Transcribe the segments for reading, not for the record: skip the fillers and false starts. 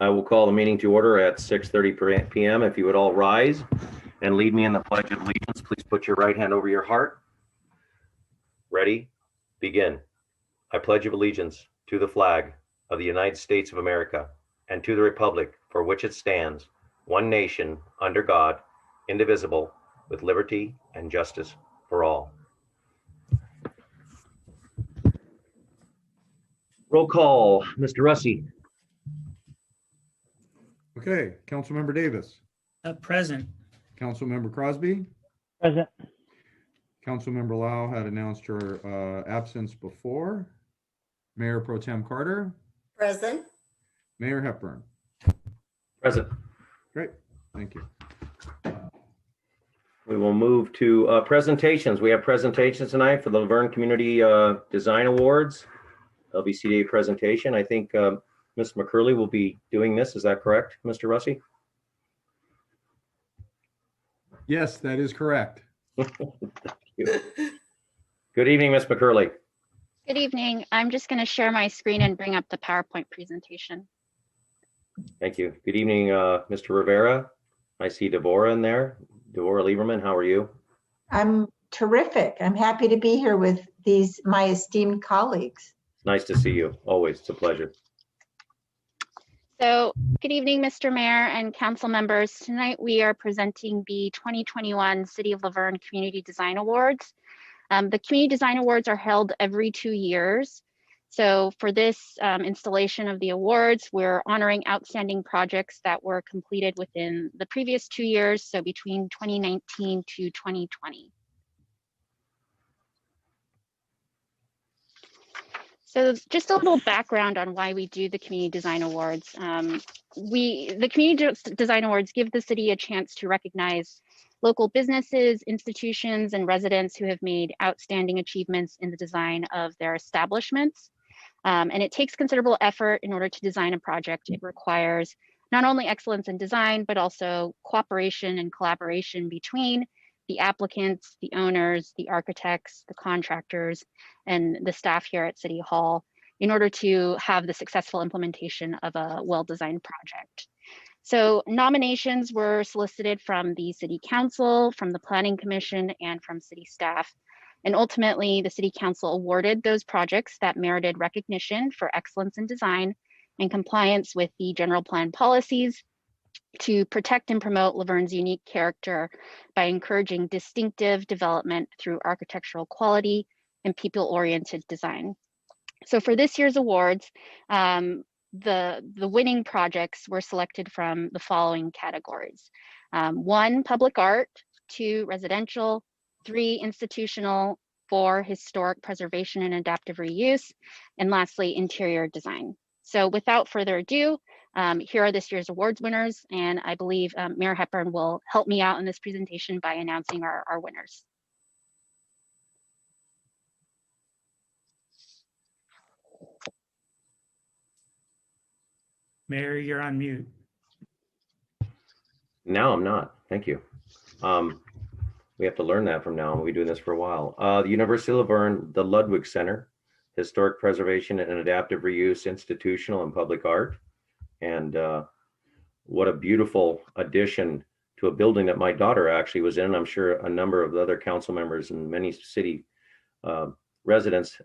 I will call the meeting to order at 6:30 p.m. If you would all rise and lead me in the Pledge of Allegiance, please put your right hand over your heart. Ready? Begin. I pledge allegiance to the flag of the United States of America and to the republic for which it stands, one nation, under God, indivisible, with liberty and justice for all. Roll call. Mr. Russi. Okay, Councilmember Davis. Present. Councilmember Crosby. Present. Councilmember Lau had announced her absence before. Mayor Pro Tem Carter. Present. Mayor Hepburn. Present. Great, thank you. We will move to presentations. We have presentations tonight for the Verne Community Design Awards, LBCDA presentation. I think Ms. McCurley will be doing this. Is that correct, Mr. Russi? Yes, that is correct. Thank you. Good evening, Ms. McCurley. Good evening. I'm just going to share my screen and bring up the PowerPoint presentation. Thank you. Good evening, Mr. Rivera. I see Devorah in there. Devorah Lieberman, how are you? I'm terrific. I'm happy to be here with my esteemed colleagues. It's nice to see you. Always. It's a pleasure. So good evening, Mr. Mayor and council members. Tonight we are presenting the 2021 City of La Verne Community Design Awards. The Community Design Awards are held every 2 years. So for this installation of the awards, we're honoring outstanding projects that were completed within the previous 2 years, so between 2019 to 2020. So just a little background on why we do the Community Design Awards. The Community Design Awards give the city a chance to recognize local businesses, institutions, and residents who have made outstanding achievements in the design of their establishments. And it takes considerable effort in order to design a project. It requires not only excellence in design, but also cooperation and collaboration between the applicants, the owners, the architects, the contractors, and the staff here at City Hall in order to have the successful implementation of a well-designed project. So nominations were solicited from the City Council, from the Planning Commission, and from city staff. And ultimately, the City Council awarded those projects that merited recognition for excellence in design and compliance with the general plan policies to protect and promote La Verne's unique character by encouraging distinctive development through architectural quality and people-oriented design. So for this year's awards, the winning projects were selected from the following categories. 1, public art; 2, residential; 3, institutional; 4, historic preservation and adaptive reuse; and lastly, interior design. So without further ado, here are this year's awards winners, and I believe Mayor Hepburn will help me out in this presentation by announcing our winners. Mayor, you're on mute. Now I'm not. Thank you. We have to learn that from now on. We've been doing this for a while. The University of La Verne, the Ludwig Center, Historic Preservation and Adaptive Reuse, Institutional and Public Art. And what a beautiful addition to a building that my daughter actually was in. I'm sure a number of the other council members and many city residents,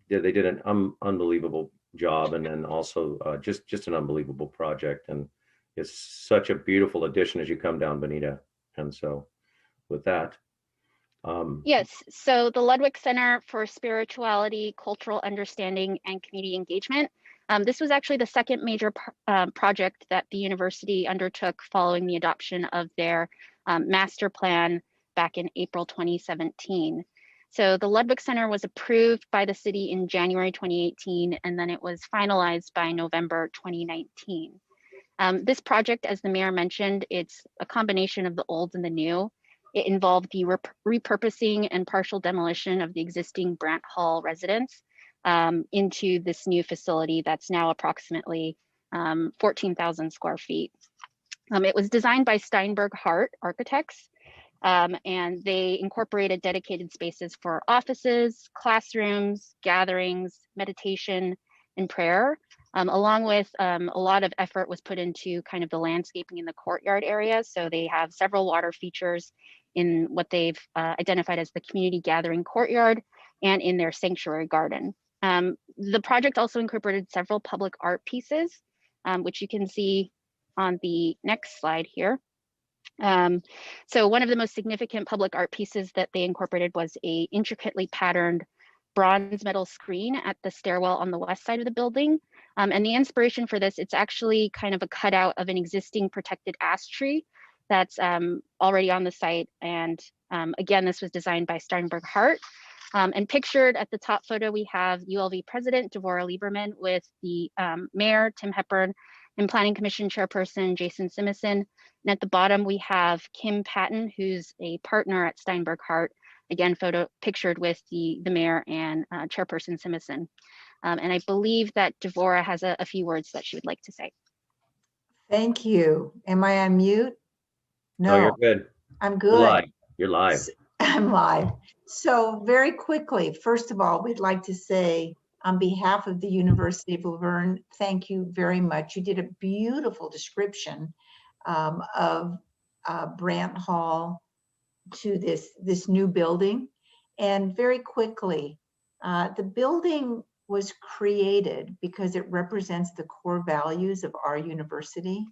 they did an unbelievable job. And then also just an unbelievable project. And it's such a beautiful addition as you come down Bonita. And so with that. Yes, so the Ludwig Center for Spirituality, Cultural Understanding, and Community Engagement. This was actually the second major project that the university undertook following the adoption of their master plan back in April 2017. So the Ludwig Center was approved by the city in January 2018, and then it was finalized by November 2019. This project, as the mayor mentioned, it's a combination of the old and the new. It involved the repurposing and partial demolition of the existing Brandt Hall residence into this new facility that's now approximately 14,000 square feet. It was designed by Steinberg Hart Architects, and they incorporated dedicated spaces for offices, classrooms, gatherings, meditation, and prayer, along with a lot of effort was put into kind of the landscaping in the courtyard area. So they have several water features in what they've identified as the community gathering courtyard and in their sanctuary garden. The project also incorporated several public art pieces, which you can see on the next slide here. So one of the most significant public art pieces that they incorporated was a intricately patterned bronze metal screen at the stairwell on the west side of the building. And the inspiration for this, it's actually kind of a cutout of an existing protected ash tree that's already on the site. And again, this was designed by Steinberg Hart. And pictured at the top photo, we have ULV President Devorah Lieberman with the Mayor, Tim Hepburn, and Planning Commission Chairperson, Jason Simison. And at the bottom, we have Kim Patton, who's a partner at Steinberg Hart, again, photo pictured with the Mayor and Chairperson Simison. And I believe that Devorah has a few words that she would like to say. Thank you. Am I on mute? No, you're No, good. I'm You're good. live. You're live. I'm live. So very quickly, first of all, we'd like to say on behalf of the University of Laverne, thank you very much. You did a beautiful description of Brant Hall to this new building. And very quickly, the building was created because it represents the core values of our university.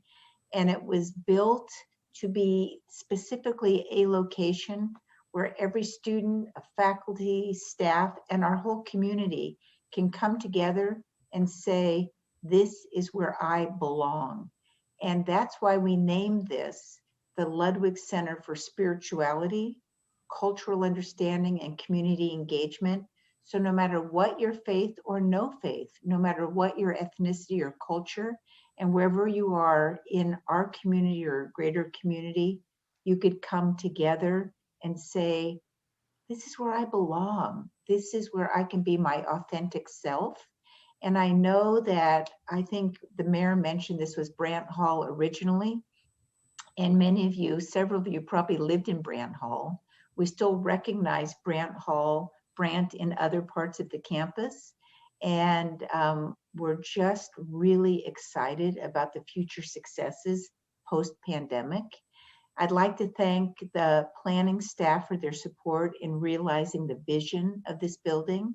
And it was built to be specifically a location where every student, faculty, staff, and our whole community can come together and say, this is where I belong. And that's why we named this the Ludwig Center for Spirituality, Cultural Understanding, and Community Engagement. So no matter what your faith or no faith, no matter what your ethnicity or culture, and wherever you are in our community or greater community, you could come together and say, this is where I belong. This is where I can be my authentic self. And I know that, I think the mayor mentioned this was Brant Hall originally. And many of you, several of you probably lived in Brant Hall. We still recognize Brant Hall, Brant in other parts of the campus. And we're just really excited about the future successes post-pandemic. I'd like to thank the planning staff for their support in realizing the vision of this building.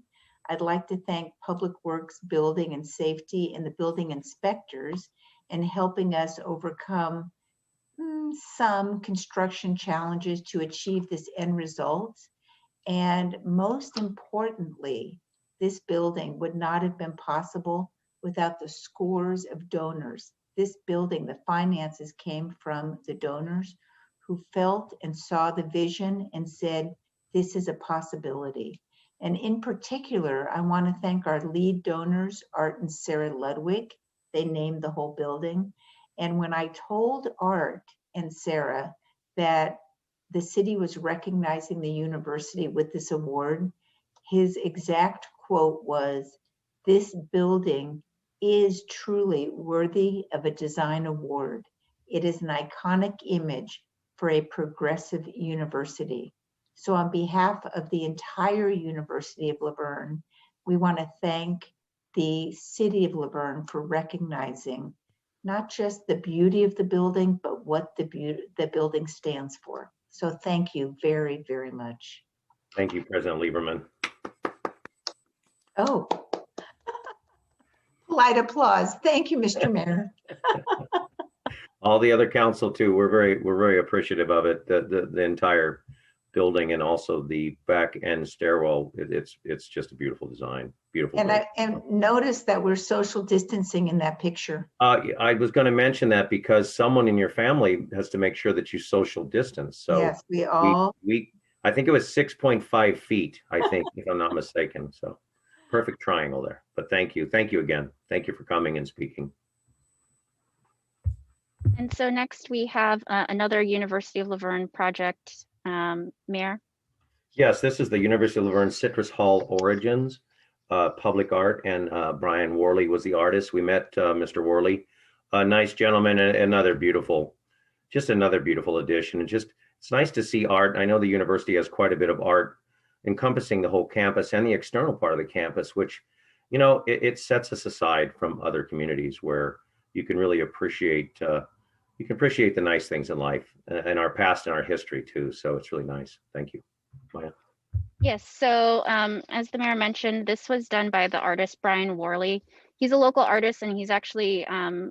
I'd like to thank Public Works, Building and Safety, and the building inspectors in helping us overcome some construction challenges to achieve this end result. And most importantly, this building would not have been possible without the scores of donors. This building, the finances came from the donors who felt and saw the vision and said, this is a possibility. And in particular, I want to thank our lead donors, Art and Sarah Ludwig. They named the whole building. And when I told Art and Sarah that the city was recognizing the university with this award, his exact quote was, this building is truly worthy of a design award. It is an iconic image for a progressive university. So on behalf of the entire University of Laverne, we want to thank the city of Laverne for recognizing not just the beauty of the building, but what the building stands for. So thank you very, very much. Thank you, President Lieberman. Oh, polite applause. Thank you, Mr. Mayor. All the other council too. We're very appreciative of it. The entire building and also the back end stairwell. It's just a beautiful design. Beautiful. And notice that we're social distancing in that picture. I was going to mention that because someone in your family has to make sure that you social distance. So yes, we all. I think it was 6.5 feet. I think, if I'm not mistaken. So perfect triangle there. But thank you again. Thank you for coming and speaking. And so next we have another University of Laverne project, Mayor. Yes, this is the University of Laverne Citrus Hall Origins, public art, and Brian Worley was the artist. We met Mr. Worley, a nice gentleman, and another beautiful addition. And just, it's nice to see art. I know the university has quite a bit of art encompassing the whole campus and the external part of the campus, which you know, it sets us aside from other communities where you can really appreciate the nice things in life and our past and our history too. So it's really nice. Thank you, Maya. Yes, so as the mayor mentioned, this was done by the artist Brian Worley. He's a local artist and he's actually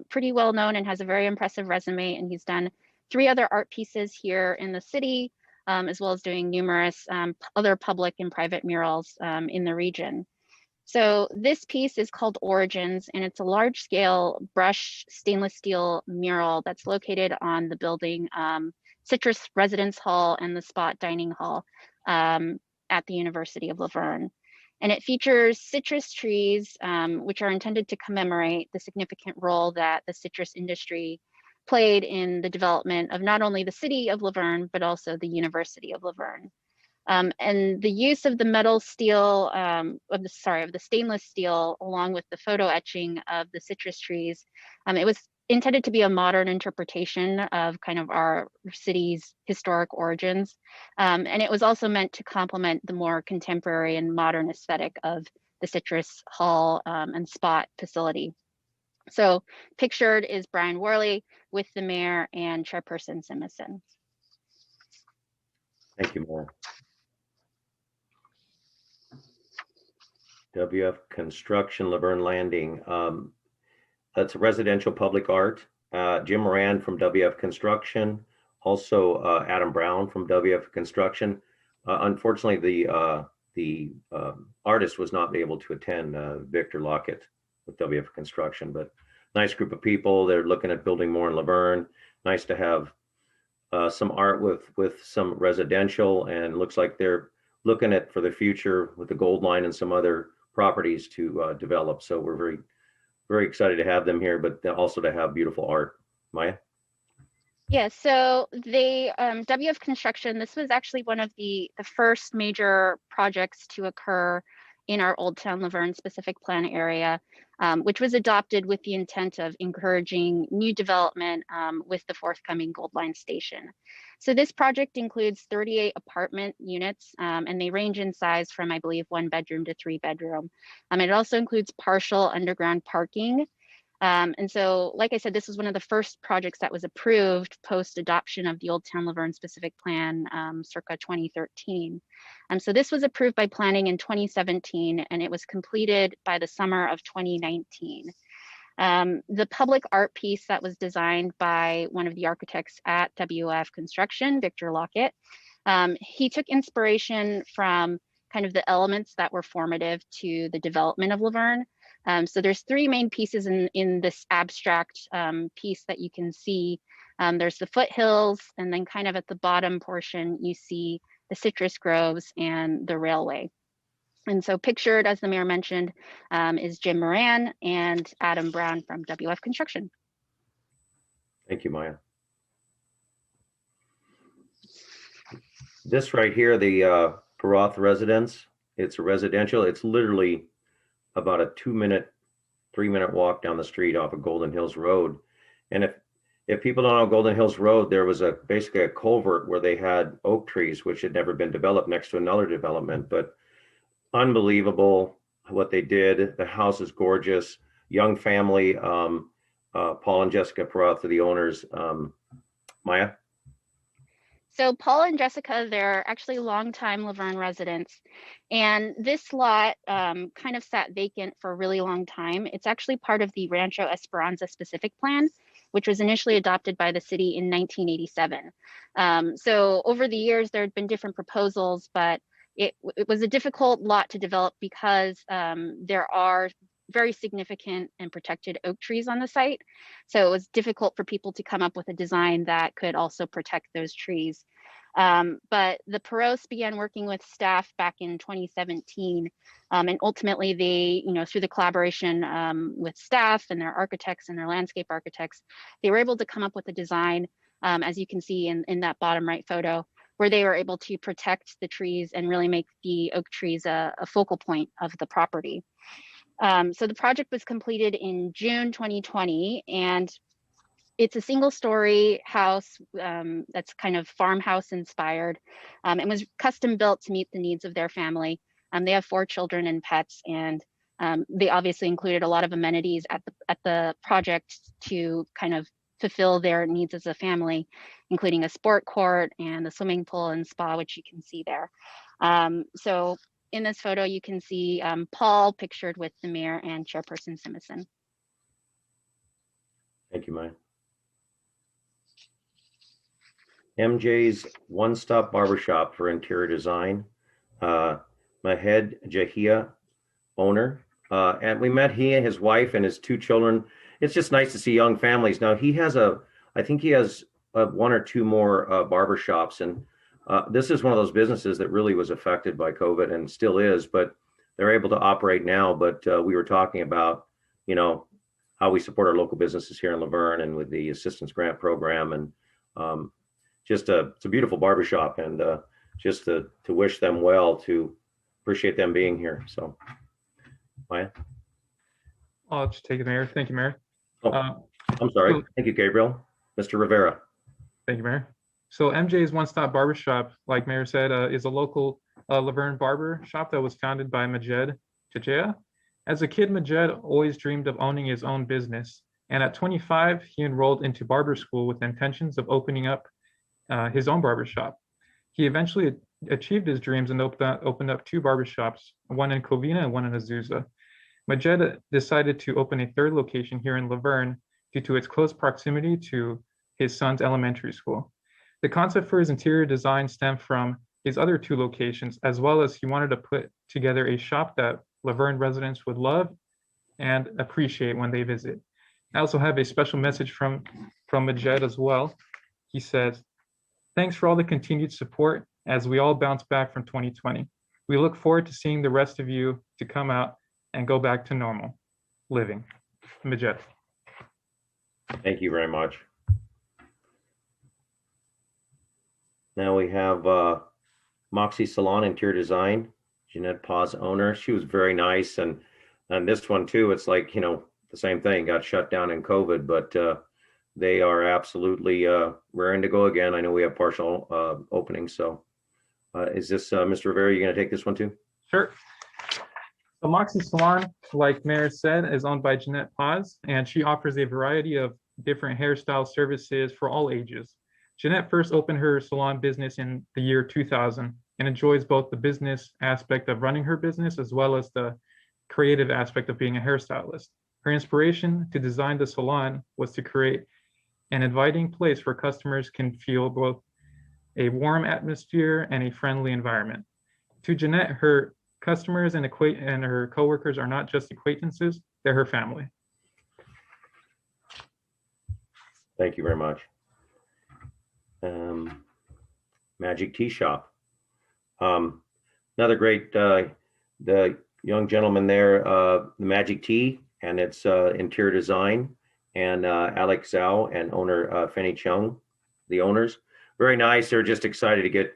pretty well known and has a very impressive resume. And he's done 3 other art pieces here in the city, as well as doing numerous other public and private murals in the region. So this piece is called Origins, and it's a large scale brush stainless steel mural that's located on the building Citrus Residence Hall and the Spot Dining Hall at the University of La Verne. And it features citrus trees, which are intended to commemorate the significant role that the citrus industry played in the development of not only the city of La Verne, but also the University of La Verne. And the use of the metal steel, of the stainless steel, along with the photo etching of the citrus trees, it was intended to be a modern interpretation of kind of our city's historic origins. And it was also meant to complement the more contemporary and modern aesthetic of the Citrus Hall and Spot facility. So pictured is Brian Worley with the mayor and Chairperson Simison. Thank you, Maya. WF Construction, Laverne Landing. That's residential public art. Jim Moran from WF Construction, also Adam Brown from WF Construction. Unfortunately, the artist was not able to attend, Victor Lockett with WF Construction, but nice group of people. They're looking at building more in Laverne. Nice to have some art with some residential, and looks like they're looking at for the future with the Gold Line and some other properties to develop. So we're very, very excited to have them here, but also to have beautiful art. Maya? Yeah, so they WF Construction, this was actually one of the first major projects to occur in our Old Town Laverne specific plan area, which was adopted with the intent of encouraging new development with the forthcoming Gold Line station. So this project includes 38 apartment units, and they range in size from, I believe, 1 bedroom to 3 bedroom. It also includes partial underground parking. And so, like I said, this was one of the first projects that was approved post adoption of the Old Town Laverne specific plan circa 2013. So this was approved by planning in 2017, and it was completed by the summer of 2019. The public art piece that was designed by one of the architects at WF Construction, Victor Lockett, he took inspiration from kind of the elements that were formative to the development of Laverne. So there's 3 main pieces in this abstract piece that you can see. There's the foothills, and then kind of at the bottom portion, you see the citrus groves and the railway. And so pictured, as the mayor mentioned, is Jim Moran and Adam Brown from WF Construction. Thank you, Maya. This right here, the Peroth residence, it's a residential. It's literally about a 2-minute, 3-minute walk down the street off of Golden Hills Road. And if people don't know Golden Hills Road, there was basically a culvert where they had oak trees, which had never been developed, next to another development. But unbelievable what they did. The house is gorgeous. Young family. Paul and Jessica Peroth are the owners. Maya? So Paul and Jessica, they're actually longtime Laverne residents. And this lot kind of sat vacant for a really long time. It's actually part of the Rancho Esperanza specific plan, which was initially adopted by the city in 1987. So over the years, there had been different proposals, but it was a difficult lot to develop because there are very significant and protected oak trees on the site. So it was difficult for people to come up with a design that could also protect those trees. But the Peroths began working with staff back in 2017. And ultimately they, through the collaboration with staff and their architects and their landscape architects, they were able to come up with a design, as you can see in that bottom right photo, where they were able to protect the trees and really make the oak trees a focal point of the property. So the project was completed in June 2020, and it's a single-story house that's kind of farmhouse inspired, and was custom built to meet the needs of their family. They have 4 children and pets, and They obviously included a lot of amenities at the project to kind of fulfill their needs as a family, including a sport court and a swimming pool and spa, which you can see there. So in this photo, you can see Paul pictured with the mayor and Chairperson Simison. Thank you, Maya. MJ's One Stop Barbershop for interior design. Mahed Jahia, owner. And we met he and his wife and his 2 children. It's just nice to see young families. Now he has I think he has 1 or 2 more barbershops. And this is one of those businesses that really was affected by COVID and still is, but they're able to operate now. But we were talking about, how we support our local businesses here in Laverne and with the assistance grant program. And it's a beautiful barbershop, and just to wish them well, to appreciate them being here. So, Maya? I'll just take it, Mayor. Thank you, Mayor. Oh, I'm sorry. so- Thank you, Gabriel. Mr. Rivera. Thank you, Mayor. So MJ's One Stop Barbershop, like Mayor said, is a local Laverne barber shop that was founded by Majed Chachea. As a kid, Majed always dreamed of owning his own business. And at 25, he enrolled into barber school with intentions of opening up his own barbershop. He eventually achieved his dreams and opened up 2 barbershops, one in Covina and one in Azusa. Majed decided to open a 3rd location here in Laverne due to its close proximity to his son's elementary school. The concept for his interior design stemmed from his other 2 locations, as well as he wanted to put together a shop that Laverne residents would love and appreciate when they visit. I also have a special message from Majed as well. He says, "Thanks for all the continued support as we all bounce back from 2020. We look forward to seeing the rest of you to come out and go back to normal living." Majed. Thank you very much. Now we have Moxie Salon Interior Design, Jeanette Paz, owner. She was very nice, and this one too, it's like, the same thing, got shut down in COVID, but they are absolutely raring to go again. I know we have partial openings, so is this Mr. Rivera, you going to take this one too? Sure. So Moxie Salon, like Mayor said, is owned by Jeanette Paz, and she offers a variety of different hairstyle services for all ages. Jeanette first opened her salon business in the year 2000 and enjoys both the business aspect of running her business as well as the creative aspect of being a hairstylist. Her inspiration to design the salon was to create an inviting place where customers can feel both a warm atmosphere and a friendly environment. To Jeanette, her customers and her coworkers are not just acquaintances, they're her family. Thank you very much. Magic Tea Shop. Another great, the young gentleman there, the Magic Tea, and it's interior design, and Alex Zhao and owner Fanny Chung, the owners. Very nice. They're just excited to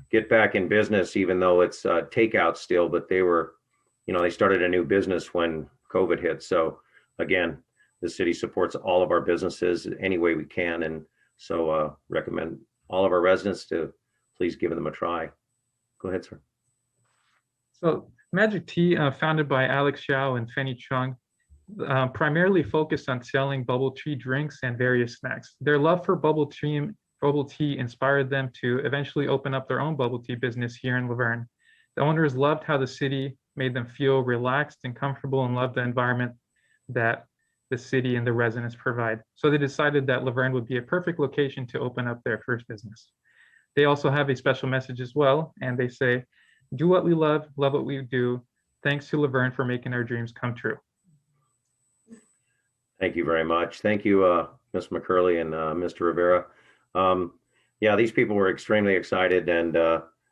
get back in business, even though it's takeout still, but they were, they started a new business when COVID hit. So again, the city supports all of our businesses any way we can. And so recommend all of our residents to please give them a try. Go ahead, sir. So Magic Tea, founded by Alex Xiao and Fanny Chung, primarily focused on selling bubble tea drinks and various snacks. Their love for bubble tea inspired them to eventually open up their own bubble tea business here in Laverne. The owners loved how the city made them feel relaxed and comfortable and loved the environment that the city and the residents provide. So they decided that Laverne would be a perfect location to open up their first business. They also have a special message as well, and they say, "Do what we love what we do. Thanks to Laverne for making our dreams come true." Thank you very much. Thank you, Ms. McCurley and Mr. Rivera. Yeah, these people were extremely excited, and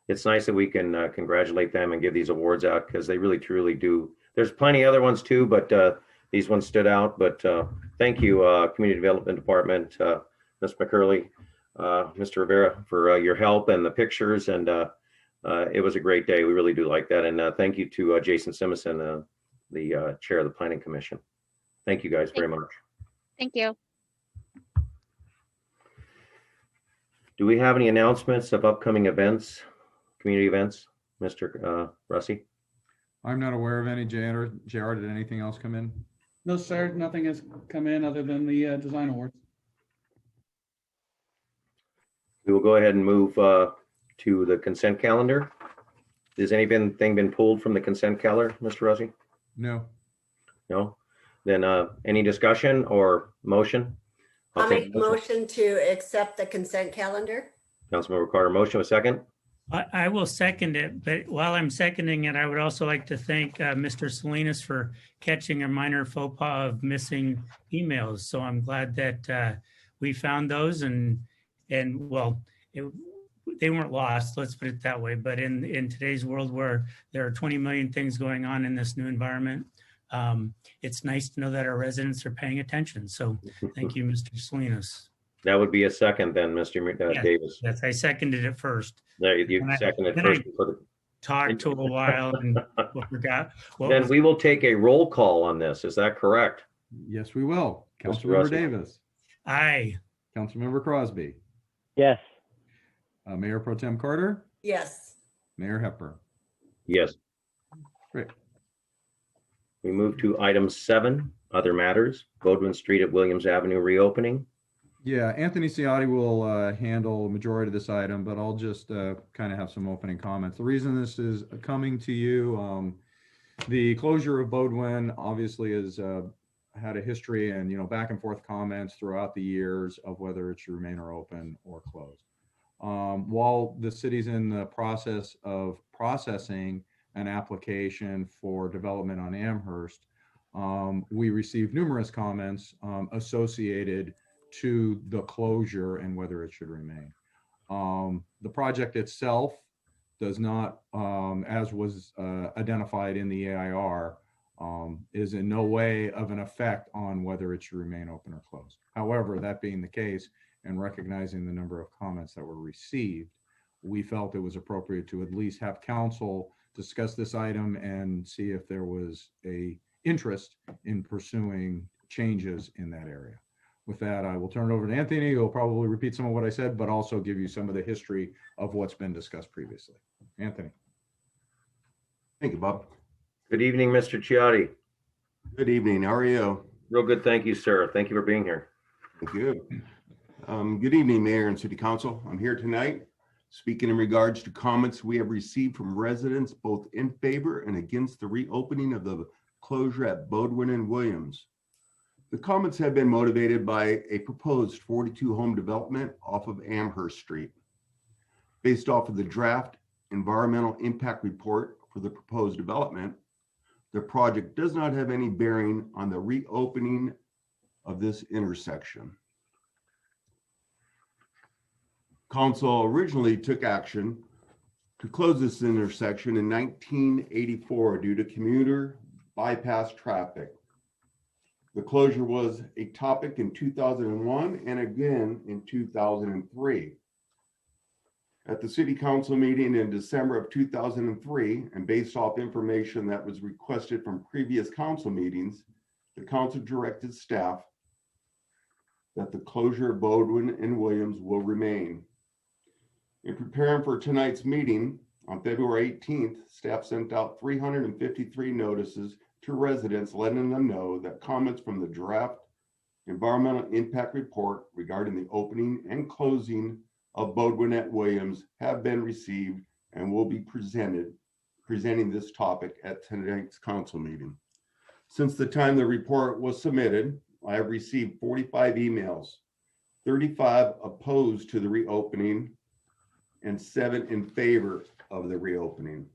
it's nice that we can congratulate them and give these awards out, because they really truly do. There's plenty other ones too, but these ones stood out. But thank you, Community Development Department, Ms. McCurley, Mr. Rivera, for your help and the pictures. And it was a great day. We really do like that. And thank you to Jason Simison, the chair of the Planning Commission. Thank you guys very much. Thank you. Do we have any announcements of upcoming events, community events, Mr. Russi? I'm not aware of any. JR, did anything else come in? No, sir, nothing has come in other than the design awards. We will go ahead and move to the consent calendar. Has anything been pulled from the consent calendar, Mr. Rossi? No. No? Then any discussion or motion? I'll take make a motion to accept the consent calendar. Councilmember Carter, motion with second. I will second it, but while I'm seconding it, I would also like to thank Mr. Salinas for catching a minor faux pas of missing emails. So I'm glad that we found those and well, they weren't lost, let's put it that way. But in today's world where there are 20 million things going on in this new environment, it's nice to know that our residents are paying attention. So thank you, Mr. Salinas. That would be a second then, Mr. Yes. Davis. Yes, I seconded it first. There, you And I- seconded then first. I- Before the, Talked to a while and forgot. What then was- we will take a roll call on this. Is that correct? Yes, we will. Mr. Councilmember Rossi. Davis, Aye. Councilmember Crosby, Yes. Mayor Pro Tem Carter, Yes. Mayor Hepburn. Yes. Great. We move to item 7, other matters, Bodwin Street at Williams Avenue reopening. Yeah, Anthony Ciotti will handle a majority of this item, but I'll just kind of have some opening comments. The reason this is coming to you, the closure of Bodwin obviously has had a history and, back and forth comments throughout the years of whether it should remain or open or closed. While the city's in the process of processing an application for development on Amherst, we received numerous comments associated to the closure and whether it should remain. The project itself does not, as was identified in the AIR, is in no way of an effect on whether it should remain open or closed. However, that being the case, and recognizing the number of comments that were received, we felt it was appropriate to at least have council discuss this item and see if there was a interest in pursuing changes in that area. With that, I will turn it over to Anthony. He'll probably repeat some of what I said, but also give you some of the history of what's been discussed previously. Anthony. Thank you, Bob. Good evening, Mr. Ciotti. Good evening. How are you? Real good, thank you, sir. Thank you for being here. Thank you. Good evening, Mayor and City Council. I'm here tonight speaking in regards to comments we have received from residents both in favor and against the reopening of the closure at Bodwin and Williams. The comments have been motivated by a proposed 42 home development off of Amherst Street. Based off of the draft environmental impact report for the proposed development, the project does not have any bearing on the reopening of this intersection. Council originally took action to close this intersection in 1984 due to commuter bypass traffic. The closure was a topic in 2001 and again in 2003. At the City Council meeting in December of 2003, and based off information that was requested from previous council meetings, the council directed staff that the closure of Bodwin and Williams will remain. In preparing for tonight's meeting, on February 18th, staff sent out 353 notices to residents letting them know that comments from the draft environmental impact report regarding the opening and closing of Bodwin at Williams have been received and will be presenting this topic at tonight's council meeting. Since the time the report was submitted, I have received 45 emails, 35 opposed to the reopening and 7 in favor of the reopening.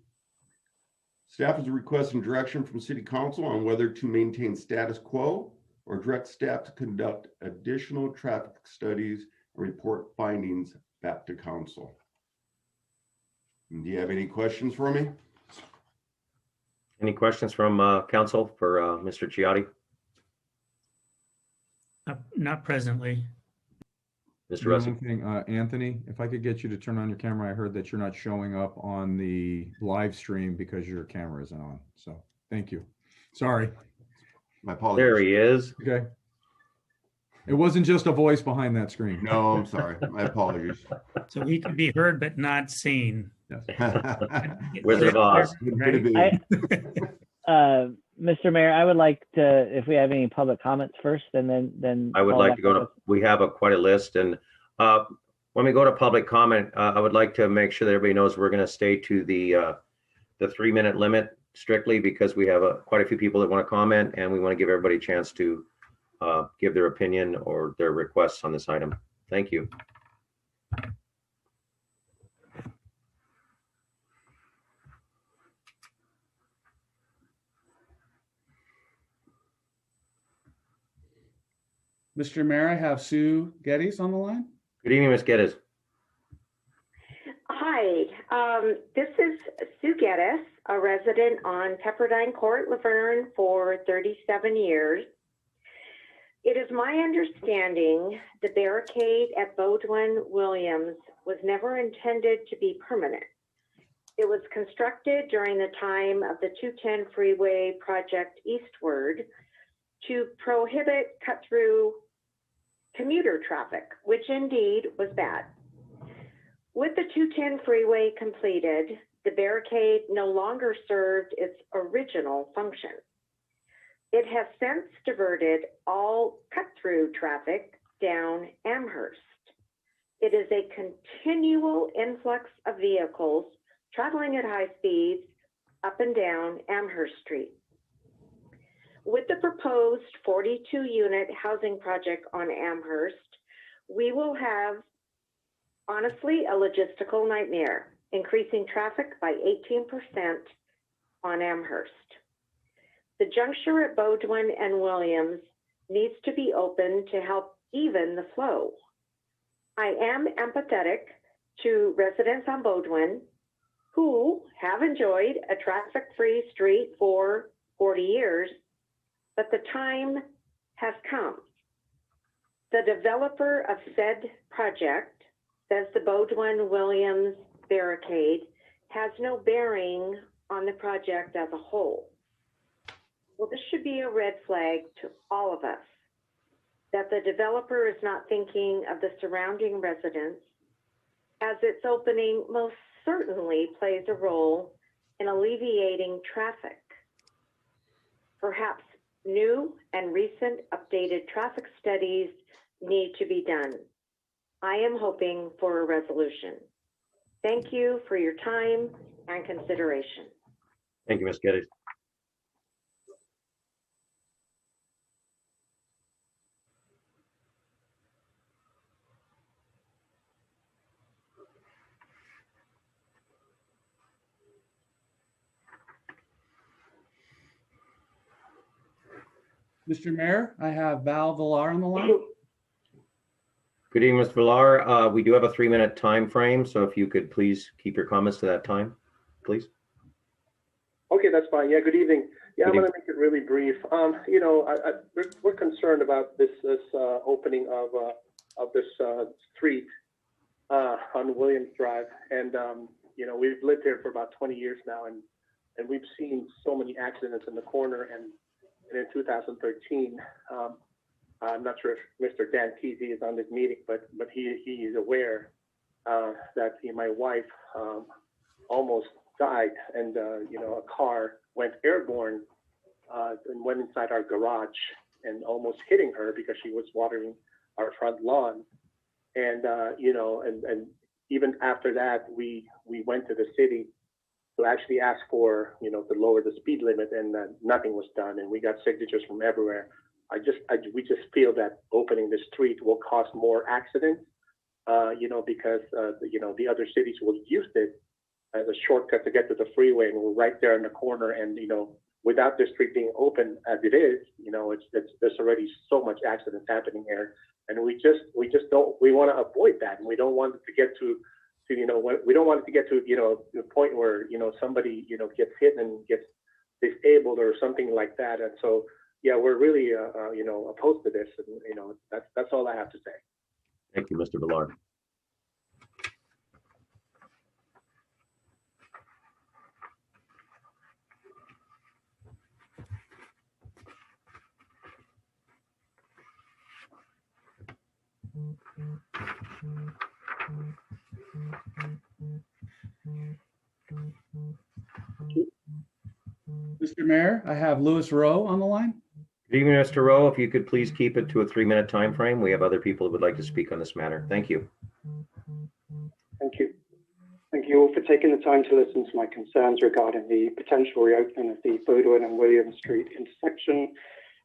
Staff is requesting direction from City Council on whether to maintain status quo or direct staff to conduct additional traffic studies and report findings back to Council. Do you have any questions for me? Any questions from council for Mr. Ciotti? Not presently. Mr. The Rossi? only thing, Anthony, if I could get you to turn on your camera, I heard that you're not showing up on the live stream because your camera isn't on. So thank you. Sorry. My apologies. There he is. Okay. It wasn't just a voice behind that screen. No, I'm sorry. My apologies. So he could be heard but not seen. Yes. Wizard of Oz. Right? Mr. Mayor, I would like to, if we have any public comments first, and then I would follow like back to go up to, we have quite a list, and when we go to public comment, I would like to make sure that everybody knows we're going to stay to the 3-minute limit strictly, because we have quite a few people that want to comment, and we want to give everybody a chance to give their opinion or their requests on this item. Thank you. Mr. Mayor, I have Sue Geddes on the line. Good evening, Ms. Geddes. Hi, this is Sue Geddes, a resident on Pepperdine Court, Laverne for 37 years. It is my understanding the barricade at Baudouin Williams was never intended to be permanent. It was constructed during the time of the 210 freeway project eastward to prohibit cut-through commuter traffic, which indeed was bad. With the 210 freeway completed, the barricade no longer served its original function. It has since diverted all cut-through traffic down Amherst. It is a continual influx of vehicles traveling at high speeds up and down Amherst Street. With the proposed 42-unit housing project on Amherst, we will have, honestly, a logistical nightmare, increasing traffic by 18% on Amherst. The juncture at Baudouin and Williams needs to be open to help even the flow. I am empathetic to residents on Baudouin who have enjoyed a traffic-free street for 40 years, but the time has come. The developer of said project says the Baudouin Williams barricade has no bearing on the project as a whole. Well, this should be a red flag to all of us, that the developer is not thinking of the surrounding residents, as its opening most certainly plays a role in alleviating traffic. Perhaps new and recent updated traffic studies need to be done. I am hoping for a resolution. Thank you for your time and consideration. Thank you, Ms. Geddes. Mr. Mayor, I have Val Villar on the line. Good evening, Mr. Villar. We do have a 3-minute time frame, so if you could please keep your comments to that time, please. Okay, that's fine. Yeah, good evening. Yeah, Good I'm going to make it really brief. You know, we're concerned about this opening of this street on Williams Drive, and you know, we've lived here for about 20 years now, and we've seen so many accidents in the corner. And in 2013, I'm not sure if Mr. Dan Kesey is on this meeting, but he is aware that my wife almost died, and you know, a car went airborne and went inside our garage and almost hitting her because she was watering our front lawn. And you know, and even after that, we went to the city to actually ask for, you know, to lower the speed limit, and nothing was done. And we got signatures from everywhere. We just feel that opening the street will cause more accidents, you know, because you know, the other cities will use it as a shortcut to get to the freeway, and we're right there in the corner. And you know, without the street being open as it is, you know, there's already so much accidents happening here, and we want to avoid that, and we don't want it to get to you know, we don't want it to get to, you know, the point where, you know, somebody, you know, gets hit and gets disabled or something like that. And so, yeah, we're really you know, opposed to this, and you know, that's all I have to say. Thank you, Mr. Villar. Mayor, I have Louis Rowe on the line. Good evening, Mr. Rowe. If you could please keep it to a 3-minute time frame. We have other people who would like to speak on this matter. Thank you. Thank you. Thank you all for taking the time to listen to my concerns regarding the potential reopening of the Baudouin and William Street intersection.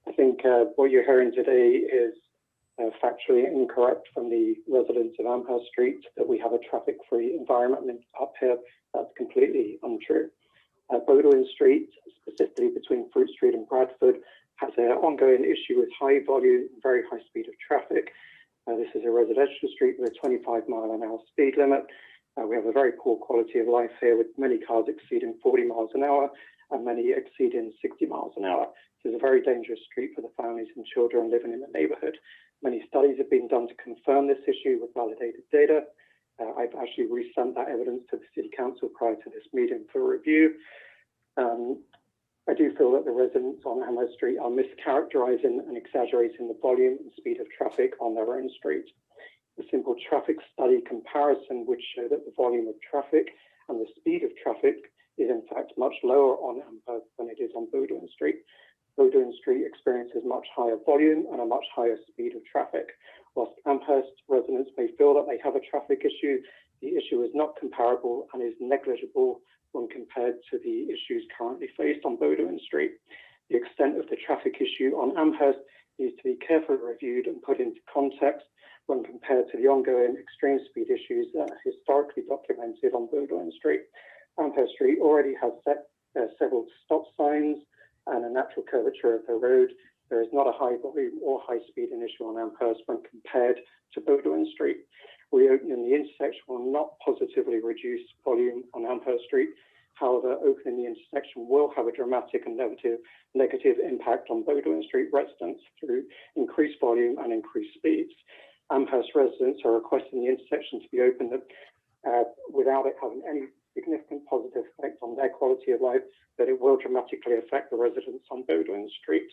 I think what you're hearing today is factually incorrect from the residents of Amherst Street, that we have a traffic-free environment up here. That's completely untrue. Baudouin Street, specifically between Fruit Street and Bradford, has an ongoing issue with high volume and very high speed of traffic. This is a residential street with a 25-mile-an-hour speed limit. We have a very poor quality of life here, with many cars exceeding 40 miles an hour and many exceeding 60 miles an hour. This is a very dangerous street for the families and children living in the neighborhood. Many studies have been done to confirm this issue with validated data. I've actually resent that evidence to the City Council prior to this meeting for review. I do feel that the residents on Amherst Street are mischaracterizing and exaggerating the volume and speed of traffic on their own street. A simple traffic study comparison would show that the volume of traffic and the speed of traffic is in fact much lower on Amherst than it is on Baudouin Street. Baudouin Street experiences much higher volume and a much higher speed of traffic. Whilst Amherst residents may feel that they have a traffic issue, the issue is not comparable and is negligible when compared to the issues currently faced on Baudouin Street. The extent of the traffic issue on Amherst needs to be carefully reviewed and put into context when compared to the ongoing extreme speed issues that are historically documented on Baudouin Street. Amherst Street already has several stop signs and a natural curvature of the road. There is not a high volume or high speeding issue on Amherst when compared to Baudouin Street. Reopening the intersection will not positively reduce volume on Amherst Street. However, opening the intersection will have a dramatic and negative impact on Baudouin Street residents through increased volume and increased speeds. Amherst residents are requesting the intersection to be opened without it having any significant positive effect on their quality of life, but it will dramatically affect the residents on Baudouin Street.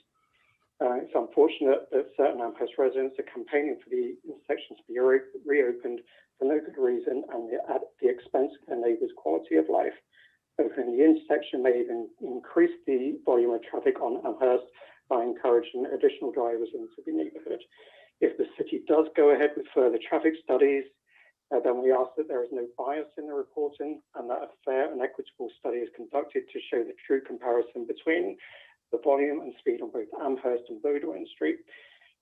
It's unfortunate that certain Amherst residents are campaigning for the intersection to be reopened for no good reason and at the expense of their neighbours' quality of life. Opening the intersection may even increase the volume of traffic on Amherst by encouraging additional drivers into the neighbourhood. If the city does go ahead with further traffic studies, then we ask that there is no bias in the reporting and that a fair and equitable study is conducted to show the true comparison between the volume and speed on both Amherst and Baudouin Street.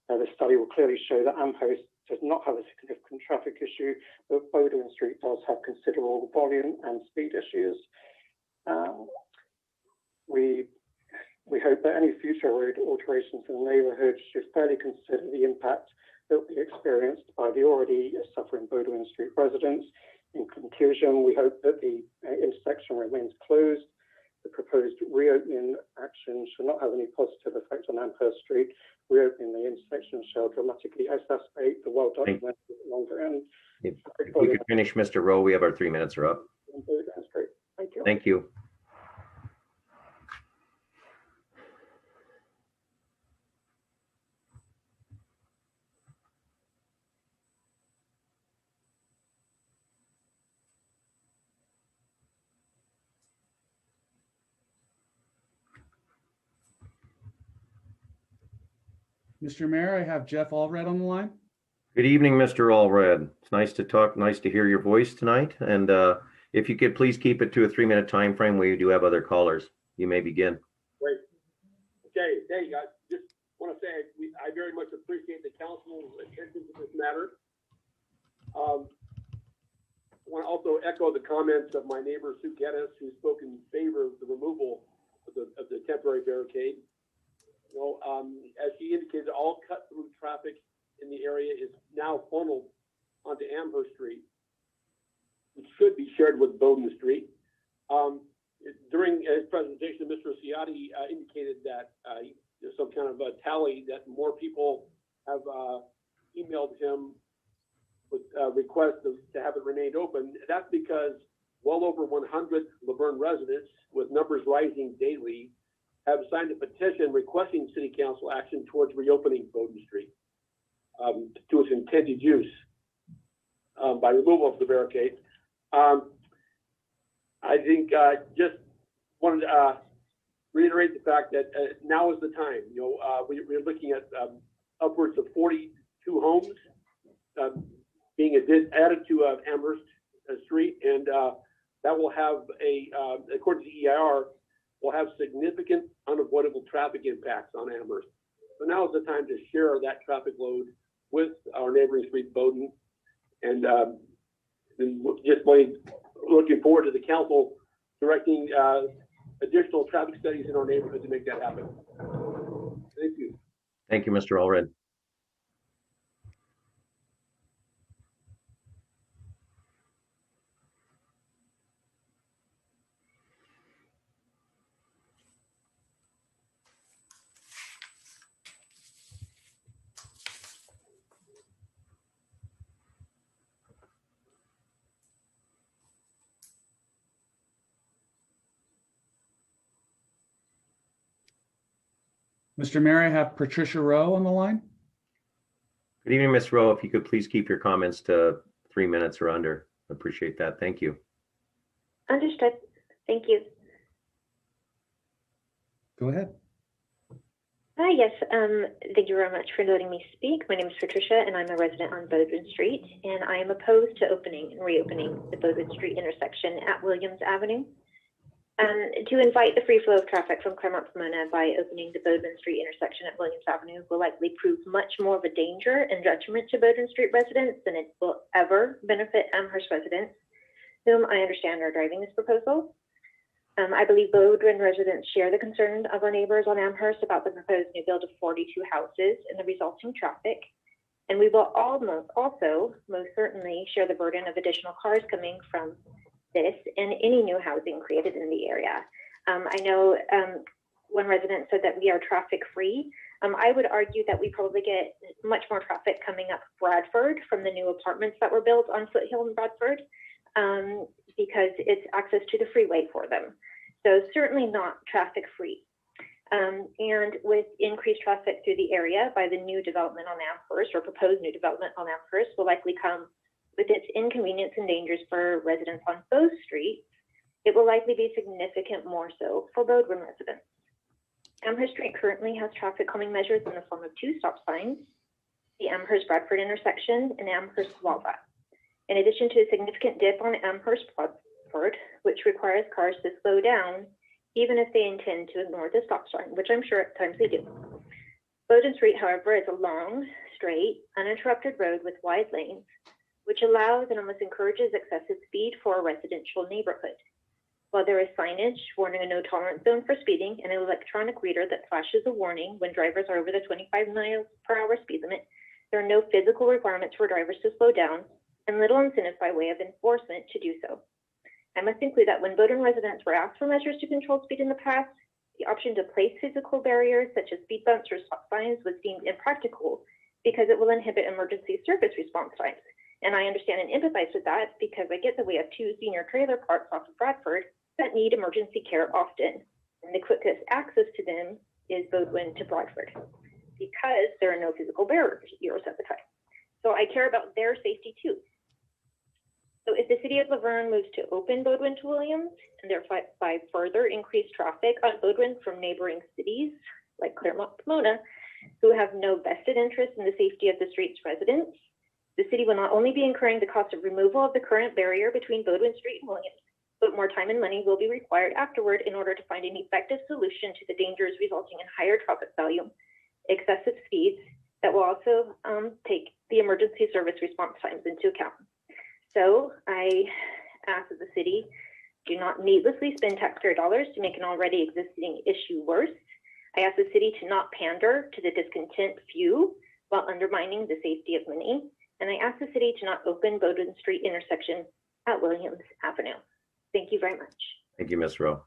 The study will clearly show that Amherst does not have a significant traffic issue, but Baudouin Street does have considerable volume and speed issues. We hope that any future road alterations in the neighbourhood should fairly consider the impact that will be experienced by the already suffering Baudouin Street residents. In conclusion, we hope that the intersection remains closed. The proposed reopening action should not have any positive effect on Amherst Street. Reopening the intersection shall dramatically exacerbate the well-documented longer end. If we could finish, Mr. Rowe, we have our 3 minutes are up. Thank you. Thank you. Mr. Mayor, I have Jeff Allred on the line. Good evening, Mr. Allred. It's nice to talk, nice to hear your voice tonight. And if you could please keep it to a 3-minute time frame, we do have other callers. You may begin. Great. Okay, hey, I just want to say I very much appreciate the council's attention to this matter. I want to also echo the comments of my neighbor Sue Geddes, who spoke in favor of the removal of the temporary barricade. You know, as she indicated, all cut-through traffic in the area is now funneled onto Amherst Street, which should be shared with Bowden Street. During his presentation, Mr. Ciotti indicated that there's some kind of a tally that more people have emailed him with requests to have it remain open. That's because well over 100 Laverne residents, with numbers rising daily, have signed a petition requesting City Council action towards reopening Bowden Street to its intended use by removal of the barricade. I think just wanted reiterate the fact that now is the time. We're looking at upwards of 42 homes being added to Amherst Street, and that will have according to EIR, will have significant unavoidable traffic impacts on Amherst. So now is the time to share that traffic load with our neighboring street, Bowdoin, and just looking forward to the council directing additional traffic studies in our neighborhood to make that happen. Thank you. Thank you, Mr. Allred. Mr. Mayor, I have Patricia Rowe on the line. Good evening, Ms. Rowe. If you could please keep your comments to 3 minutes or under, appreciate that. Thank you. Understood. Thank you. Go ahead. Hi, yes. Thank you very much for letting me speak. My name is Patricia, and I'm a resident on Bowdoin Street, and I am opposed to opening and reopening the Bowdoin Street intersection at Williams Avenue. To invite the free flow of traffic from Claremont Pomona by opening the Bowdoin Street intersection at Williams Avenue will likely prove much more of a danger and detriment to Bowdoin Street residents than it will ever benefit Amherst residents, whom I understand are driving this proposal. I believe Bowdoin residents share the concern of our neighbors on Amherst about the proposed new build of 42 houses and the resulting traffic. And we will also most certainly share the burden of additional cars coming from this and any new housing created in the area. I know one resident said that we are traffic free. I would argue that we probably get much more traffic coming up Bradford from the new apartments that were built on Foothill and Bradford because it's access to the freeway for them. So certainly not traffic free. And with increased traffic through the area by the new development on Amherst or proposed new development on Amherst will likely come with its inconvenience and dangers for residents on both streets. It will likely be significant more so for Bowdoin residents. Amherst Street currently has traffic calming measures in the form of 2 stop signs, the Amherst-Bradford intersection and Amherst-Wawa. In addition to a significant dip on Amherst-Bradford, which requires cars to slow down, even if they intend to ignore the stop sign, which I'm sure at times they do. Bowdoin Street, however, is a long, straight, uninterrupted road with wide lanes, which allows and almost encourages excessive speed for a residential neighborhood. While there is signage warning a no tolerance zone for speeding and an electronic reader that flashes a warning when drivers are over the 25 miles per hour speed limit, there are no physical requirements for drivers to slow down and little incentive by way of enforcement to do so. I must include that when Bowdoin residents were asked for measures to control speed in the past, the option to place physical barriers such as speed bumps or stop signs was deemed impractical because it will inhibit emergency service response times. And I understand and empathize with that because I get that we have 2 senior trailer parks off of Bradford that need emergency care often. And the quickest access to them is Bowdoin to Bradford because there are no physical barriers at the time. So I care about their safety too. So if the city of Laverne moves to open Bowdoin to Williams and thereby further increase traffic on Bowdoin from neighboring cities like Claremont, Pomona, who have no vested interest in the safety of the street's residents, the city will not only be incurring the cost of removal of the current barrier between Bowdoin Street and Williams, but more time and money will be required afterward in order to find an effective solution to the dangers resulting in higher traffic volume, excessive speeds that will also take the emergency service response times into account. So I ask that the city do not needlessly spend taxpayer dollars to make an already existing issue worse. I ask the city to not pander to the discontent few while undermining the safety of many. And I ask the city to not open Bowdoin Street intersection at Williams Avenue. Thank you very much. Thank you, Ms. Rowe.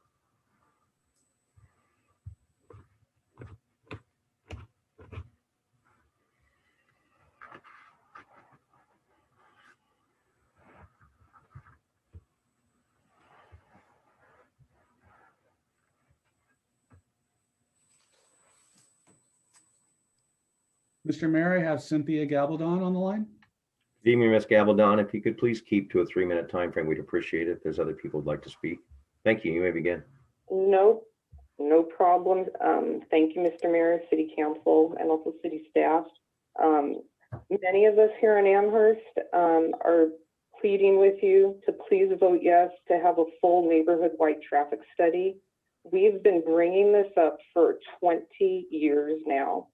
Mr. Mayor, I have Cynthia Gabaldon on the line. Good evening, Ms. Gabaldon. If you could please keep to a 3-minute time frame, we'd appreciate it. If there's other people who'd like to speak. Thank you. You may begin. No No problem. Thank you, Mr. Mayor, City Council, and also city staff. Many of us here in Amherst are pleading with you to please vote yes to have a full neighborhood-wide traffic study. We've been bringing this up for 20 years now.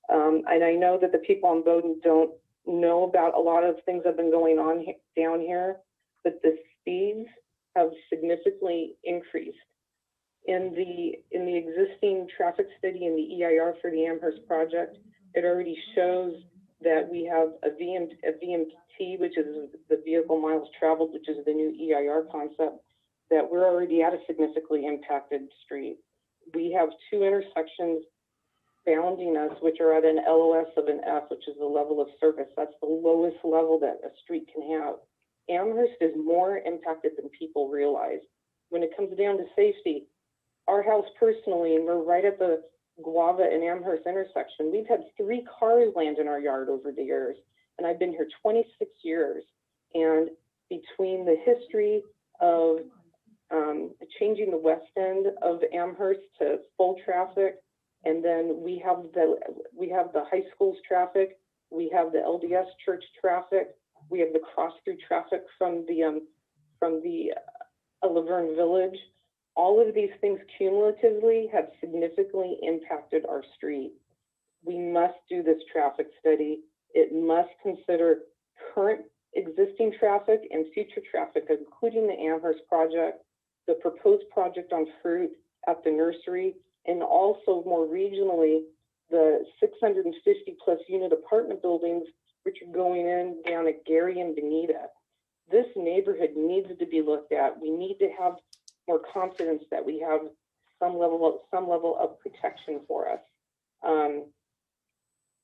And I know that the people on Bowdoin don't know about a lot of things that have been going on down here, but the speeds have significantly increased. In the existing traffic study in the EIR for the Amherst project, it already shows that we have a VMT, which is the vehicle miles traveled, which is the new EIR concept, that we're already at a significantly impacted street. We have two intersections bounding us, which are at an LOS of an F, which is the level of service. That's the lowest level that a street can have. Amherst is more impacted than people realize. When it comes down to safety, our house personally, and we're right at the Guava and Amherst intersection, we've had 3 cars land in our yard over the years, and I've been here 26 years. And between the history of changing the west end of Amherst to full traffic, and then we have the high school's traffic, we have the LDS church traffic, we have the cross-through traffic from the Laverne Village. All of these things cumulatively have significantly impacted our street. We must do this traffic study. It must consider current existing traffic and future traffic, including the Amherst project, the proposed project on Fruit at the nursery, and also more regionally, the 650 plus unit apartment buildings, which are going in down at Gary and Benita. This neighborhood needs to be looked at. We need to have more confidence that we have some level of protection for us.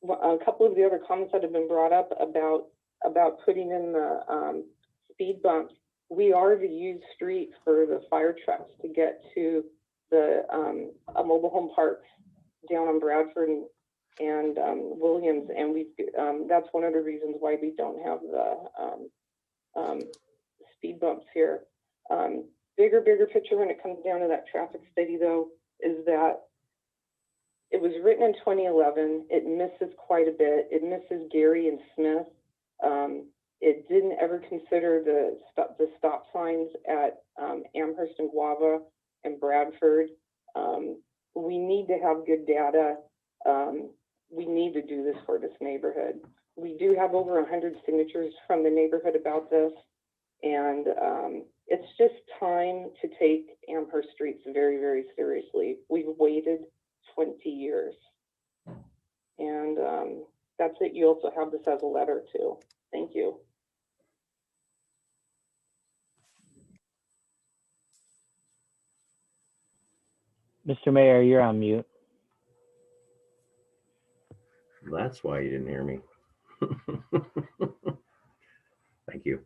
A couple of the other comments that have been brought up about putting in the speed bumps. We are the used street for the fire trucks to get to the mobile home parks down on Bradford and Williams, and that's one of the reasons why we don't have the speed bumps here. Bigger picture when it comes down to that traffic study, though, is that it was written in 2011. It misses quite a bit. It misses Gary and Smith. It didn't ever consider the stop signs at Amherst and Guava and Bradford. We need to have good data. We need to do this for this neighborhood. We do have over 100 signatures from the neighborhood about this, and it's just time to take Amherst streets very, very seriously. We've waited 20 years. And that's it. You also have this as a letter too. Thank you. Mr. Mayor, you're on mute. That's why you didn't hear me. Thank you.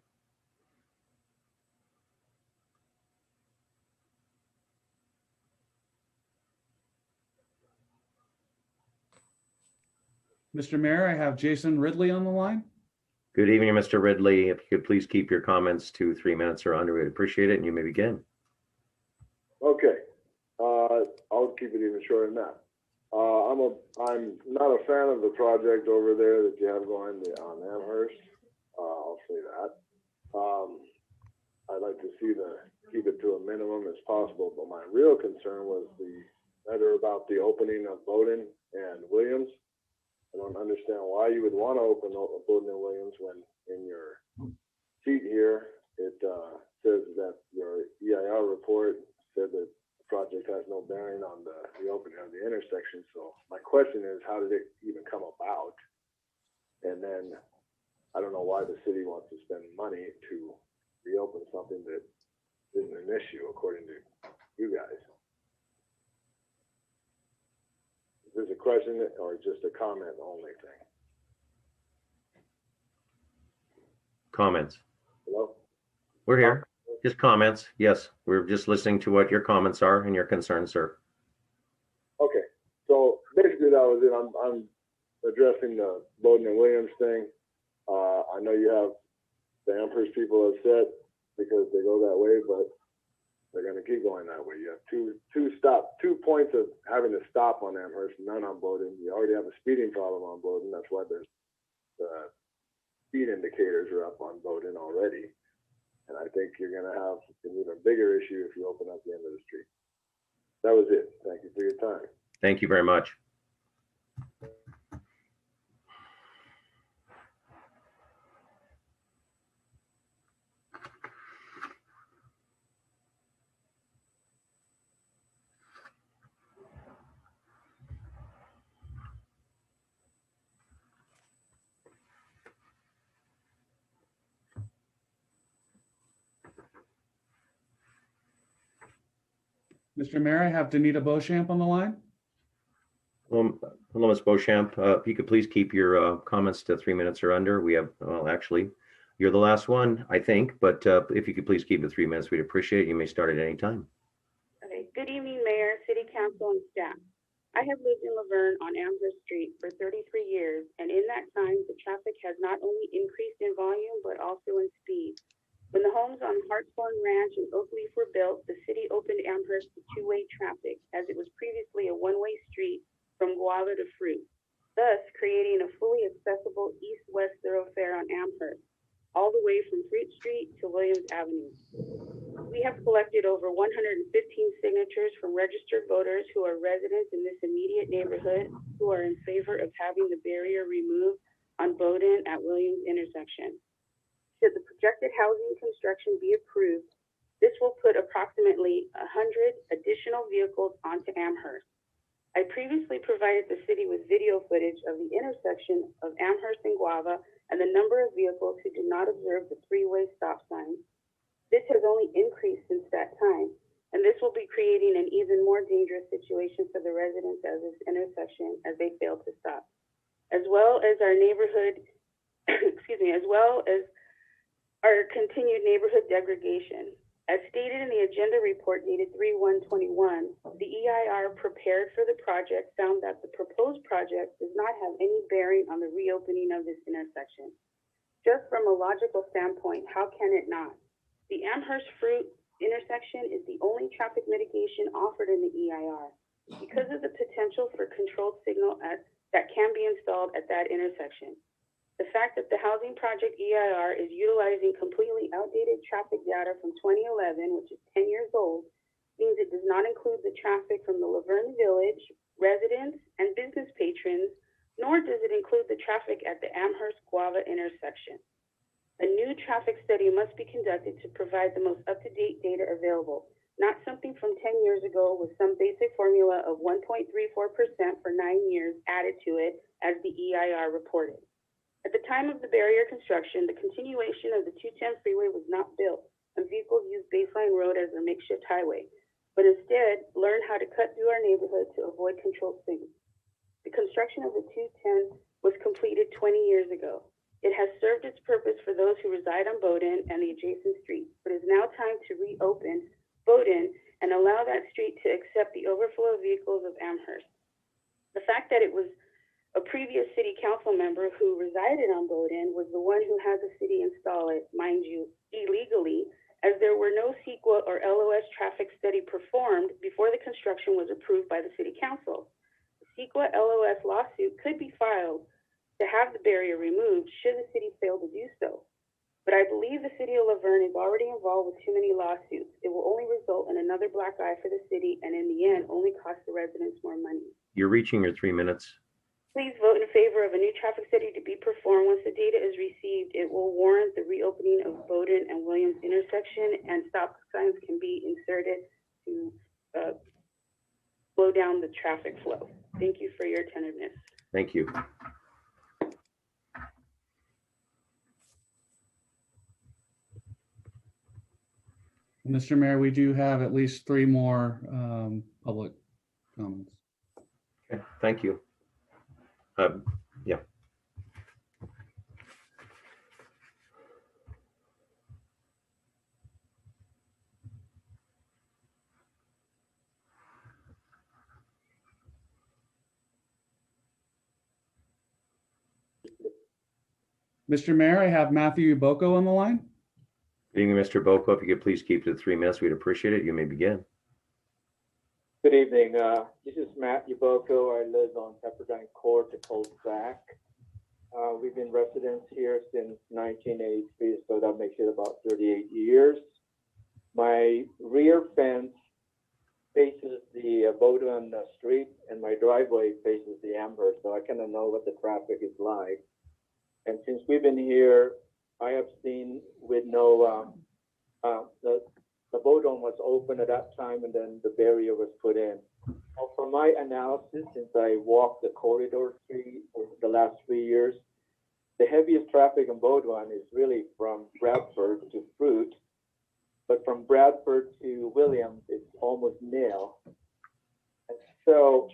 Mr. Mayor, I have Jason Ridley on the line. Good evening, Mr. Ridley. If you could please keep your comments to 3 minutes or under, we'd appreciate it, and you may begin. Okay, I'll keep it even shorter than that. I'm not a fan of the project over there that you have going on Amherst. I'll say that. I'd like to see keep it to a minimum as possible, but my real concern was the matter about the opening of Bowdoin and Williams. I don't understand why you would want to open Bowdoin and Williams when in your sheet here it says that your EIR report said that the project has no bearing on the opening of the intersection. So my question is, how did it even come about? And then I don't know why the city wants to spend money to reopen something that isn't an issue according to you guys. Is this a question or just a comment only thing? Comments. Hello? We're here. Just comments. Yes, we're just listening to what your comments are and your concerns, sir. Okay, so basically that was it. I'm addressing the Bowdoin and Williams thing. I know you have the Amherst people upset because they go that way, but they're going to keep going that way. You have two points of having to stop on Amherst, none on Bowdoin. You already have a speeding problem on Bowdoin. That's why there's speed indicators are up on Bowdoin already. And I think you're going to have an even bigger issue if you open up the end of the street. That was it. Thank you for your time. Thank you very much. Mr. Mayor, I have Danita Beauchamp on the line. Hello, Ms. Beauchamp. If you could please keep your comments to 3 minutes or under. We have, well, actually, you're the last one, I think, but if you could please keep it 3 minutes, we'd appreciate it. You may start at any time. Okay. Good evening, Mayor, City Council, and staff. I have lived in Laverne on Amherst Street for 33 years, and in that time, the traffic has not only increased in volume, but also in speed. When the homes on Hartshorn Ranch and Oakleaf were built, the city opened Amherst to two-way traffic, as it was previously a one-way street from Guava to Fruit, thus creating a fully accessible east-west thoroughfare on Amherst, all the way from Fruit Street to Williams Avenue. We have collected over 115 signatures from registered voters who are residents in this immediate neighborhood who are in favor of having the barrier removed on Bowdoin at Williams intersection. Should the projected housing construction be approved, this will put approximately 100 additional vehicles onto Amherst. I previously provided the city with video footage of the intersection of Amherst and Guava and the number of vehicles who did not observe the three-way stop sign. This has only increased since that time, and this will be creating an even more dangerous situation for the residents of this intersection as they fail to stop, as well as our neighborhood, as well as our continued neighborhood degradation. As stated in the agenda report dated 3/1/21, the EIR prepared for the project found that the proposed project does not have any bearing on the reopening of this intersection. Just from a logical standpoint, how can it not? The Amherst Fruit intersection is the only traffic mitigation offered in the EIR because of the potential for controlled signal that can be installed at that intersection. The fact that the housing project EIR is utilizing completely outdated traffic data from 2011, which is 10 years old, means it does not include the traffic from the Laverne Village, residents, and business patrons, nor does it include the traffic at the Amherst-Guava intersection. A new traffic study must be conducted to provide the most up-to-date data available, not something from 10 years ago with some basic formula of 1.34% for 9 years added to it as the EIR reported. At the time of the barrier construction, the continuation of the 210 freeway was not built, and vehicles used Baseline Road as their makeshift highway, but instead learned how to cut through our neighborhood to avoid controlled signals. The construction of the 210 was completed 20 years ago. It has served its purpose for those who reside on Bowdoin and the adjacent streets, but it is now time to reopen Bowdoin and allow that street to accept the overflow of vehicles of Amherst. The fact that it was a previous city council member who resided on Bowdoin was the one who had the city install it, mind you, illegally, as there were no CEQA or LOS traffic study performed before the construction was approved by the city council. The CEQA LOS lawsuit could be filed to have the barrier removed should the city fail to do so. But I believe the city of Laverne is already involved with too many lawsuits. It will only result in another black eye for the city and in the end only cost the residents more money. You're reaching your 3 minutes. Please vote in favor of a new traffic study to be performed. Once the data is received, it will warrant the reopening of Bowdoin and Williams intersection, and stop signs can be inserted to slow down the traffic flow. Thank you for your attentiveness. Thank you. Mr. Mayor, we do have at least 3 more public comments. Okay, thank you. Yeah. Mr. Mayor, I have Matthew Boko on the line. Matthew Boko, you're on mute. Matthew Boko, you're on mute. Matthew, you're on mute. Matthew Boko, you're on mute. Matthew Boko, you're on mute. Matthew Boko, you're on mute. Matthew Boko, you're on mute. Matthew Boko, you're on mute. Matthew Boko, you're on mute. Matthew Boko, you're on mute. Matthew Boko, you're on mute. Matthew Boko, you're on mute. Matthew Boko, you're on mute. Matthew Boko, you're on mute. Matthew Boko, you're on mute. Matthew Boko, you're on mute. Matthew Boko, you're on mute. Matthew Boko, you're on mute. Matthew Boko, you're on mute. Mr. Mayor, I have Matthew Boko on the line. Good evening, Mr. Boko. If you could please keep to 3 minutes, we'd appreciate it. You may begin. Good evening. This is Matt Uboko. I live on Pepperdine Court, the cul-de-sac. We've been residents here since 1983, so that makes it about 38 years. My rear fence faces the Bowdoin Street, and my driveway faces the Amherst, so I kind of know what the traffic is like. And since we've been here, I have seen with no, the Bowdoin was open at that time, and then the barrier was put in. Now, from my analysis, since I walked the corridor street for the last 3 years, the heaviest traffic in Bowdoin is really from Bradford to Fruit, but from Bradford to Williams, it's almost nil. And so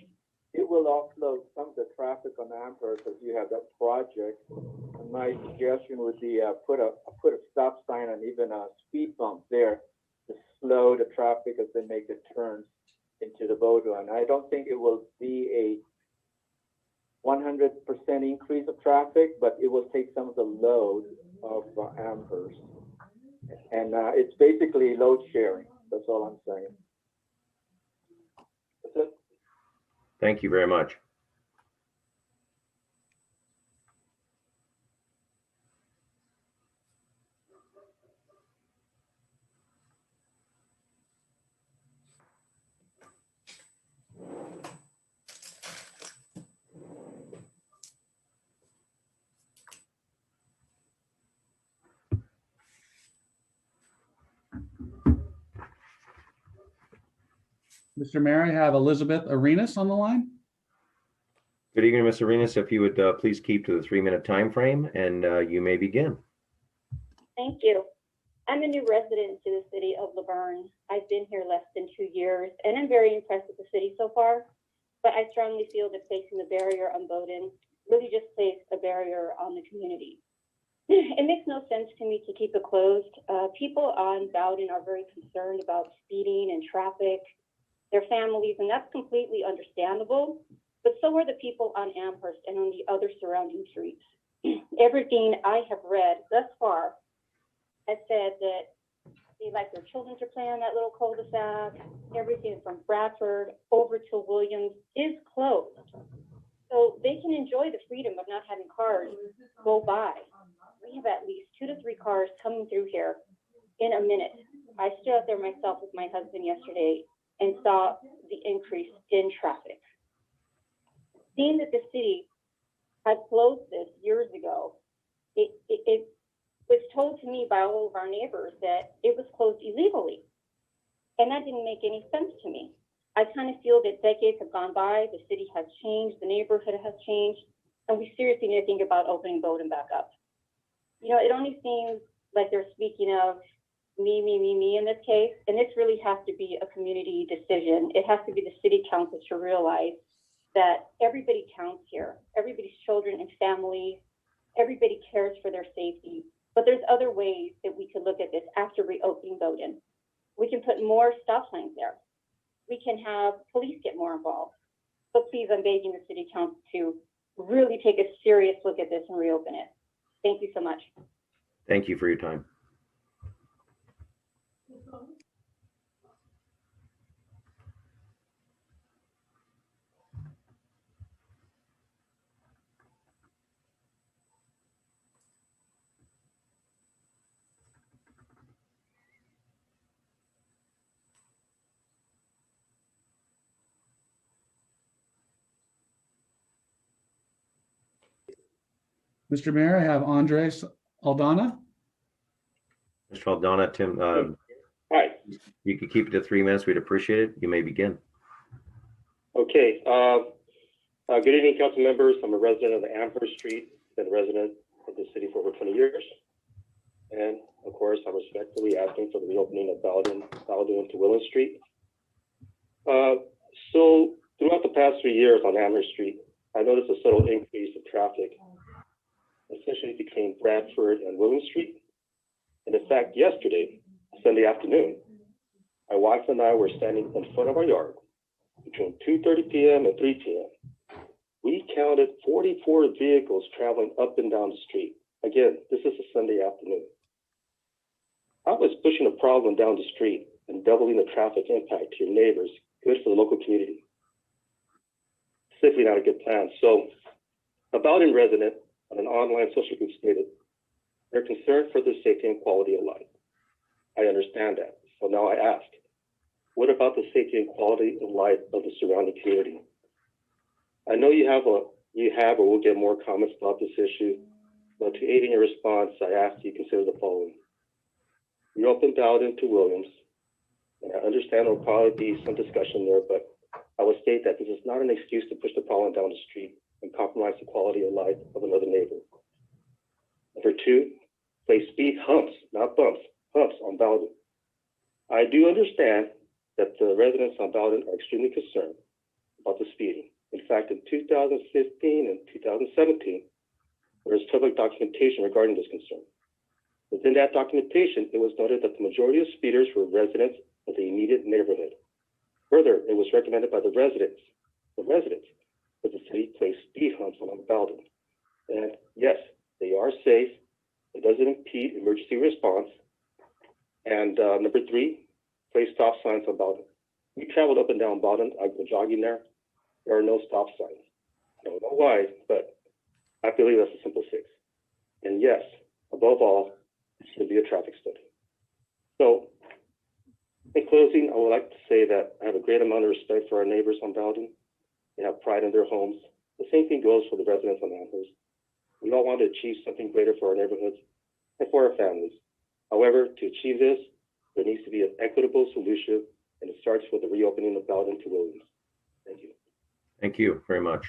it will offload some of the traffic on Amherst as you have that project. And my suggestion would be put a stop sign and even a speed bump there to slow the traffic as they make the turns into the Bowdoin. I don't think it will be a 100% increase of traffic, but it will take some of the load of Amherst. And it's basically load sharing. That's all I'm saying. That's it. Thank you very much. Mr. Mayor, I have Elizabeth Arenas on the line. Good evening, Ms. Arenas. If you would please keep to the 3-minute time frame, and you may begin. Thank you. I'm a new resident to the city of Laverne. I've been here less than 2 years, and I'm very impressed with the city so far. But I strongly feel that placing the barrier on Bowdoin really just placed a barrier on the community. It makes no sense to me to keep it closed. People on Bowdoin are very concerned about speeding and traffic, their families, and that's completely understandable. But so are the people on Amherst and on the other surrounding streets. Everything I have read thus far has said that they like their children to play on that little cul-de-sac. Everything from Bradford over to Williams is closed. So they can enjoy the freedom of not having cars go by. We have at least 2 to 3 cars coming through here in a minute. I stood out there myself with my husband yesterday and saw the increase in traffic. Seeing that the city had closed this years ago, it was told to me by all of our neighbors that it was closed illegally. And that didn't make any sense to me. I kind of feel that decades have gone by, the city has changed, the neighborhood has changed, and we seriously need to think about opening Bowdoin back up. You know, it only seems like they're speaking of me in this case, and this really has to be a community decision. It has to be the city council to realize that everybody counts here, everybody's children and families, everybody cares for their safety. But there's other ways that we could look at this after reopening Bowdoin. We can put more stop signs there. We can have police get more involved. So please, I'm begging the city council to really take a serious look at this and reopen it. Thank you so much. Thank you for your time. Mr. Mayor, I have Andres Aldana. Mr. Aldana, Tim, Hi. you could keep it to 3 minutes. We'd appreciate it. You may begin. Okay. Good evening, council members. I'm a resident of the Amherst Street, been a resident of the city for over 20 years. And of course, I'm respectfully asking for the reopening of Bowdoin to Williams Street. So throughout the past 3 years on Amherst Street, I noticed a subtle increase of traffic, especially between Bradford and Williams Street. And in fact, yesterday, Sunday afternoon, my wife and I were standing in front of our yard between 2:30 p.m. and 3 p.m. We counted 44 vehicles traveling up and down the street. Again, this is a Sunday afternoon. how is pushing a problem down the street and doubling the traffic impact to your neighbors good for the local community? Simply not a good plan. So, a Bowden resident on an online social group stated, they're concerned for their safety and quality of life. I understand that. So now I ask, what about the safety and quality of life of the surrounding community? I know you have or will get more comments about this issue, but to aid in your response, I ask you consider the following. You opened Bowden to Williams, and I understand there will probably be some discussion there, but I would state that this is not an excuse to push the pollen down the street and compromise the quality of life of another neighbor. Number two, place speed humps, not bumps, humps on Bowden. I do understand that the residents on Bowden are extremely concerned about the speeding. In fact, in 2015 and 2017, there was public documentation regarding this concern. Within that documentation, it was noted that the majority of speeders were residents of the immediate neighborhood. Further, it was recommended by the residents that the city place speed humps along Bowden. And yes, they are safe. It doesn't impede emergency response. And number three, place stop signs on Bowden. We traveled up and down Bowden. I've been jogging there. There are no stop signs. I don't know why, but I believe that's a simple fix. And yes, above all, it should be a traffic study. So, in closing, I would like to say that I have a great amount of respect for our neighbors on Bowden. They have pride in their homes. The same thing goes for the residents on Amherst. We all want to achieve something greater for our neighborhoods and for our families. However, to achieve this, there needs to be an equitable solution, and it starts with the reopening of Bowden to Williams. Thank you. Thank you very much.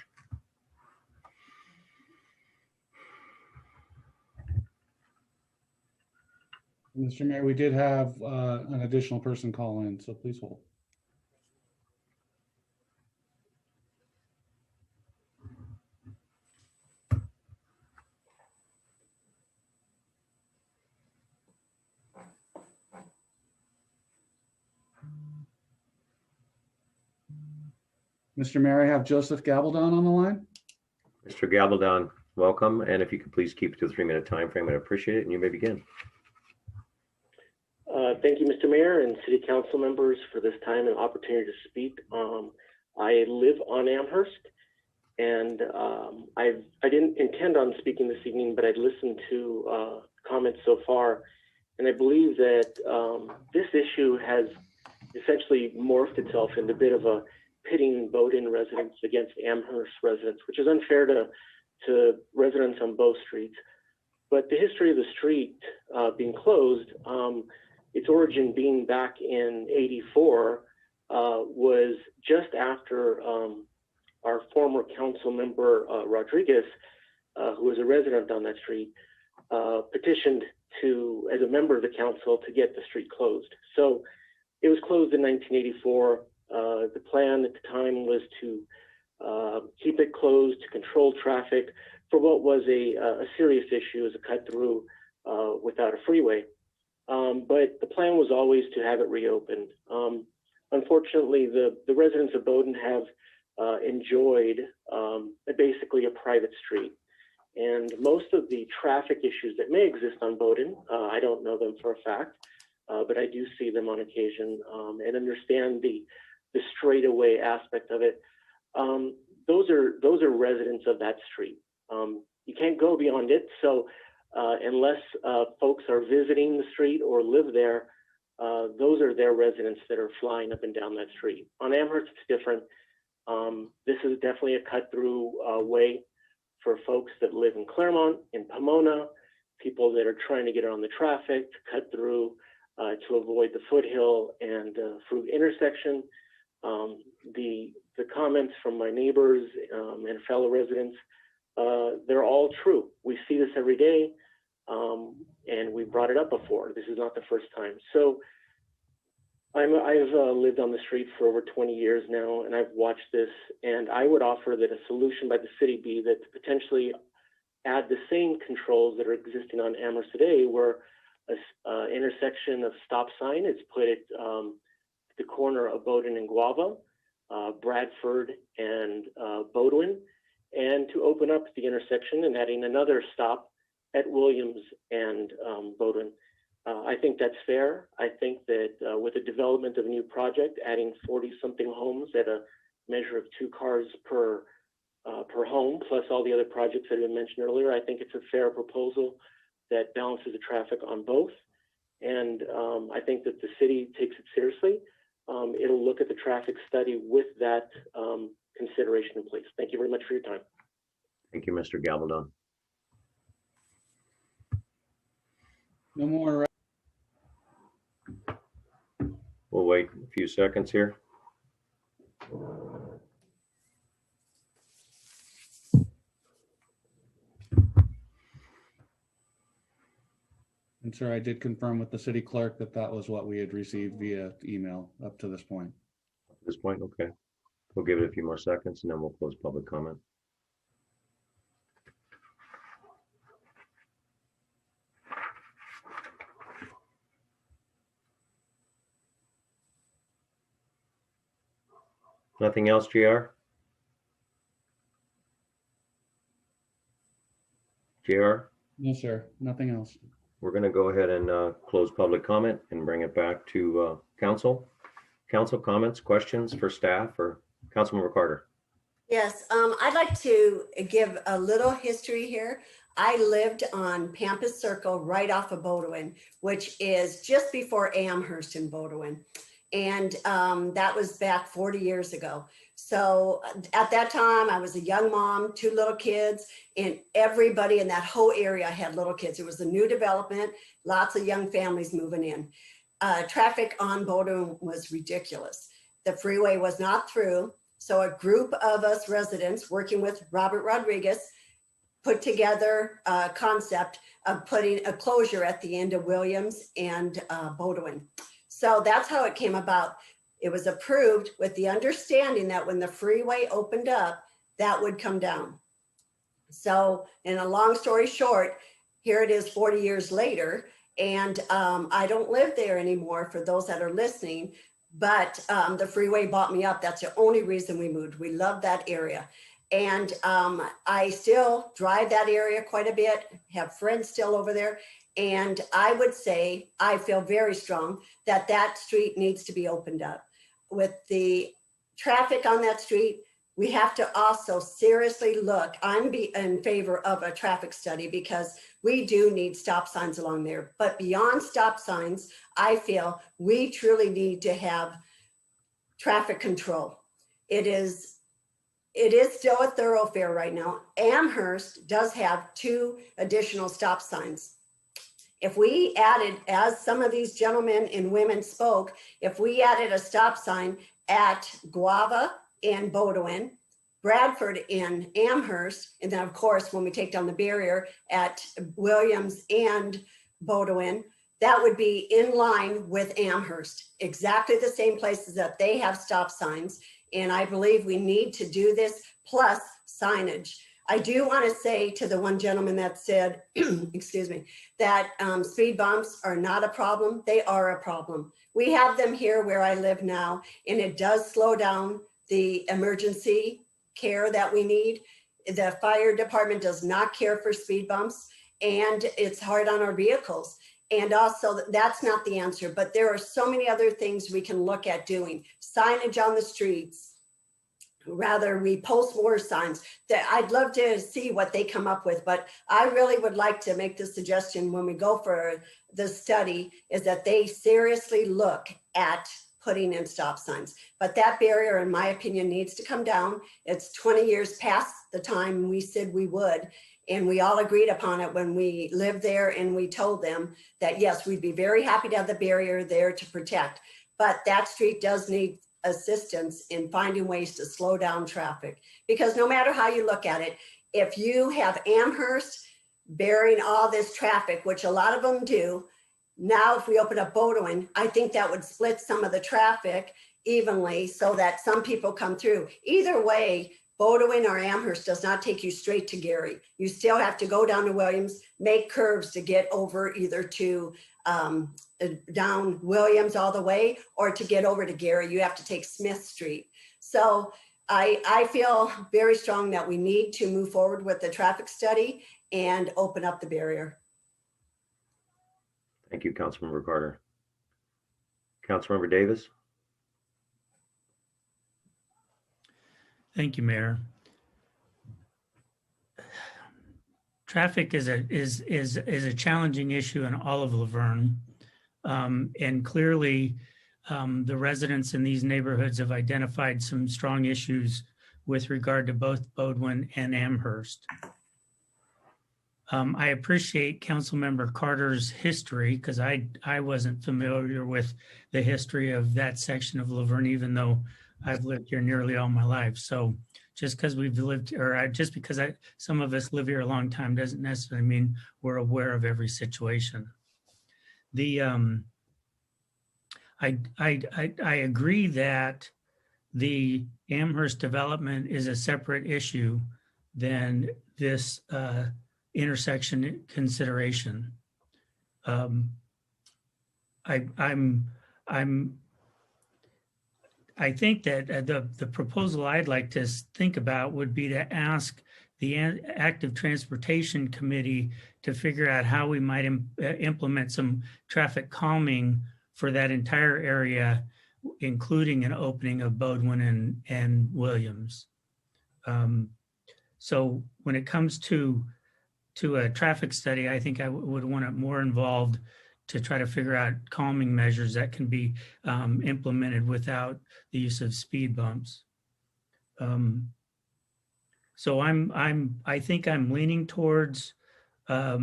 Mr. Mayor, we did have an additional person call in, so please hold. Mr. Mayor, I have Joseph Gabaldon on the line. Mr. Gabaldon, welcome. And if you could please keep it to a 3-minute time frame, I'd appreciate it. And you may begin. Thank you, Mr. Mayor and City Council members, for this time and opportunity to speak. I live on Amherst, and I didn't intend on speaking this evening, but I'd listened to comments so far, and I believe that this issue has essentially morphed itself into a bit of a pitting Bowden residents against Amherst residents, which is unfair to residents on both streets. But the history of the street being closed, its origin being back in '84, was just after our former council member, Rodriguez, who was a resident on that street, petitioned to, as a member of the council, to get the street closed. So it was closed in 1984. The plan at the time was to keep it closed, to control traffic for what was a serious issue as a cut through without a freeway. But the plan was always to have it reopened. Unfortunately, the residents of Bowden have enjoyed basically a private street. And most of the traffic issues that may exist on Bowden, I don't know them for a fact, but I do see them on occasion and understand the straightaway aspect of it. Those are residents of that street. You can't go beyond it. So unless folks are visiting the street or live there, those are their residents that are flying up and down that street. On Amherst, it's different. This is definitely a cut-through way for folks that live in Claremont, in Pomona, people that are trying to get around the traffic, to cut through, to avoid the foothill and Fruit intersection. The comments from my neighbors and fellow residents, they're all true. We see this every day, and we brought it up before. This is not the first time. So I've lived on the street for over 20 years now, and I've watched this, and I would offer that a solution by the city be that to potentially add the same controls that are existing on Amherst today, where an intersection of stop sign is put at the corner of Bowden and Guava, Bradford and Bowdoin, and to open up the intersection and adding another stop at Williams and Bowdoin. I think that's fair. I think that with the development of a new project, adding 40-something homes at a measure of 2 cars per home, plus all the other projects that have been mentioned earlier, I think it's a fair proposal that balances the traffic on both. And I think that the city takes it seriously. It'll look at the traffic study with that consideration in place. Thank you very much for your time. Thank you, Mr. Gabaldon. No more. We'll wait a few seconds here. And sir, I did confirm with the city clerk that that was what we had received via email up to this point. At this point, okay. We'll give it a few more seconds and then we'll close public comment. Nothing else, JR? JR? No, sir. Nothing else. We're going to go ahead and close public comment and bring it back to council. Council comments, questions for staff or Councilmember Carter? Yes, I'd like to give a little history here. I lived on Pampas Circle right off of Bodewin, which is just before Amherst in Bodewin. And that was back 40 years ago. So at that time, I was a young mom, 2 little kids, and everybody in that whole area had little kids. It was a new development, lots of young families moving in. Traffic on Bodewin was ridiculous. The freeway was not through. So a group of us residents working with Robert Rodriguez put together a concept of putting a closure at the end of Williams and Bodewin. So that's how it came about. It was approved with the understanding that when the freeway opened up, that would come down. So in a long story short, here it is 40 years later, and I don't live there anymore for those that are listening, but the freeway bought me up. That's the only reason we moved. We love that area. And I still drive that area quite a bit, have friends still over there. And I would say, I feel very strong that that street needs to be opened up. With the traffic on that street, we have to also seriously look. I'm in favor of a traffic study because we do need stop signs along there. But beyond stop signs, I feel we truly need to have traffic control. It is still a thoroughfare right now. Amherst does have 2 additional stop signs. If we added, as some of these gentlemen and women spoke, if we added a stop sign at Guava and Bodewin, Bradford and Amherst, and then of course, when we take down the barrier at Williams and Bodewin, that would be in line with Amherst, exactly the same places that they have stop signs. And I believe we need to do this plus signage. I do want to say to the one gentleman that said, excuse me, that speed bumps are not a problem. They are a problem. We have them here where I live now, and it does slow down the emergency care that we need. The fire department does not care for speed bumps, and it's hard on our vehicles. And also, that's not the answer, but there are so many other things we can look at doing. Signage on the streets. Rather, we post more signs. That I'd love to see what they come up with, but I really would like to make the suggestion when we go for the study is that they seriously look at putting in stop signs. But that barrier, in my opinion, needs to come down. It's 20 years past the time we said we would. And we all agreed upon it when we lived there, and we told them that, yes, we'd be very happy to have the barrier there to protect. But that street does need assistance in finding ways to slow down traffic. Because no matter how you look at it, if you have Amherst bearing all this traffic, which a lot of them do, now if we open up Bodewin, I think that would split some of the traffic evenly so that some people come through. Either way, Bodewin or Amherst does not take you straight to Gary. You still have to go down to Williams, make curves to get over either to down Williams all the way, or to get over to Gary, you have to take Smith Street. So I feel very strong that we need to move forward with the traffic study and open up the barrier. Thank you, Councilmember Carter. Councilmember Davis? Thank you, Mayor. Traffic is a challenging issue in all of Laverne. And clearly, the residents in these neighborhoods have identified some strong issues with regard to both Bodwin and Amherst. I appreciate Councilmember Carter's history because I wasn't familiar with the history of that section of Laverne, even though I've lived here nearly all my life. So just because we've lived, just because some of us live here a long time doesn't necessarily mean we're aware of every situation. I agree that the Amherst development is a separate issue than this intersection consideration. I think that the proposal I'd like to think about would be to ask the Active Transportation Committee to figure out how we might implement some traffic calming for that entire area, including an opening of Bodwin and Williams. So when it comes to a traffic study, I think I would want it more involved to try to figure out calming measures that can be implemented without the use of speed bumps. So I think I'm leaning towards, I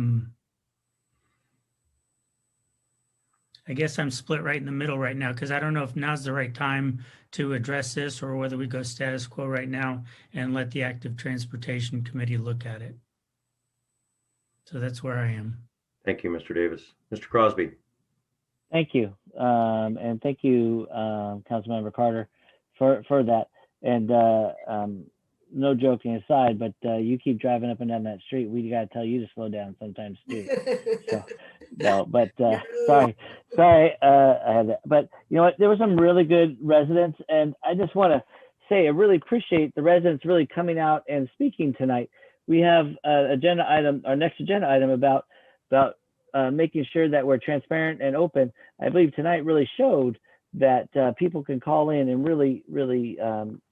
guess I'm split right in the middle right now because I don't know if now's the right time to address this or whether we go status quo right now and let the Active Transportation Committee look at it. So that's where I am. Thank you, Mr. Davis. Mr. Crosby? Thank you. And thank you, Councilmember Carter, for that. And no joking aside, but you keep driving up and down that street. We got to tell you to slow down sometimes too. So, no, but sorry, I had that. But you know what? There were some really good residents, and I just want to say I really appreciate the residents really coming out and speaking tonight. We have agenda item, our next agenda item about making sure that we're transparent and open. I believe tonight really showed that people can call in and really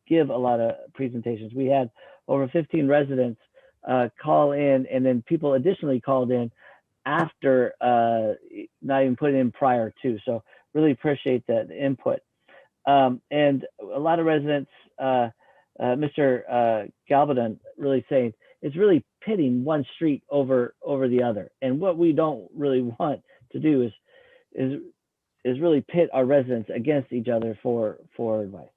give a lot of presentations. We had over 15 residents call in, and then people additionally called in after not even put in prior to. So really appreciate the input. And a lot of residents, Mr. Galvadon really saying, it's really pitting one street over the other. And what we don't really want to do is really pit our residents against each other for advice.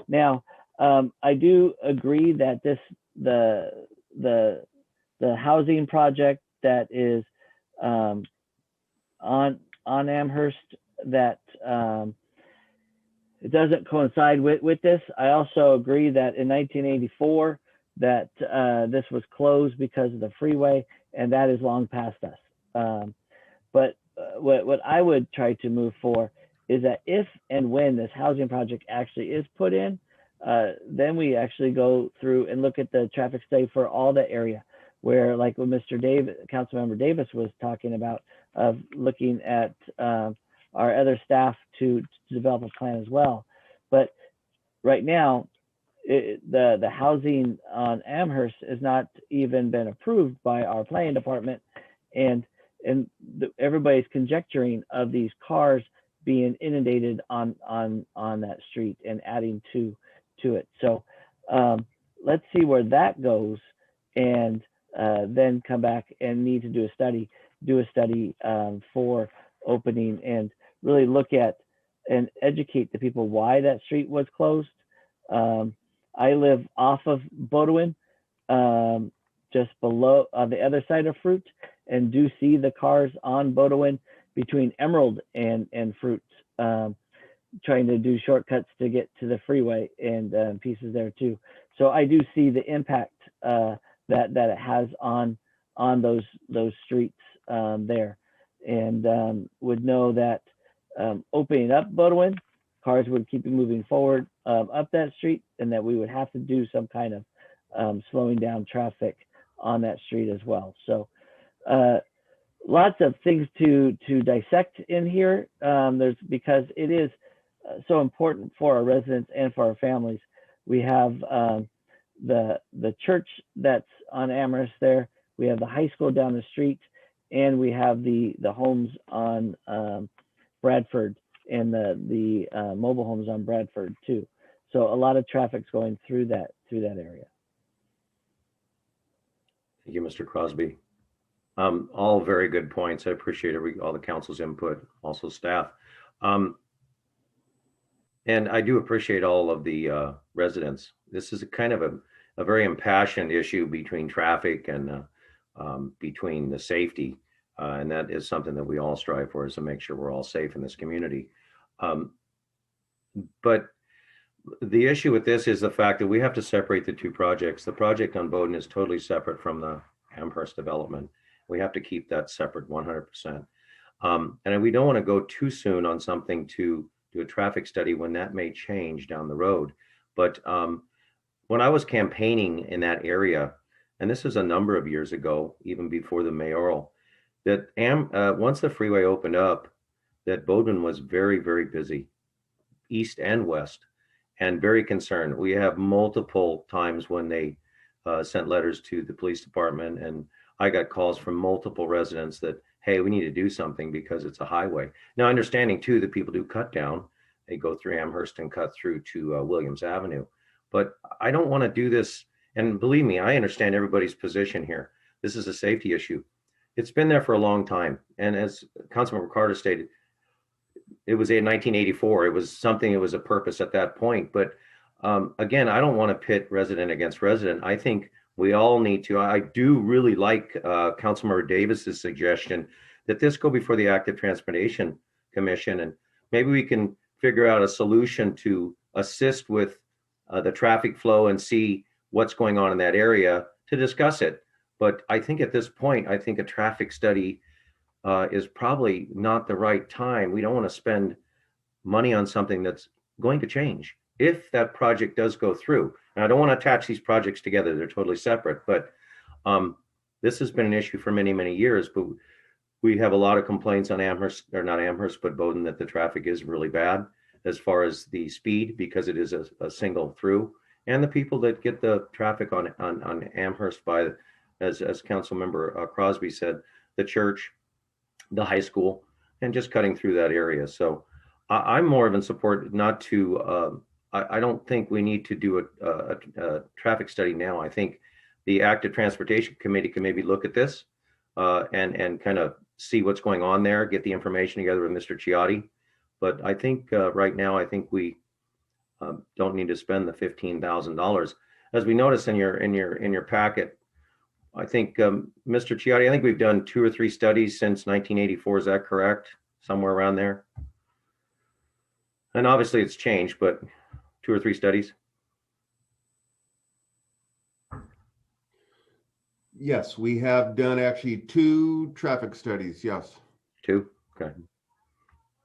Now, I do agree that the housing project that is on Amherst, that it doesn't coincide with this. I also agree that in 1984 that this was closed because of the freeway, and that is long past us. But what I would try to move for is that if and when this housing project actually is put in, then we actually go through and look at the traffic study for all the area, where like what Councilmember Davis was talking about, of looking at our other staff to develop a plan as well. But right now, the housing on Amherst has not even been approved by our planning department, and everybody's conjecturing of these cars being inundated on that street and adding to it. So let's see where that goes, and then come back and need to do a study for opening, and really look at and educate the people why that street was closed. I live off of Bodwin, just below on the other side of Fruit, and do see the cars on Bodwin between Emerald and Fruit, trying to do shortcuts to get to the freeway, and pieces there too. So I do see the impact that it has on those streets there, and would know that opening up Bodwin, cars would keep moving forward up that street, and that we would have to do some kind of slowing down traffic on that street as well. So lots of things to dissect in here. Because it is so important for our residents and for our families. We have the church that's on Amherst there. We have the high school down the street, and we have the homes on Bradford and the mobile homes on Bradford too. So a lot of traffic's going through that area. Thank you, Mr. Crosby. All very good points. I appreciate all the council's input, also staff. And I do appreciate all of the residents. This is a kind of a very impassioned issue between traffic and between the safety. And that is something that we all strive for, is to make sure we're all safe in this community. But the issue with this is the fact that we have to separate the two projects. The project on Bowdoin is totally separate from the Amherst development. We have to keep that separate 100%. And we don't want to go too soon on something to do a traffic study when that may change down the road. But when I was campaigning in that area, and this was a number of years ago, even before the mayoral, that once the freeway opened up, that Bowdoin was very, very busy, east and west, and very concerned. We have multiple times when they sent letters to the police department, and I got calls from multiple residents that, hey, we need to do something because it's a highway. Now, understanding too that people do cut down, they go through Amherst and cut through to Williams Avenue. But I don't want to do this. And believe me, I understand everybody's position here. This is a safety issue. It's been there for a long time. And as Councilmember Carter stated, it was in 1984. It was something, it was a purpose at that point. But again, I don't want to pit resident against resident. I think we all need to, I do really like Councilmember Davis's suggestion that this go before the Active Transportation Commission, and maybe we can figure out a solution to assist with the traffic flow and see what's going on in that area to discuss it. But I think at this point, I think a traffic study is probably not the right time. We don't want to spend money on something that's going to change if that project does go through. And I don't want to attach these projects together. They're totally separate, but this has been an issue for many, many years. But we have a lot of complaints on Amherst, or not Amherst, but Bowdoin, that the traffic is really bad as far as the speed, because it is a single through. And the people that get the traffic on Amherst by, as Councilmember Crosby said, the church, the high school, and just cutting through that area. So I'm more of in support not to, I don't think we need to do a traffic study now. I think the Active Transportation Committee can maybe look at this and kind of see what's going on there, get the information together with Mr. Ciotti. But I think right now, I think we don't need to spend the $15,000. As we notice in your packet, I think Mr. Ciotti, I think we've done 2 or 3 studies since 1984. Is that correct? Somewhere around there. And obviously it's changed, but 2 or 3 studies. Yes, we have done actually 2 traffic studies. Yes. 2. Okay.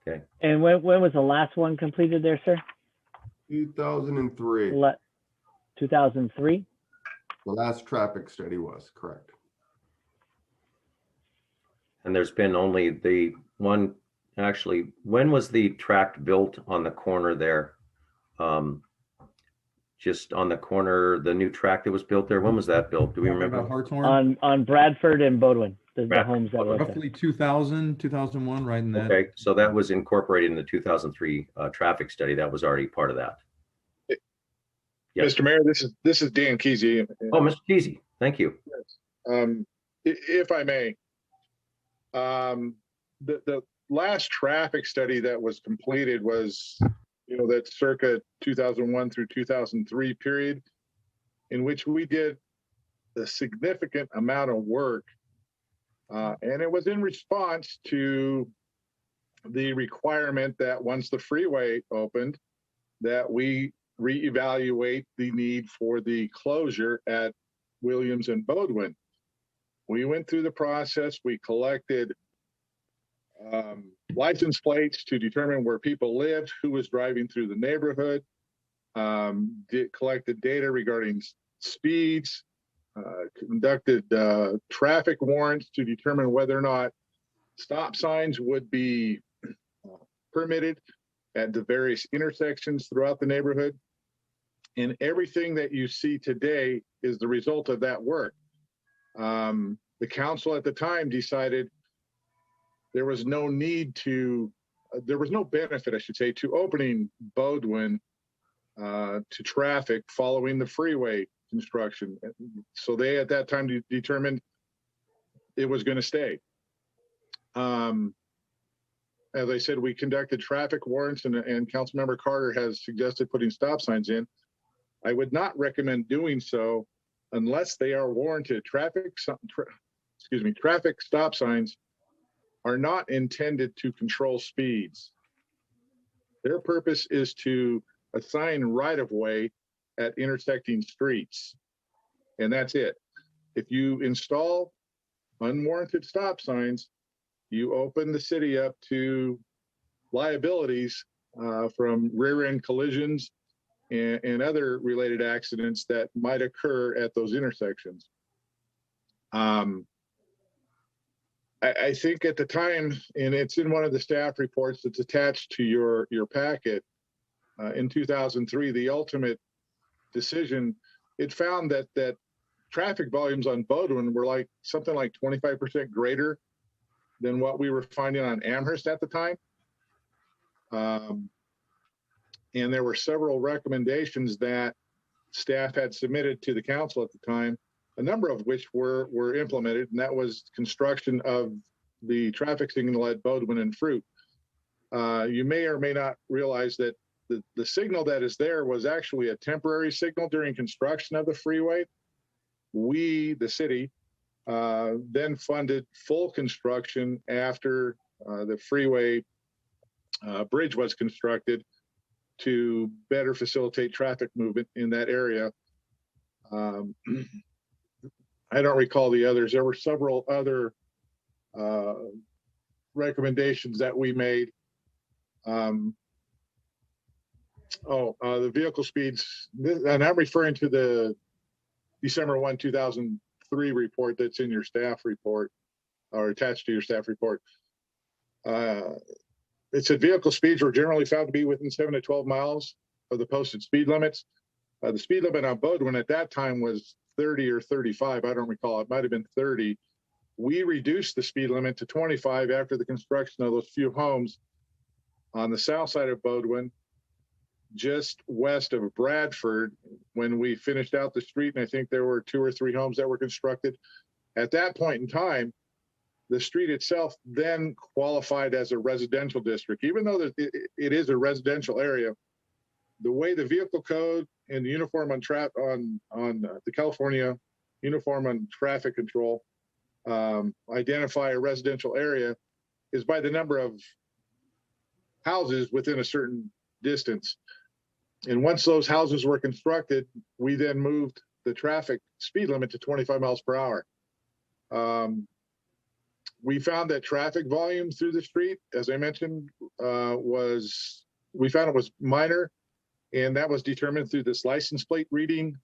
Okay. And when was the last one completed there, sir? 2003. 2003? The last traffic study was, correct. And there's been only the one, actually, when was the tract built on the corner there? Just on the corner, the new tract that was built there, when was that built? Do we remember? On Bradford and Bowdoin, the homes that were Roughly 2000, 2001, right in that. Okay, so that was incorporated in the 2003 traffic study. That was already part of that. Yes. Mr. Mayor, this is Dan Kesey. Oh, Mr. Kesey, thank you. If I may, the last traffic study that was completed was, that circa 2001 through 2003 period, in which we did a significant amount of work, and it was in response to the requirement that once the freeway opened, that we reevaluate the need for the closure at Williams and Bowdoin. We went through the process. We collected license plates to determine where people lived, who was driving through the neighborhood, collected data regarding speeds, conducted traffic warrants to determine whether or not Stop signs would be permitted at the various intersections throughout the neighborhood. And everything that you see today is the result of that work. The council at the time decided there was no need to, there was no benefit, I should say, to opening Bodwin to traffic following the freeway construction. So they at that time determined it was going to stay. As I said, we conducted traffic warrants, and Councilmember Carter has suggested putting stop signs in. I would not recommend doing so unless they are warranted. Traffic stop signs are not intended to control speeds. Their purpose is to assign right-of-way at intersecting streets, and that's it. If you install unwarranted stop signs, you open the city up to liabilities from rear-end collisions and other related accidents that might occur at those intersections. I think at the time, and it's in one of the staff reports that's attached to your packet, in 2003, the ultimate decision, it found that traffic volumes on Bodwin were like something like 25% greater than what we were finding on Amherst at the time. And there were several recommendations that staff had submitted to the council at the time, a number of which were implemented, and that was construction of the traffic signal at Bodwin and Fruit. You may or may not realize that the signal that is there was actually a temporary signal during construction of the freeway. We, the city, then funded full construction after the freeway bridge was constructed to better facilitate traffic movement in that area. I don't recall the others. There were several other recommendations that we made. The vehicle speeds, and I'm referring to the December 1, 2003 report that's in your staff report or attached to your staff report. It said vehicle speeds were generally found to be within 7 to 12 miles of the posted speed limits. The speed limit on Bodwin at that time was 30 or 35. I don't recall. It might have been 30. We reduced the speed limit to 25 after the construction of those few homes on the south side of Bodwin, just west of Bradford, when we finished out the street. And I think there were 2 or 3 homes that were constructed. At that point in time, the street itself then qualified as a residential district. Even though it is a residential area, the way the vehicle code and the uniform on the California Uniform on Traffic Control identify a residential area is by the number of houses within a certain distance. And once those houses were constructed, we then moved the traffic speed limit to 25 miles per hour. We found that traffic volume through the street, as I mentioned, we found it was minor, and that was determined through this license plate reading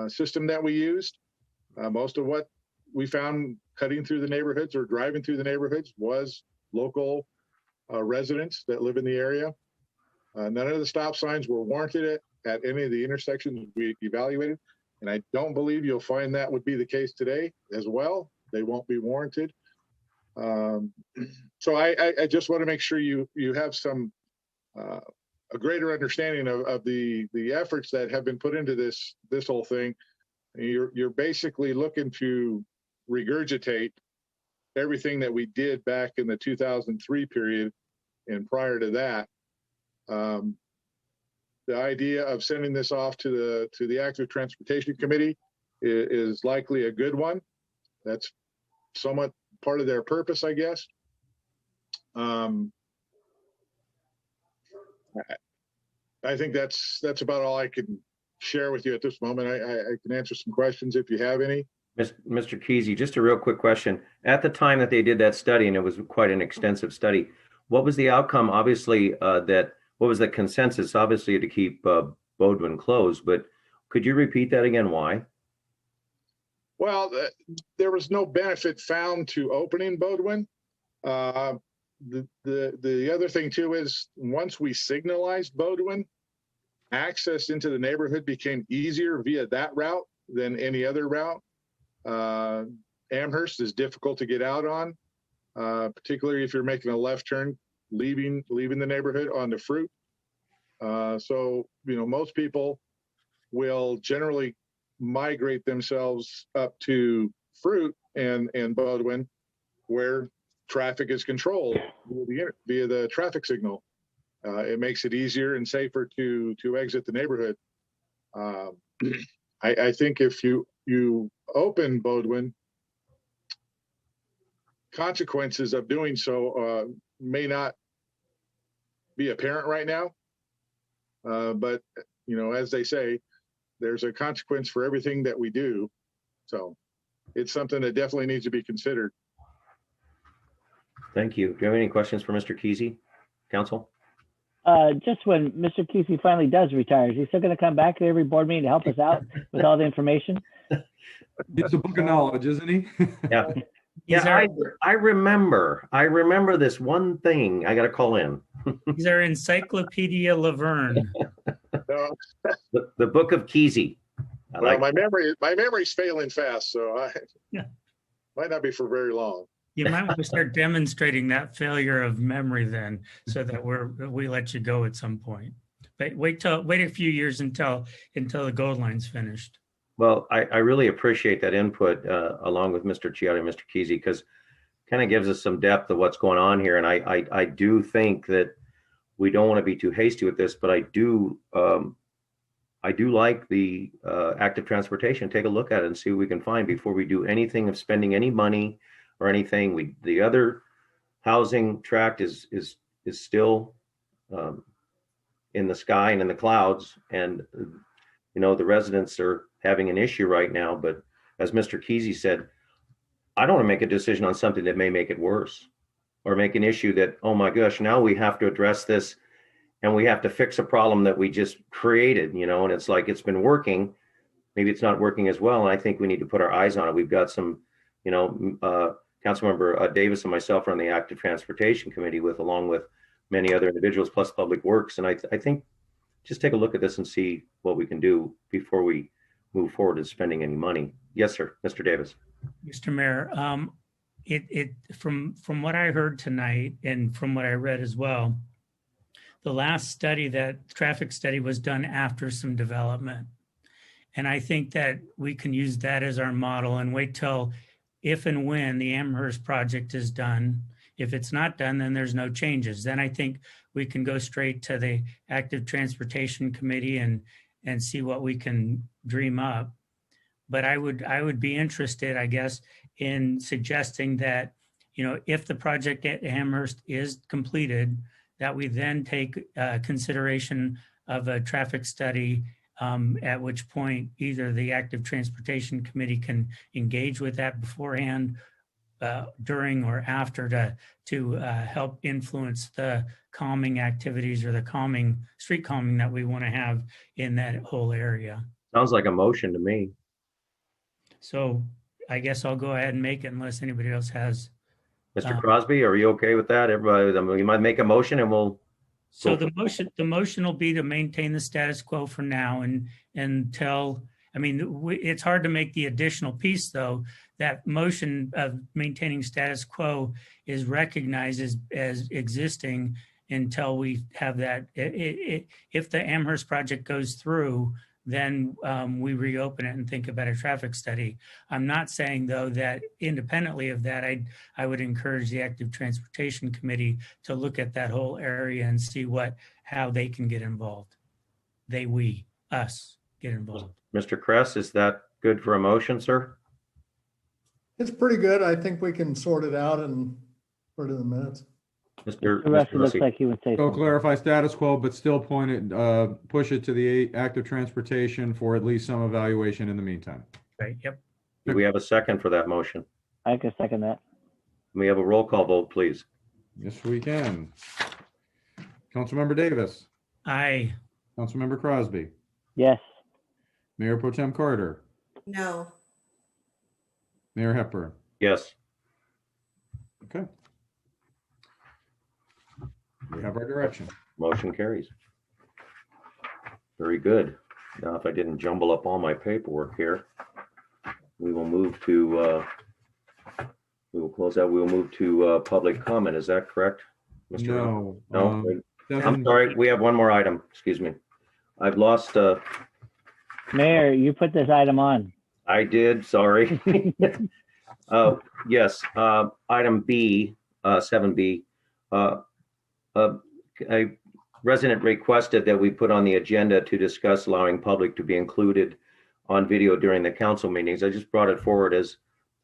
system that we used. Most of what we found cutting through the neighborhoods or driving through the neighborhoods was local residents that live in the area. None of the stop signs were warranted at any of the intersections we evaluated, and I don't believe you'll find that would be the case today as well. They won't be warranted. So I just want to make sure you have some a greater understanding of the efforts that have been put into this whole thing. You're basically looking to regurgitate everything that we did back in the 2003 period and prior to that. The idea of sending this off to the Active Transportation Committee is likely a good one. That's somewhat part of their purpose, I guess. I think that's about all I can share with you at this moment. I can answer some questions if you have any. Mr. Kesey, just a real quick question. At the time that they did that study, and it was quite an extensive study, what was the outcome? Obviously, what was the consensus? Obviously, to keep Bodwin closed, but could you repeat that again? Why? Well, there was no benefit found to opening Bodwin. The other thing too is once we signalized Bodwin, access into the neighborhood became easier via that route than any other route. Amherst is difficult to get out on, particularly if you're making a left turn, leaving the neighborhood onto Fruit. So, most people will generally migrate themselves up to Fruit and Bodwin, where traffic is controlled via the traffic signal. It makes it easier and safer to exit the neighborhood. I think if you open Bodwin, consequences of doing so may not be apparent right now. But as they say, there's a consequence for everything that we do. So it's something that definitely needs to be considered. Thank you. Do you have any questions for Mr. Kesey, council? Just when Mr. Kesey finally does retire, is he still going to come back to every board meeting to help us out with all the information? He's a book of knowledge, isn't he? Yeah. Yeah, I remember this one thing. I got to call in. He's our Encyclopedia Laverne. The Book of Kesey. Well, my memory's failing fast, so might not be for very long. You might want to start demonstrating that failure of memory then, so that we let you go at some point. But wait a few years until the gold line's finished. Well, I really appreciate that input along with Mr. Ciotti and Mr. Kesey, because kind of gives us some depth of what's going on here. And I do think that we don't want to be too hasty with this, but I do like the active transportation. Take a look at it and see what we can find before we do anything of spending any money or anything. The other housing tract is still in the sky and in the clouds, and the residents are having an issue right now. But as Mr. Kesey said, I don't want to make a decision on something that may make it worse, or make an issue that, oh my gosh, now we have to address this and we have to fix a problem that we just created, and it's like it's been working. Maybe it's not working as well. And I think we need to put our eyes on it. We've got some, Councilmember Davis and myself are on the Active Transportation Committee along with many other individuals plus Public Works. And I think just take a look at this and see what we can do before we move forward to spending any money. Yes, sir. Mr. Davis. Mr. Mayor, from what I heard tonight and from what I read as well, the last traffic study was done after some development. And I think that we can use that as our model and wait till if and when the Amherst project is done. If it's not done, then there's no changes. Then I think we can go straight to the Active Transportation Committee and see what we can dream up. But I would be interested, I guess, in suggesting that, if the project at Amherst is completed, that we then take consideration of a traffic study, at which point either the Active Transportation Committee can engage with that beforehand, during or after to help influence the calming activities or the street calming that we want to have in that whole area. Sounds like a motion to me. So I guess I'll go ahead and make it unless anybody else has. Mr. Crosby, are you okay with that? Everybody, you might make a motion and we'll. So the motion will be to maintain the status quo for now until, it's hard to make the additional piece though. That motion of maintaining status quo is recognized as existing until we have that. If the Amherst project goes through, then we reopen it and think about a traffic study. I'm not saying though that independently of that, I would encourage the Active Transportation Committee to look at that whole area and see how they can get involved. Us get involved. Mr. Kress, is that good for a motion, sir? It's pretty good. I think we can sort it out and put it in the minutes. Mr. Looks like he would say So something. clarify status quo, but still push it to the Active Transportation for at least some evaluation in the meantime. Right, yep. Do we have a second for that motion? I can second that. Can we have a roll call vote, please? Yes, we can. Councilmember Davis. Aye. Councilmember Crosby. Yes. Mayor Pro Tem Carter. No. Mayor Hepburn. Yes. Okay. We have our direction. Motion carries. Very good. Now, if I didn't jumble up all my paperwork here, we will move to, we will close out. We will move to public comment. Is that correct, Mr. No. No, wait. I'm Doesn't- sorry. We have one more item. Excuse me. I've lost, Mayor, you put this item on. I did, sorry. Yes, item B, 7B. A resident requested that we put on the agenda to discuss allowing public to be included on video during the council meetings. I just brought it forward as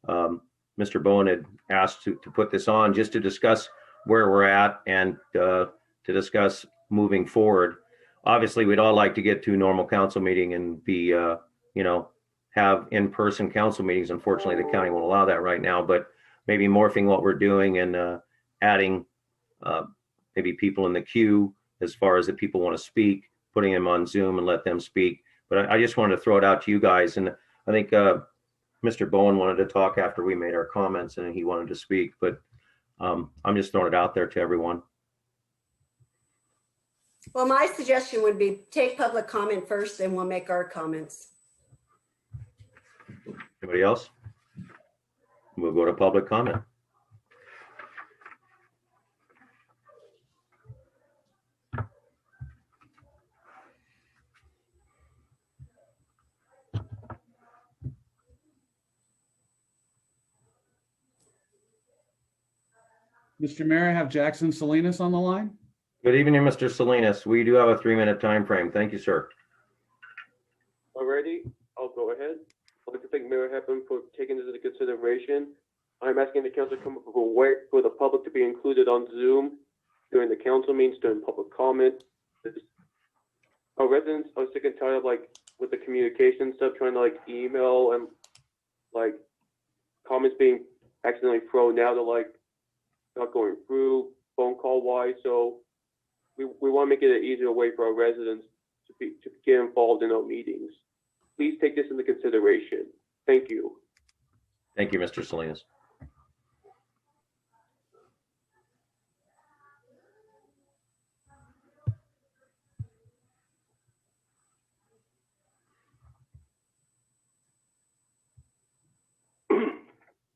Mr. Bowen had asked to put this on just to discuss where we're at and to discuss moving forward. Obviously, we'd all like to get to normal council meeting and be, have in-person council meetings. Unfortunately, the county won't allow that right now, but maybe morphing what we're doing and adding maybe people in the queue as far as if people want to speak, putting them on Zoom and let them speak. But I just wanted to throw it out to you guys. And I think Mr. Bowen wanted to talk after we made our comments and he wanted to speak, but I'm just throwing it out there to everyone. Well, my suggestion would be take public comment first, then we'll make our comments. Anybody else? We'll go to public comment. Mr. Mayor, I have Jackson Salinas on the line. Good evening, Mr. Salinas. We do have a 3-minute time frame. Thank you, sir. Alrighty, I'll go ahead. I'd like to thank Mayor Hepburn for taking this into consideration. I'm asking the council to come up with a way for the public to be included on Zoom during the council meetings, during public comment. Our residents are sick and tired of with the communication stuff, trying to email and comments being accidentally thrown out or not going through phone call wise. So we want to make it an easier way for our residents to get involved in our meetings. Please take this into consideration. Thank you. Thank you, Mr. Salinas.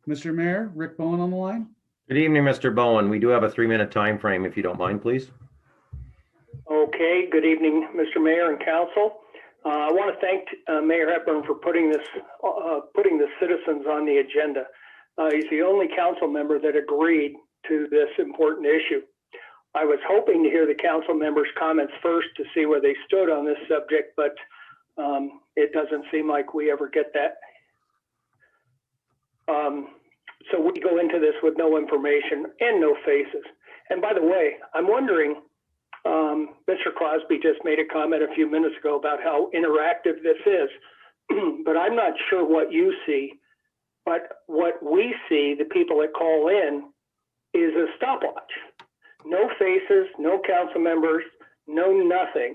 Mr. Mayor, Rick Bowen on the line. Good evening, Mr. Bowen. We do have a 3-minute time frame, if you don't mind, please. Okay, good evening, Mr. Mayor and Council. I want to thank Mayor Hepburn for putting the citizens on the agenda. He's the only council member that agreed to this important issue. I was hoping to hear the council members' comments first to see where they stood on this subject, but it doesn't seem like we ever get that. So we go into this with no information and no faces. And by the way, I'm wondering, Mr. Crosby just made a comment a few minutes ago about how interactive this is, but I'm not sure what you see, but what we see, the people that call in, is a stopwatch. No faces, no council members, no nothing.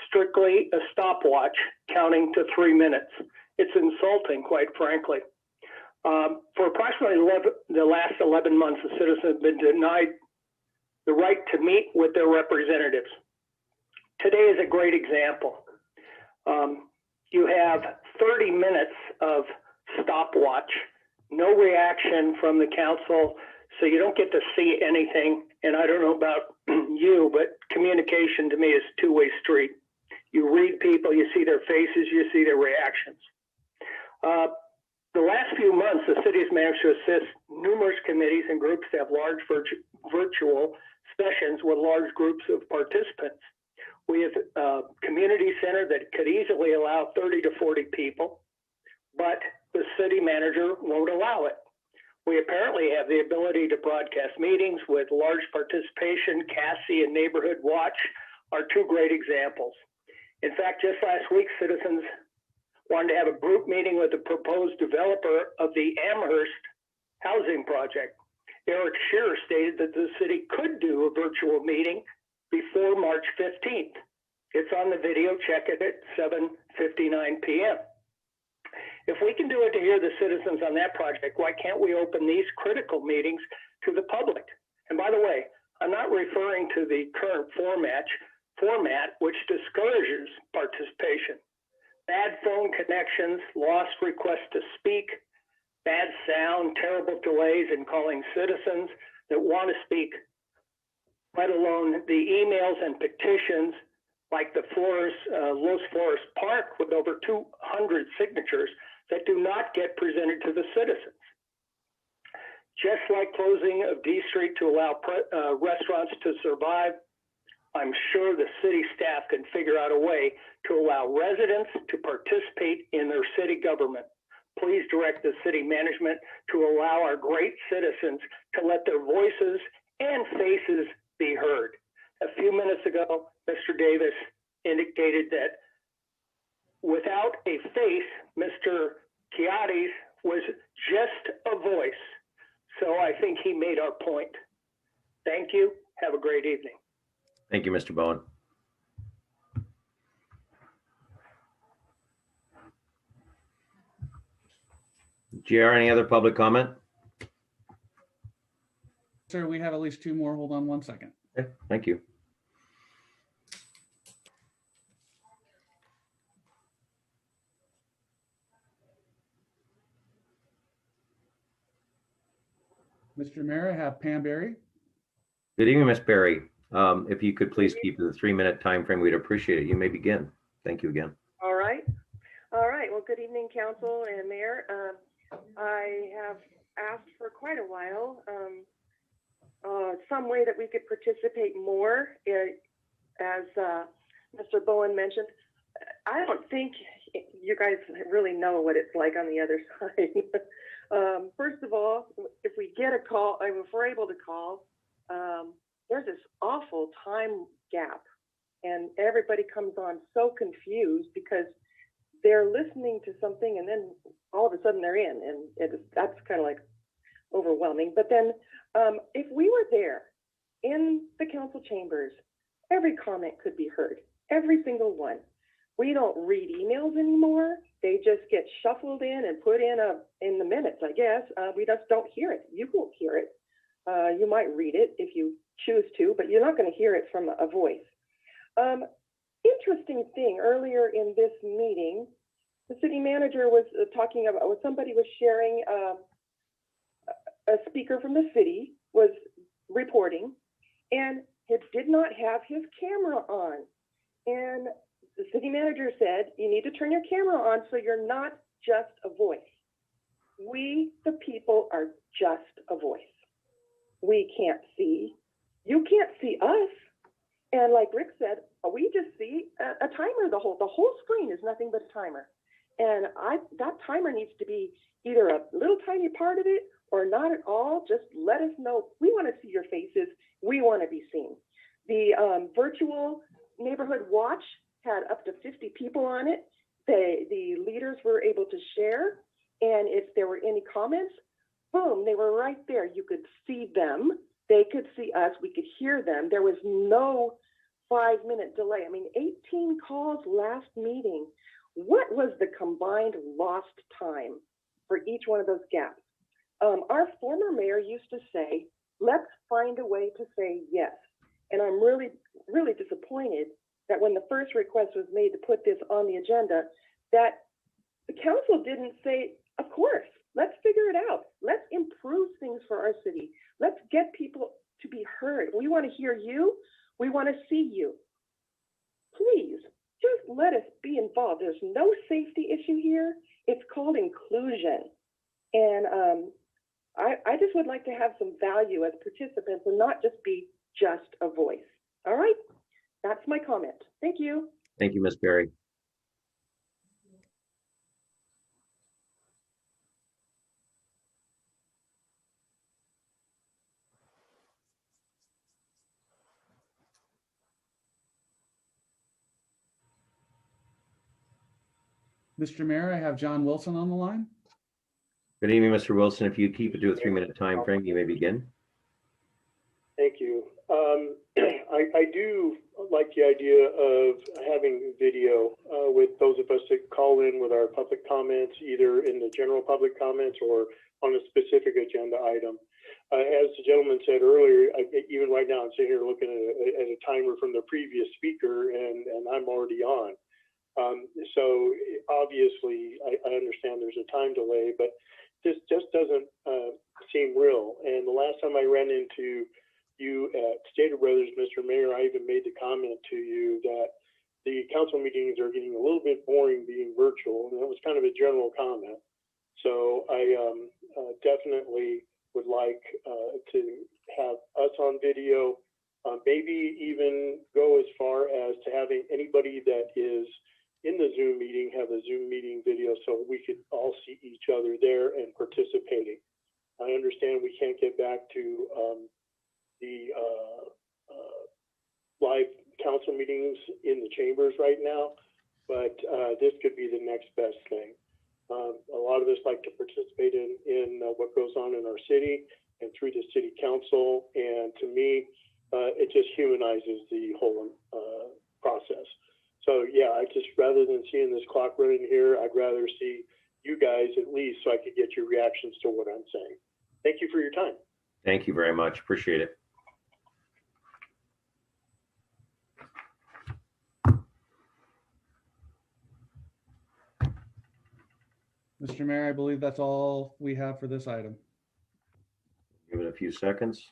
Strictly a stopwatch counting to 3 minutes. It's insulting, quite frankly. For approximately the last 11 months, the citizens have been denied the right to meet with their representatives. Today is a great example. You have 30 minutes of stopwatch, no reaction from the council, so you don't get to see anything. And I don't know about you, but communication to me is a two-way street. You read people, you see their faces, you see their reactions. The last few months, the city has managed to assist numerous committees and groups to have large virtual sessions with large groups of participants. We have a community center that could easily allow 30 to 40 people, but the city manager won't allow it. We apparently have the ability to broadcast meetings with large participation. Cassie and Neighborhood Watch are two great examples. In fact, just last week, citizens wanted to have a group meeting with the proposed developer of the Amherst housing project. Eric Shearer stated that the city could do a virtual meeting before March 15th. It's on the video, check it at 7:59 p.m. If we can do it to hear the citizens on that project, why can't we open these critical meetings to the public? And by the way, I'm not referring referring to the current format which discourages participation. Bad phone connections, lost requests to speak, bad sound, terrible delays in calling citizens that want to speak, let alone the emails and petitions like the Los Flores Park with over 200 signatures that do not get presented to the citizens. Just like closing of D Street to allow restaurants to survive, I'm sure the city staff can figure out a way to allow residents to participate in their city government. Please direct the city management to allow our great citizens to let their voices and faces be heard. A few minutes ago, Mr. Davis indicated that without a face, Mr. Chiatis was just a voice. So I think he made our point. Thank you. Have a great evening. Thank you, Mr. Bowen. JR, any other public comment? Sir, we have at least two more. Hold on one second. Okay, thank you. Mr. Mayor, I have Pam Berry. Good evening, Ms. Berry. If you could please keep the 3-minute time frame, we'd appreciate it. You may begin. Thank you again. All right. All right. Well, good evening, Council and Mayor. I have asked for quite a while some way that we could participate more. As Mr. Bowen mentioned, I don't think you guys really know what it's like on the other side. First of all, if we get a call, if we're able to call, there's this awful time gap, and everybody comes on so confused because they're listening to something and then all of a sudden they're in, and that's kind of like overwhelming. But then if we were there in the council chambers, every comment could be heard, every single one. We don't read emails anymore. They just get shuffled in and put in the minutes, I guess. We just don't hear it. You won't hear it. You might read it if you choose to, but you're not going to hear it from a voice. Interesting thing, earlier in this meeting, the city manager was talking about, somebody was sharing, a speaker from the city was reporting, and he did not have his camera on. And the city manager said, you need to turn your camera on so you're not just a voice. We, the people, are just a voice. We can't see. You can't see us. And like Rick said, we just see a timer. The whole screen is nothing but a timer. And that timer needs to be either a little tiny part of it or not at all. Just let us know. We want to see your faces. We want to be seen. The virtual neighborhood watch had up to 50 people on it. The leaders were able to share. And if there were any comments, boom, they were right there. You could see them. They could see us. We could hear them. There was no 5-minute delay. I mean, 18 calls last meeting. What was the combined lost time for each one of those gaps? Our former mayor used to say, let's find a way to say yes. And I'm really, really disappointed that when the first request was made to put this on the agenda, that the council didn't say, of course, let's figure it out. Let's improve things for our city. Let's get people to be heard. We want to hear you. We want to see you. Please, just let us be involved. There's no safety issue here. It's called inclusion. And I just would like to have some value as participants and not just be just a voice. All right? That's my comment. Thank you. Thank you, Ms. Berry. Mr. Mayor, I have John Wilson on the line. Good evening, Mr. Wilson. If you keep it to a 3-minute time frame, you may begin. Thank you. I do like the idea of having video with those of us that call in with our public comments, either in the general public comments or on a specific agenda item. As the gentleman said earlier, even right now, now and sitting here looking at a timer from the previous speaker, and I'm already on. So obviously, I understand there's a time delay, but this just doesn't seem real. And the last time I ran into you at Stater Brothers, Mr. Mayor, I even made the comment to you that the council meetings are getting a little bit boring being virtual, and that was kind of a general comment. So I definitely would like to have us on video, maybe even go as far as to having anybody that is in the Zoom meeting have a Zoom meeting video so we could all see each other there and participating. I understand we can't get back to the live council meetings in the chambers right now, but this could be the next best thing. A lot of us like to participate in what goes on in our city and through the city council, and to me, it just humanizes the whole process. So yeah, I just, rather than seeing this clock running here, I'd rather see you guys at least so I could get your reactions to what I'm saying. Thank you for your time. Thank you very much. Appreciate it. Mr. Mayor, I believe that's all we have for this item. Give it a few seconds.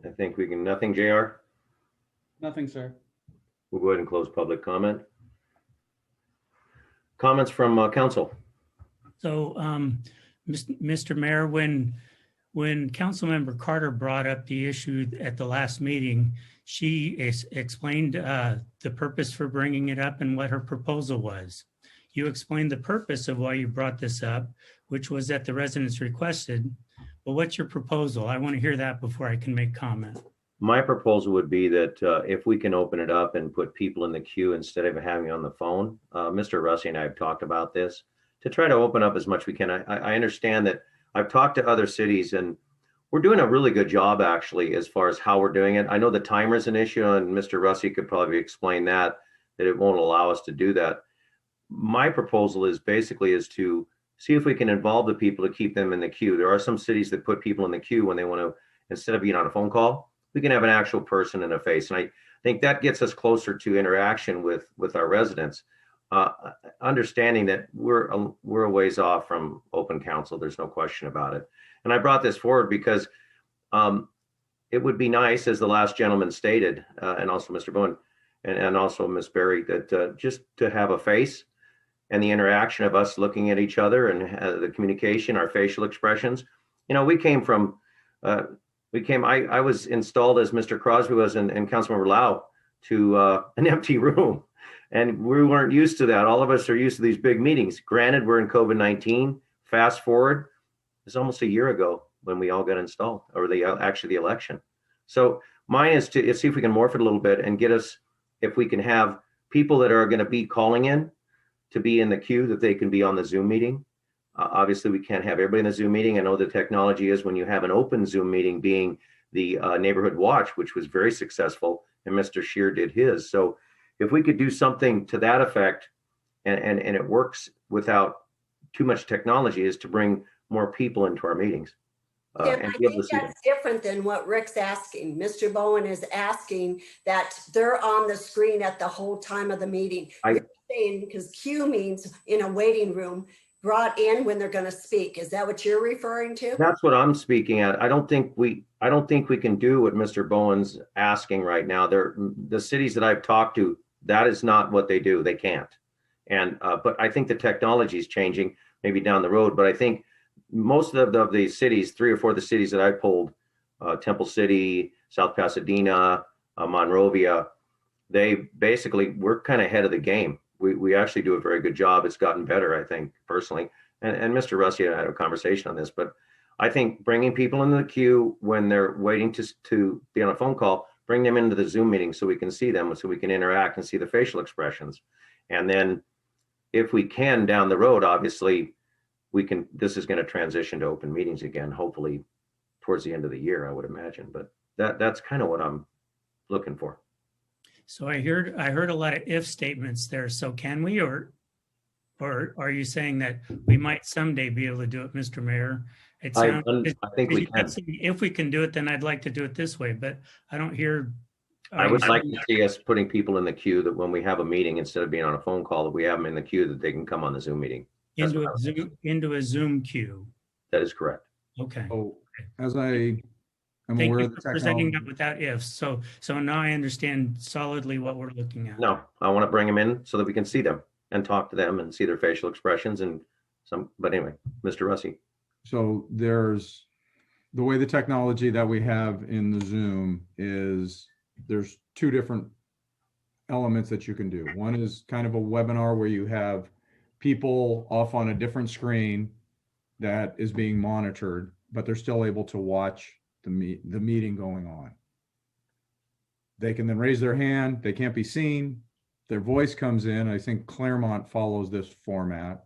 I think we can, nothing, JR? Nothing, sir. We'll go ahead and close public comment. Comments from council? So, Mr. Mayor, when Councilmember Carter brought up the issue at the last meeting, she explained the purpose for bringing it up and what her proposal was. You explained the purpose of why you brought this up, which was that the residents requested. But what's your proposal? I want to hear that before I can make comment. My proposal would be that if we can open it up and put people in the queue instead of having on the phone, Mr. Russi and I have talked about this, to try to open up as much we can. I understand that I've talked to other cities and we're doing a really good job actually as far as how we're doing it. I know the timer is an issue and Mr. Russi could probably explain that it won't allow us to do that. My proposal is basically to see if we can involve the people to keep them in the queue. There are some cities that put people in the queue when they want to, instead of being on a phone call, we can have an actual person in a face. And I think that gets us closer to interaction with our residents. Understanding that we're a ways off from open council, there's no question about it. And I brought this forward because it would be nice, as the last gentleman stated, and also Mr. Bowen and also Ms. Berry, that just to have a face and the interaction of us looking at each other and the communication, our facial expressions. You know, I was installed, as Mr. Crosby was and Councilmember Lau, to an empty room. And we weren't used to that. All of us are used to these big meetings. Granted, we're in COVID-19. Fast forward, it's almost a year ago when we all got installed, or actually the election. So mine is to see if we can morph it a little bit and get us, if we can have people that are going to be calling in to be in the queue, that they can be on the Zoom meeting. Obviously, we can't have everybody in the Zoom meeting. I know the technology is when you have an open Zoom meeting, being the neighborhood watch, which was very successful, and Mr. Scheer did his. So if we could do something to that effect, and it works without too much technology, is to bring more people into our meetings. Tim, I think that's different than what Rick's asking. Mr. Bowen is asking that they're on the screen at the whole time of the meeting. You're saying, because queue means in a waiting room, brought in when they're going to speak. Is that what you're referring to? That's what I'm speaking at. I don't think we can do what Mr. Bowen's asking right now. The cities that I've talked to, that is not what they do. They can't. And but I think the technology is changing, maybe down the road. But I think most of the cities, 3 or 4 of the cities that I polled, Temple City, South Pasadena, Monrovia, they basically, we're kind of ahead of the game. We actually do a very good job. It's gotten better, I think, personally. And Mr. Russi and I had a conversation on this, but I think bringing people into the queue when they're waiting to be on a phone call, bring them into the Zoom meeting so we can see them, so we can interact and see the facial expressions. And then if we can down the road, obviously, this is going to transition to open meetings again, hopefully towards the end of the year, I would imagine. But that's kind of what I'm looking for. So I heard a lot of if statements there. So can we, or are you saying that we might someday be able to do it, Mr. Mayor? It I sounds, think we can. if we can do it, then I'd like to do it this way, but I don't hear. I would like to see us putting people in the queue that when we have a meeting, instead of being on a phone call, that we have them in the queue that they can come on the Zoom meeting. Into a Zoom queue. That is correct. Okay. So as I am Thank aware you of the for presenting technology. that without ifs. So now I understand solidly what we're looking at. No, I want to bring them in so that we can see them and talk to them and see their facial expressions and but anyway, Mr. Russi. So there's the way the technology that we have in the Zoom is there's two different elements that you can do. One is kind of a webinar where you have people off on a different screen that is being monitored, but they're still able to watch the meeting going on. They can then raise their hand. They can't be seen. Their voice comes in. I think Claremont follows this format.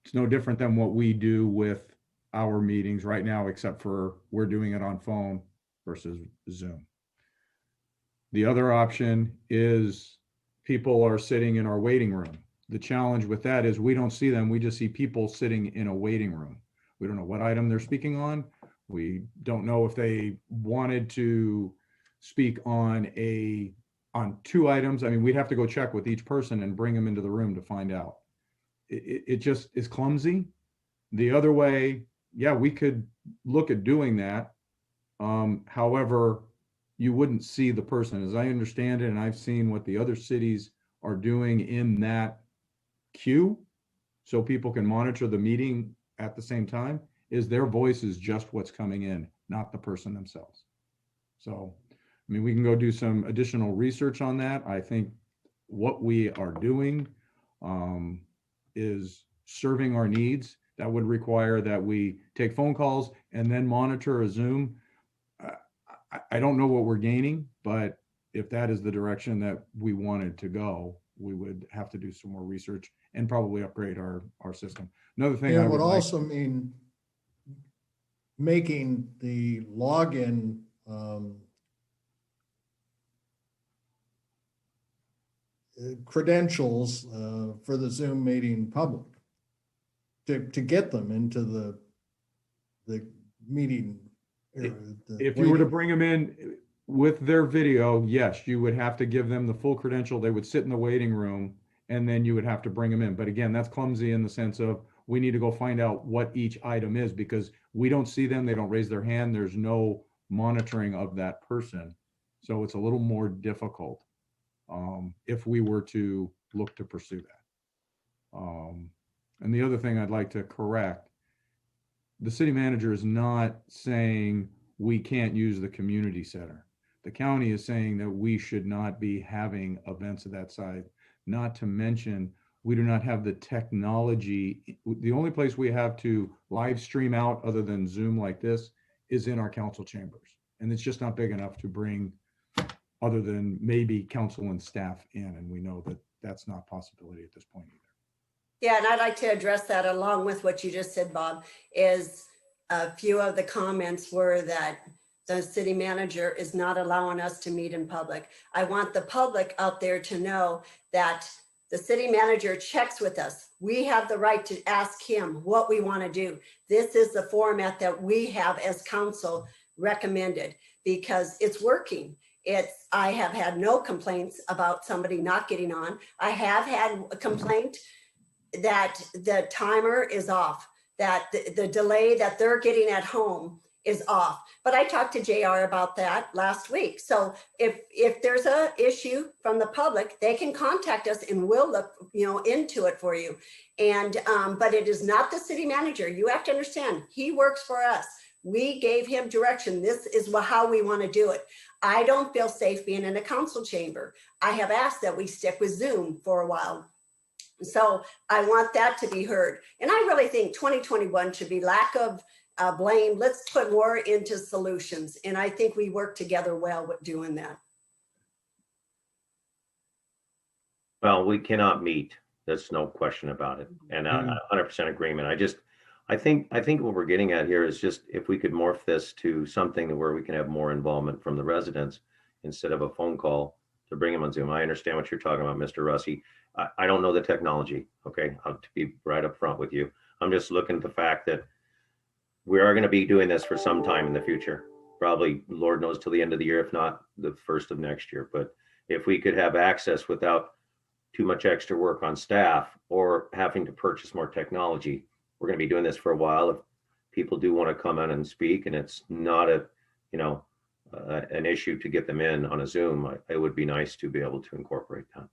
It's no different than what we do with our meetings right now, except for we're doing it on phone versus Zoom. The other option is people are sitting in our waiting room. The challenge with that is we don't see them. We just see people sitting in a waiting room. We don't know what item they're speaking on. We don't know if they wanted to speak on two items. I mean, we'd have to go check with each person and bring them into the room to find out. It just is clumsy. The other way, yeah, we could look at doing that. However, you wouldn't see the person. As I understand it, and I've seen what the other cities are doing in that queue, so people can monitor the meeting at the same time, is their voice is just what's coming in, not the person themselves. So, I mean, we can go do some additional research on that. I think what we are doing is serving our needs. That would require that we take phone calls and then monitor a Zoom. I don't know what we're gaining, but if that is the direction that we wanted to go, we would have to do some more research and probably upgrade our system. Another thing It would also mean making the login credentials for the Zoom meeting public to get them into the meeting. If you were to bring them in with their video, yes, you would have to give them the full credential. They would sit in the waiting room and then you would have to bring them in. But again, that's clumsy in the sense of we need to go find out what each item is because we don't see them. They don't raise their hand. There's no monitoring of that person. So it's a little more difficult if we were to look to pursue that. And the other thing I'd like to correct, the city manager is not saying we can't use the community center. The county is saying that we should not be having events of that size, not to mention we do not have the technology. The only place we have to live stream out other than Zoom like this is in our council chambers. And it's just not big enough to bring other than maybe council and staff in. And we know that that's not a possibility at this point either. Yeah, and I'd like to address that along with what you just said, Bob, is a few of the comments were that the city manager is not allowing us to meet in public. I want the public out there to know that the city manager checks with us. We have the right to ask him what we want to do. This is the format that we have as council recommended because it's working. I have had no complaints about somebody not getting on. I have had a complaint that the timer is off, that the delay that they're getting at home is off. But I talked to JR about that last week. So if there's a issue from the public, they can contact us and we'll look, into it for you. And but it is not the city manager. You have to understand, he works for us. We gave him direction. This is how we want to do it. I don't feel safe being in a council chamber. I have asked that we stick with Zoom for a while. So I want that to be heard. And I really think 2021 should be lack of blame. Let's put more into solutions. And I think we work together well with doing that. Well, we cannot meet. There's no question about it. And 100% agreement. I think what we're getting at here is just if we could morph this to something where we can have more involvement from the residents instead of a phone call to bring them on Zoom. I understand what you're talking about, Mr. Russi. I don't know the technology. Okay. To be right up front with you. I'm just looking at the fact that we are going to be doing this for some time in the future. Probably, Lord knows, till the end of the year, if not the first of next year. But if we could have access without too much extra work on staff or having to purchase more technology, we're going to be doing this for a while. If people do want to come in and speak and it's not an issue to get them in on a Zoom, it would be nice to be able to incorporate that.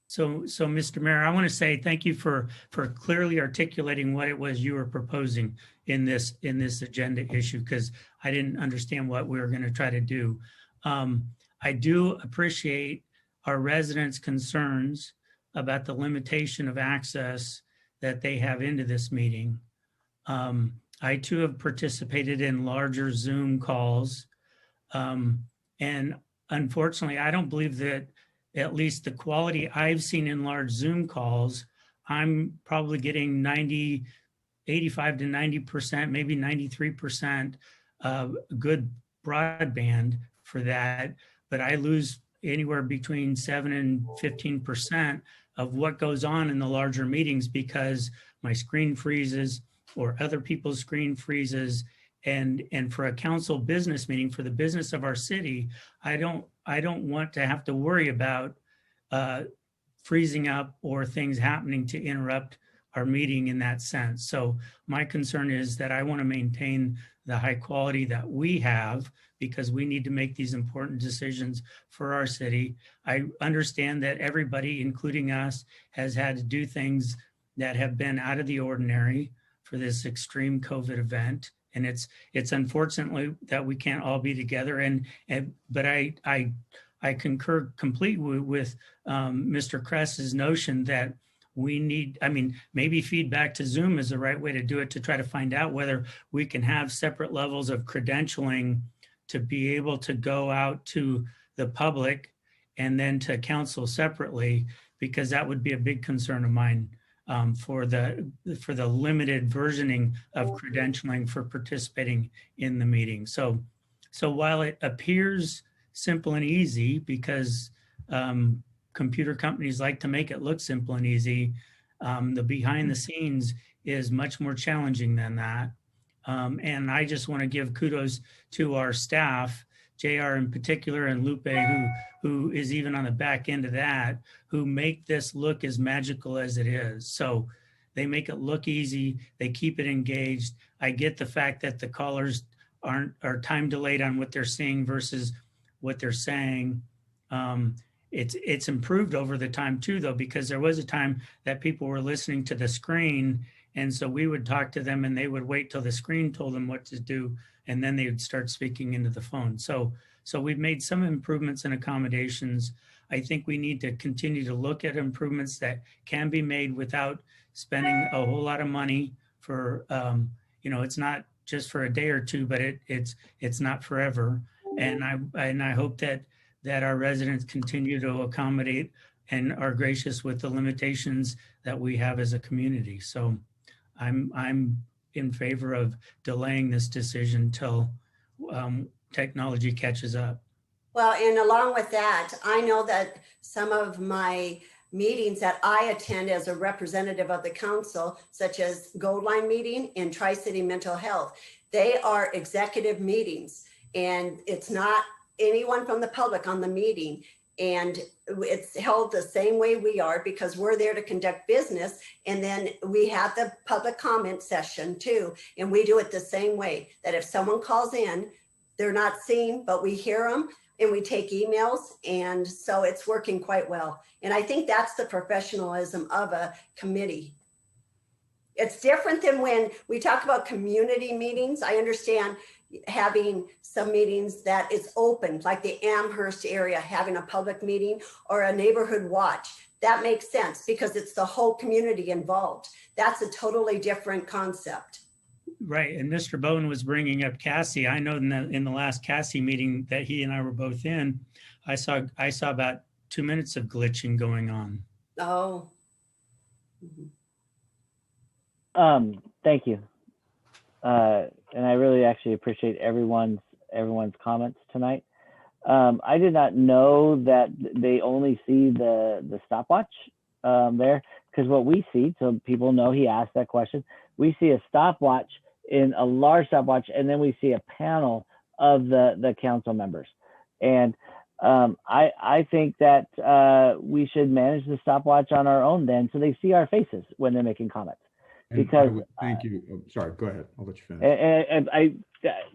So Mr. Mayor, I want to say thank you for clearly articulating what it was you were proposing in this agenda issue, because I didn't understand what we were going to try to do. I do appreciate our residents' concerns about the limitation of access that they have into this meeting. I too have participated in larger Zoom calls. And unfortunately, I don't believe that at least the quality I've seen in large Zoom calls, I'm probably getting 85 to 90%, maybe 93% good broadband for that. But I lose anywhere between 7 and 15% of what goes on in the larger meetings because my screen freezes or other people's screen freezes. And for a council business meeting, for the business of our city, I don't want to have to worry about freezing up or things happening to interrupt our meeting in that sense. So my concern is that I want to maintain the high quality that we have because we need to make these important decisions for our city. I understand that everybody, including us, has had to do things that have been out of the ordinary for this extreme COVID event. And it's unfortunately that we can't all be together. But I concur completely with Mr. Kress's notion that we need, maybe feedback to Zoom is the right way to do it, to try to find out whether we can have separate levels of credentialing to be able to go out to the public and then to council separately, because that would be a big concern of mine. For the limited versioning of credentialing for participating in the meeting. So while it appears simple and easy because computer companies like to make it look simple and easy, the behind the scenes is much more challenging than that. And I just want to give kudos to our staff, JR in particular, and Lupe, who is even on the back end of that, who make this look as magical as it is. So they make it look easy. They keep it engaged. I get the fact that the callers are time delayed on what they're seeing versus what they're saying. It's improved over the time too, though, because there was a time that people were listening to the screen. And so we would talk to them and they would wait till the screen told them what to do. And then they would start speaking into the phone. So we've made some improvements and accommodations. I think we need to continue to look at improvements that can be made without spending a whole lot of money for, it's not just for a day or two, but it's not forever. And I hope that our residents continue to accommodate and are gracious with the limitations that we have as a community. So I'm in favor of delaying this decision till technology catches up. Well, and along with that, I know that some of my meetings that I attend as a representative of the council, such as Gold Line meeting and Tri-City Mental Health, they are executive meetings and it's not anyone from the public on the meeting. And it's held the same way we are because we're there to conduct business. And then we have the public comment session too. And we do it the same way, that if someone calls in, they're not seen, but we hear them and we take emails. And so it's working quite well. And I think that's the professionalism of a committee. It's different than when we talk about community meetings. I understand having some meetings that is open, like the Amherst area, having a public meeting or a neighborhood watch. That makes sense because it's the whole community involved. That's a totally different concept. Right, and Mr. Bowen was bringing up Cassie. I know in the last Cassie meeting that he and I were both in, I saw about 2 minutes of glitching going on. Oh. Thank you. And I really actually appreciate everyone's comments tonight. I did not know that they only see the stopwatch there, because what we see, so people know he asked that question, we see a stopwatch in a large stopwatch, and then we see a panel of the council members. And I think that we should manage the stopwatch on our own then, so they see our faces when they're making comments. And Because thank you. Oh, sorry, go ahead. I'll let you finish. and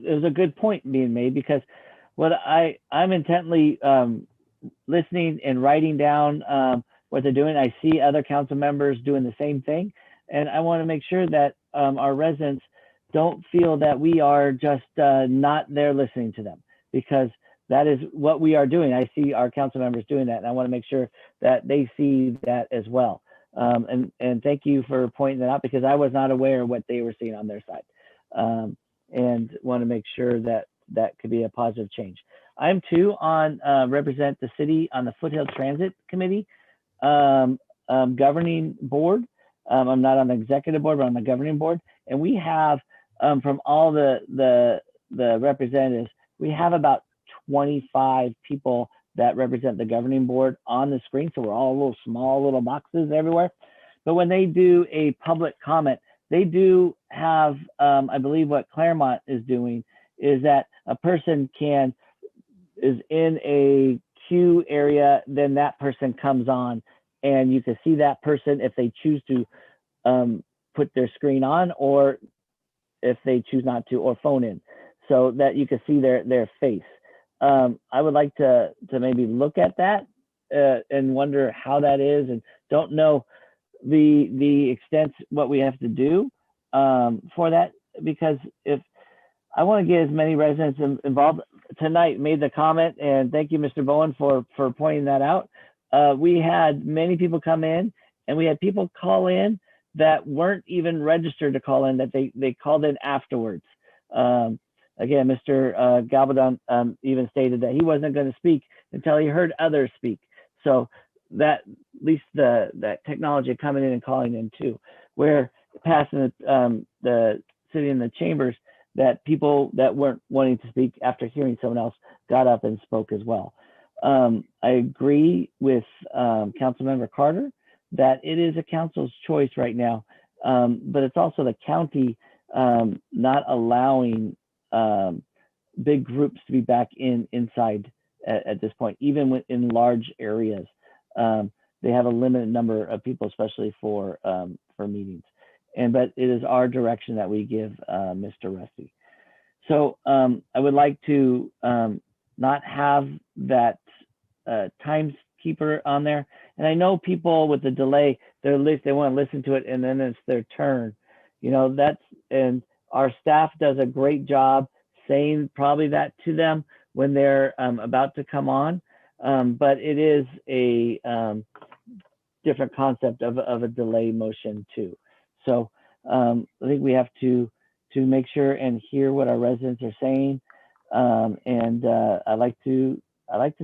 there's a good point being made, because what I'm intently listening and writing down what they're doing. I see other council members doing the same thing, and I want to make sure that our residents don't feel that we are just not there listening to them, because that is what we are doing. I see our council members doing that, and I want to make sure that they see that as well. And thank you for pointing that out, because I was not aware of what they were seeing on their side, and want to make sure that that could be a positive change. I'm too on represent the city on the Foothill Transit Committee governing board. I'm not on the executive board, but on the governing board, and we have from all the representatives, we have about 25 people that represent the governing board on the screen. So we're all little small little boxes everywhere. But when they do a public comment, they do have, I believe what Claremont is doing is that a person is in a queue area, then that person comes on, and you can see that person if they choose to put their screen on, or if they choose not to, or phone in, so that you can see their face. I would like to maybe look at that and wonder how that is, and don't know the extent what we have to do for that, because if I want to get as many residents involved tonight, made the comment, and thank you, Mr. Bowen, for pointing that out. We had many people come in, and we had people call in that weren't even registered to call in, that they called in afterwards. Again, Mr. Galbadon even stated that he wasn't going to speak until he heard others speak. So that, at least that technology coming in and calling in too, where passing the city in the chambers, that people that weren't wanting to speak after hearing someone else got up and spoke as well. I agree with Councilmember Carter that it is a council's choice right now, but it's also the county not allowing big groups to be back inside at this point, even in large areas. They have a limited number of people, especially for meetings. But it is our direction that we give Mr. Rusty. So I would like to not have that timekeeper on there. And I know people with the delay, they want to listen to it, and then it's their turn. And our staff does a great job saying probably that to them when they're about to come on. But it is a different concept of a delay motion too. So I think we have to make sure and hear what our residents are saying. And I like to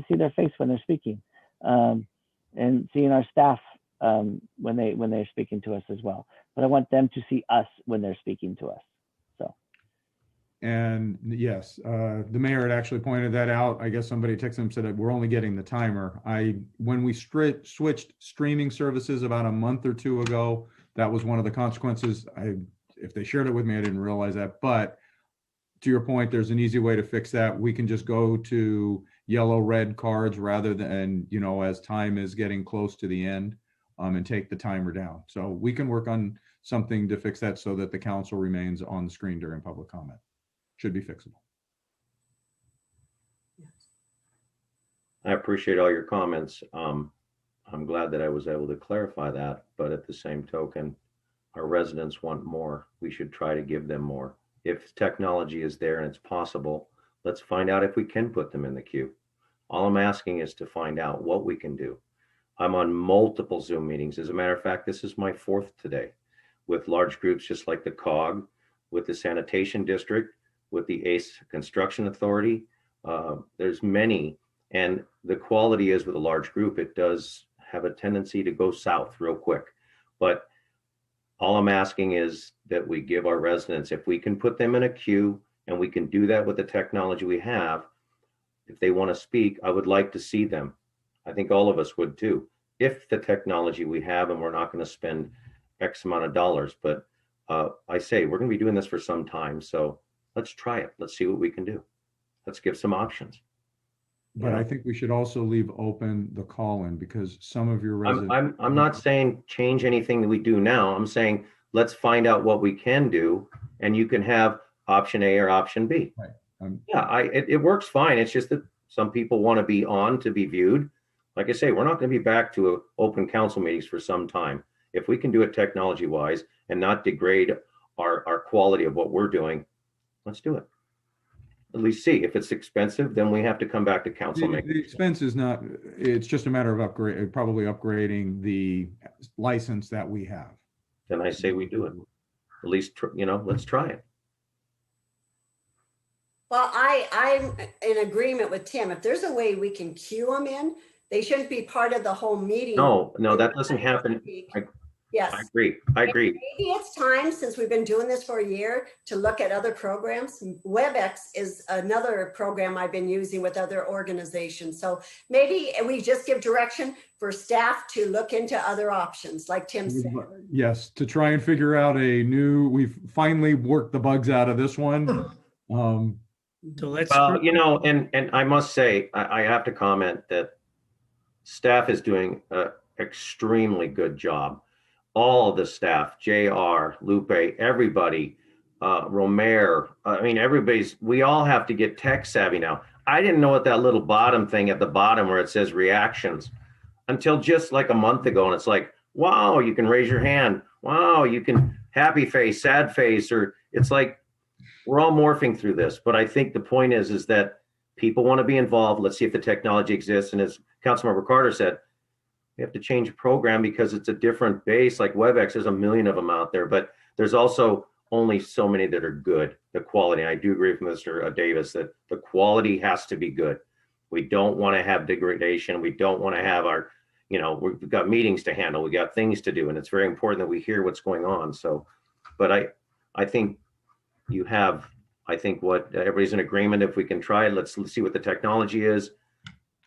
see their face when they're speaking, and seeing our staff when they're speaking to us as well. But I want them to see us when they're speaking to us. So. And yes, the mayor had actually pointed that out. I guess somebody texted him and said that we're only getting the timer. When we switched streaming services about a month or two ago, that was one of the consequences. If they shared it with me, I didn't realize that. But to your point, there's an easy way to fix that. We can just go to yellow, red cards rather than, as time is getting close to the end, and take the timer down. So we can work on something to fix that so that the council remains on the screen during public comment. Should be fixable. I appreciate all your comments. I'm glad that I was able to clarify that, but at the same token, our residents want more. We should try to give them more. If technology is there and it's possible, let's find out if we can put them in the queue. All I'm asking is to find out what we can do. I'm on multiple Zoom meetings. As a matter of fact, this is my 4th today with large groups just like the COG, with the Sanitation District, with the ACE Construction Authority. There's many, and the quality is with a large group, it does have a tendency to go south real quick. But all I'm asking is that we give our residents, if we can put them in a queue, and we can do that with the technology we have, if they want to speak, I would like to see them. I think all of us would too, if the technology we have, and we're not going to spend X amount of dollars. But I say we're going to be doing this for some time. So let's try it. Let's see what we can do. Let's give some options. But I think we should also leave open the call-in, because some of your residents. I'm not saying change anything that we do now. I'm saying let's find out what we can do, and you can have option A or option B. Right. Yeah, it works fine. It's just that some people want to be on to be viewed. Like I say, we're not going to be back to open council meetings for some time. If we can do it technology-wise and not degrade our quality of what we're doing, let's do it. At least see. If it's expensive, then we have to come back to council. The expense is not, it's just a matter of probably upgrading the license that we have. Then I say we do it. At least, let's try it. Well, I'm in agreement with Tim. If there's a way we can queue them in, they shouldn't be part of the whole meeting. No, that doesn't happen. Yes. I agree. Maybe it's time, since we've been doing this for a year, to look at other programs. WebEx is another program I've been using with other organizations. So maybe we just give direction for staff to look into other options, like Tim said. Yes, to try and figure out we've finally worked the bugs out of this one. So let's. Well, and I must say, I have to comment that staff is doing an extremely good job. All of the staff, JR, Lupe, everybody, Romer, we all have to get tech savvy now. I didn't know what that little bottom thing at the bottom where it says reactions until just like a month ago. And it's like, wow, you can raise your hand. Wow, you can happy face, sad face, or it's like, we're all morphing through this. But I think the point is that people want to be involved. Let's see if the technology exists. And as Councilmember Carter said, we have to change a program because it's a different base. Like WebEx, there's a million of them out there, but there's also only so many that are good. The quality, I do agree with Mr. Davis that the quality has to be good. We don't want to have degradation. We don't want to have we've got meetings to handle. We got things to do. And it's very important that we hear what's going on. So, but I think what everybody's in agreement. If we can try it, let's see what the technology is.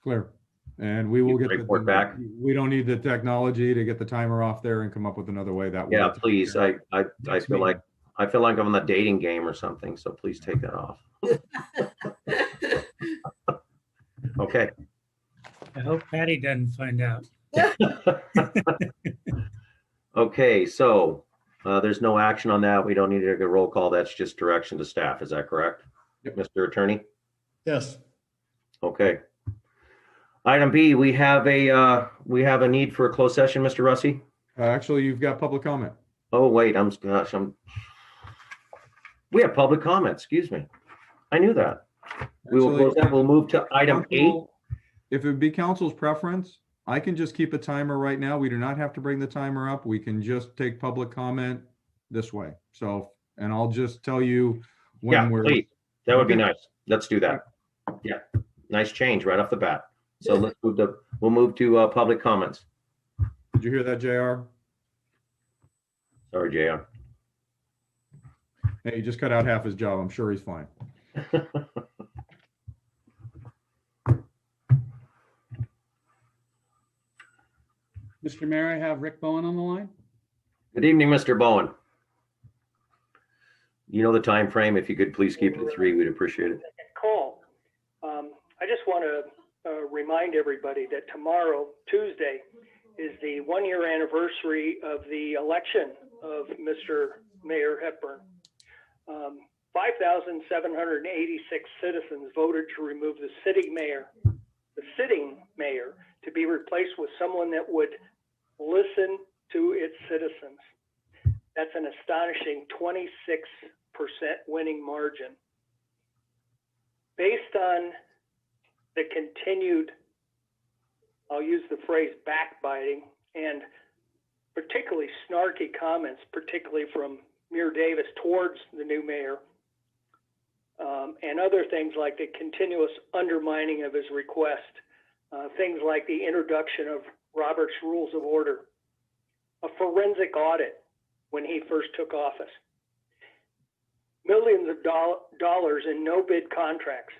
Clear. And we will get the report back. We don't need the technology to get the timer off there and come up with another way that. Yeah, please. I feel like I'm on the dating game or something. So please take that off. Okay. I hope Patty doesn't find out. Okay, so there's no action on that. We don't need to get a roll call. That's just direction to staff. Is that correct? Yep. Mr. Attorney? Yes. Okay. Item B, we have a need for a closed session, Mr. Russi? Actually, you've got public comment. Oh, wait, we have public comment, excuse me. I knew that. We will close that. We'll move to item 8. If it would be council's preference, I can just keep a timer right now. We do not have to bring the timer up. We can just take public comment this way. So, and I'll just tell you when please. That would be nice. Let's do that. Yeah, nice change right off the bat. So we'll move to public comments. Did you hear that, JR? Sorry, JR. Hey, he just cut out half his job. I'm sure he's fine. Mr. Mayor, I have Rick Bowen on the line. Good evening, Mr. Bowen. You know the time frame. If you could please keep it to 3, we'd appreciate it. Call. I just want to remind everybody that tomorrow, Tuesday, is the 1-year anniversary of the election of Mr. Mayor Hepburn. 5,786 citizens voted to remove the sitting mayor, to be replaced with someone that would listen to its citizens. That's an astonishing 26% winning margin. Based on the continued, I'll use the phrase backbiting, and particularly snarky comments, particularly from Mayor Davis towards the new mayor, and other things like the continuous undermining of his request, things like the introduction of Robert's Rules of Order. a forensic audit when he first took office. Millions of dollars in no bid contracts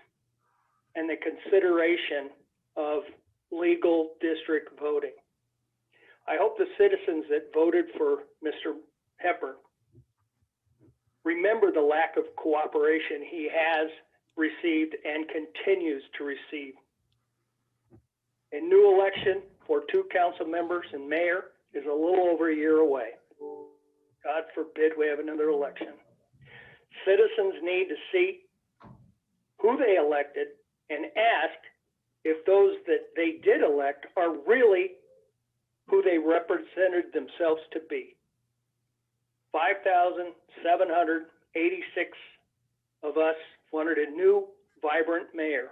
and the consideration of legal district voting. I hope the citizens that voted for Mr. Hepburn remember the lack of cooperation he has received and continues to receive. A new election for 2 council members and mayor is a little over a year away. God forbid we have another election. Citizens need to see who they elected and ask if those that they did elect are really who they represented themselves to be. 5,786 of us wanted a new, vibrant mayor.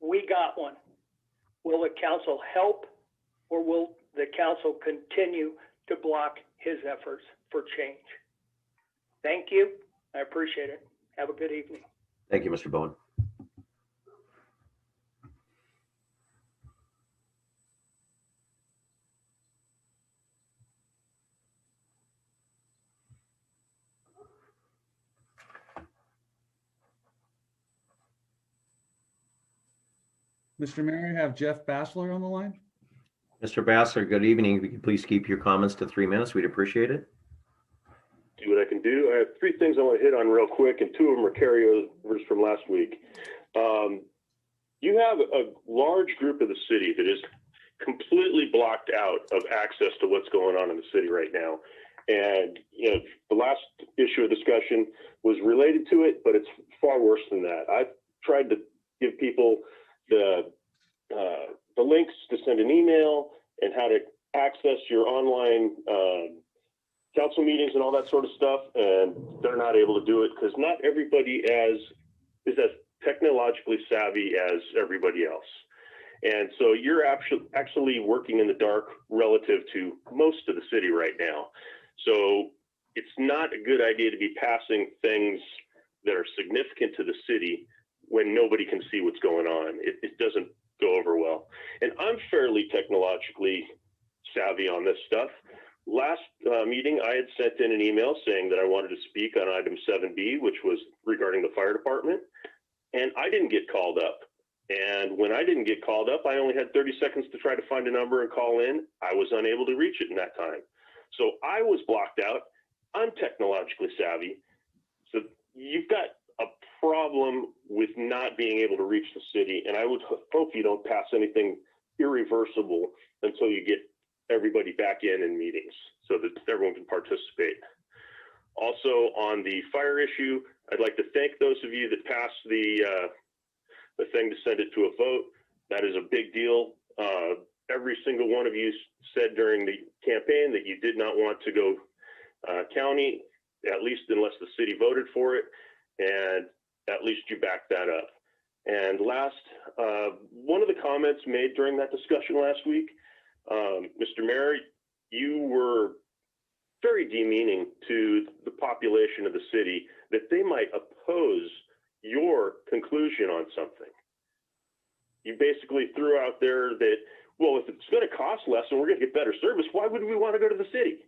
We got one. Will the council help, or will the council continue to block his efforts for change? Thank you. I appreciate it. Have a good evening. Thank you, Mr. Bowen. Mr. Mayor, I have Jeff Bassler on the line. Mr. Bassler, good evening. If you could please keep your comments to 3 minutes, we'd appreciate it. See what I can do. I have 3 things I want to hit on real quick, and 2 of them are carryovers from last week. You have a large group of the city that is completely blocked out of access to what's going on in the city right now. And, you know, the last issue of discussion was related to it, but it's far worse than that. I've tried to give people the links to send an email and how to access your online council meetings and all that sort of stuff, and they're not able to do it because not everybody is as technologically savvy as everybody else. And so you're actually working in the dark relative to most of the city right now. So it's not a good idea to be passing things that are significant to the city when nobody can see what's going on. It doesn't go over well. And I'm fairly technologically savvy on this stuff. Last meeting, I had sent in an email saying that I wanted to speak on item 7B, which was regarding the fire department, and I didn't get called up. And when I didn't get called up, I only had 30 seconds to try to find a number and call in. I was unable to reach it in that time. So I was blocked out. I'm technologically savvy. So you've got a problem with not being able to reach the city. And I would hope you don't pass anything irreversible until you get everybody back in meetings so that everyone can participate. Also, on the fire issue, I'd like to thank those of you that passed the thing to send it to a vote. That is a big deal. Every single one of you said during the campaign that you did not want to go county, at least unless the city voted for it, and at least you backed that up. And last, one of the comments made during that discussion last week, Mr. Mayor, you were very demeaning to the population of the city that they might oppose your conclusion on something. You basically threw out there that, well, if it's going to cost less and we're going to get better service, why would we want to go to the city?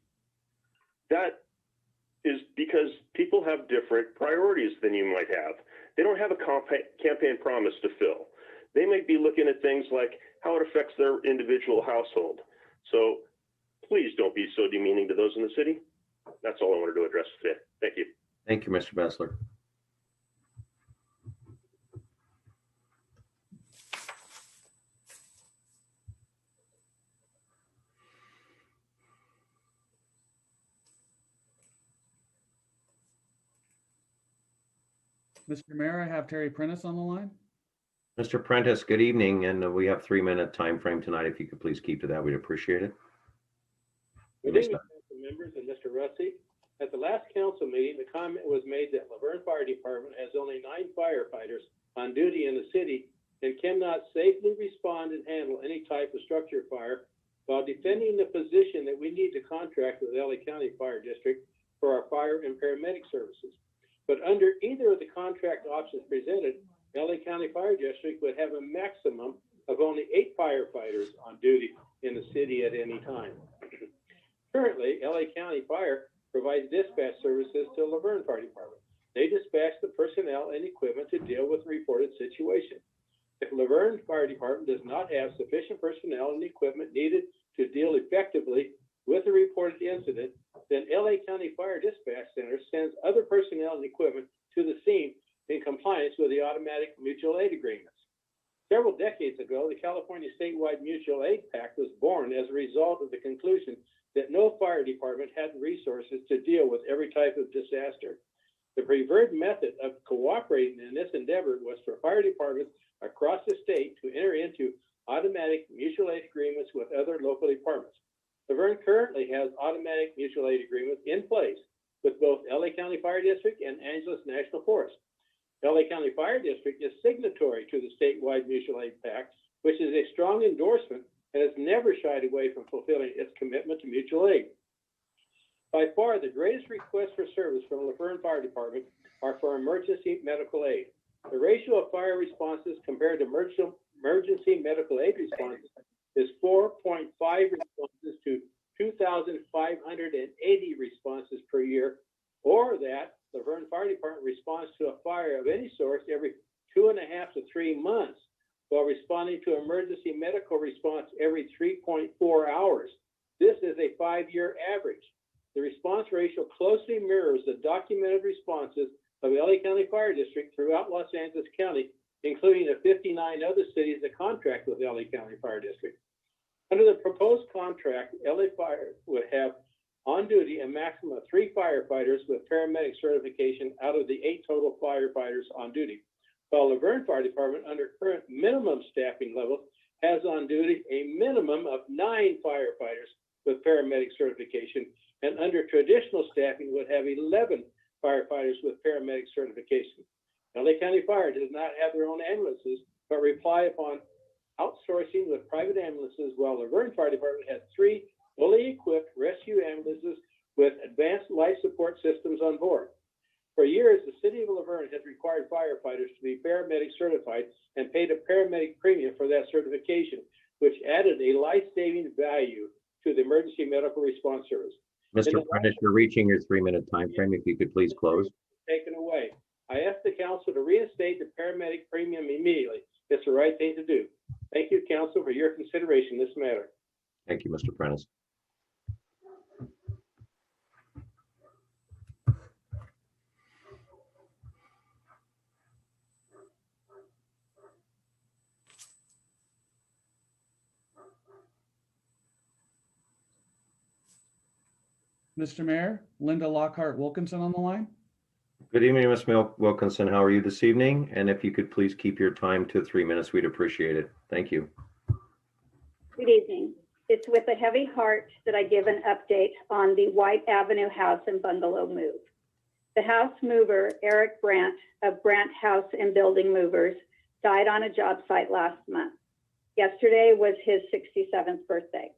That is because people have different priorities than you might have. They don't have a campaign promise to fill. They might be looking at things like how it affects their individual household. So please don't be so demeaning to those in the city. That's all I wanted to address today. Thank you. Thank you, Mr. Bassler. Mr. Mayor, I have Terry Prentice on the line. Mr. Prentice, good evening, and we have 3-minute time frame tonight. If you could please keep to that, we'd appreciate it. Good evening, council members and Mr. Russi. At the last council meeting, the comment was made that Laverne Fire Department has only 9 firefighters on duty in the city and cannot safely respond and handle any type of structure fire, while defending the position that we need to contract with LA County Fire District for our fire and paramedic services. But under either of the contract options presented, LA County Fire District would have a maximum of only 8 firefighters on duty in the city at any time. Currently, LA County Fire provides dispatch services to Laverne Fire Department. They dispatch the personnel and equipment to deal with reported situations. If Laverne Fire Department does not have sufficient personnel and equipment needed to deal effectively with a reported incident, then LA County Fire Dispatch Center sends other personnel and equipment to the scene in compliance with the automatic mutual aid agreements. Several decades ago, the California Statewide Mutual Aid Pact was born as a result of the conclusion that no fire department had the resources to deal with every type of disaster. The preferred method of cooperating in this endeavor was for fire departments across the state to enter into automatic mutual aid agreements with other local departments. Laverne currently has automatic mutual aid agreements in place with both LA County Fire District and Angeles National Forest. LA County Fire District is signatory to the statewide mutual aid pact, which is a strong endorsement and has never shied away from fulfilling its commitment to mutual aid. By far, the greatest requests for service from Laverne Fire Department are for emergency medical aid. The ratio of fire responses compared to emergency medical aid responses is 4.5 responses to 2,580 responses per year, or that Laverne Fire Department responds to a fire of any source every 2.5 to 3 months, while responding to emergency medical response every 3.4 hours. This is a 5-year average. The response ratio closely mirrors the documented responses of LA County Fire District throughout Los Angeles County, including the 59 other cities that contract with LA County Fire District. Under the proposed contract, LA Fire would have on duty a maximum of 3 firefighters with paramedic certification out of the 8 total firefighters on duty, while Laverne Fire Department, under current minimum staffing levels, has on duty a minimum of 9 firefighters with paramedic certification, and under traditional staffing would have 11 firefighters with paramedic certification. LA County Fire does not have their own ambulances, but rely upon outsourcing with private ambulances, while Laverne Fire Department has 3 fully equipped rescue ambulances with advanced life support systems on board. For years, the city of Laverne has required firefighters to be paramedic certified and paid a paramedic premium for that certification, which added a life-saving value to the emergency medical response service. Mr. Prentice, you're reaching your 3-minute time frame. If you could please close. Taken away. I ask the council to reinstate the paramedic premium immediately. It's the right thing to do. Thank you, council, for your consideration in this matter. Thank you, Mr. Prentice. Mr. Mayor, Linda Lockhart Wilkinson on the line. Good evening, Ms. Wilkinson. How are you this evening? And if you could please keep your time to 3 minutes, we'd appreciate it. Thank you. Good evening. It's with a heavy heart that I give an update on the White Avenue house and bungalow move. The house mover, Eric Brandt of Brandt House and Building Movers, died on a job site last month. Yesterday was his 67th birthday.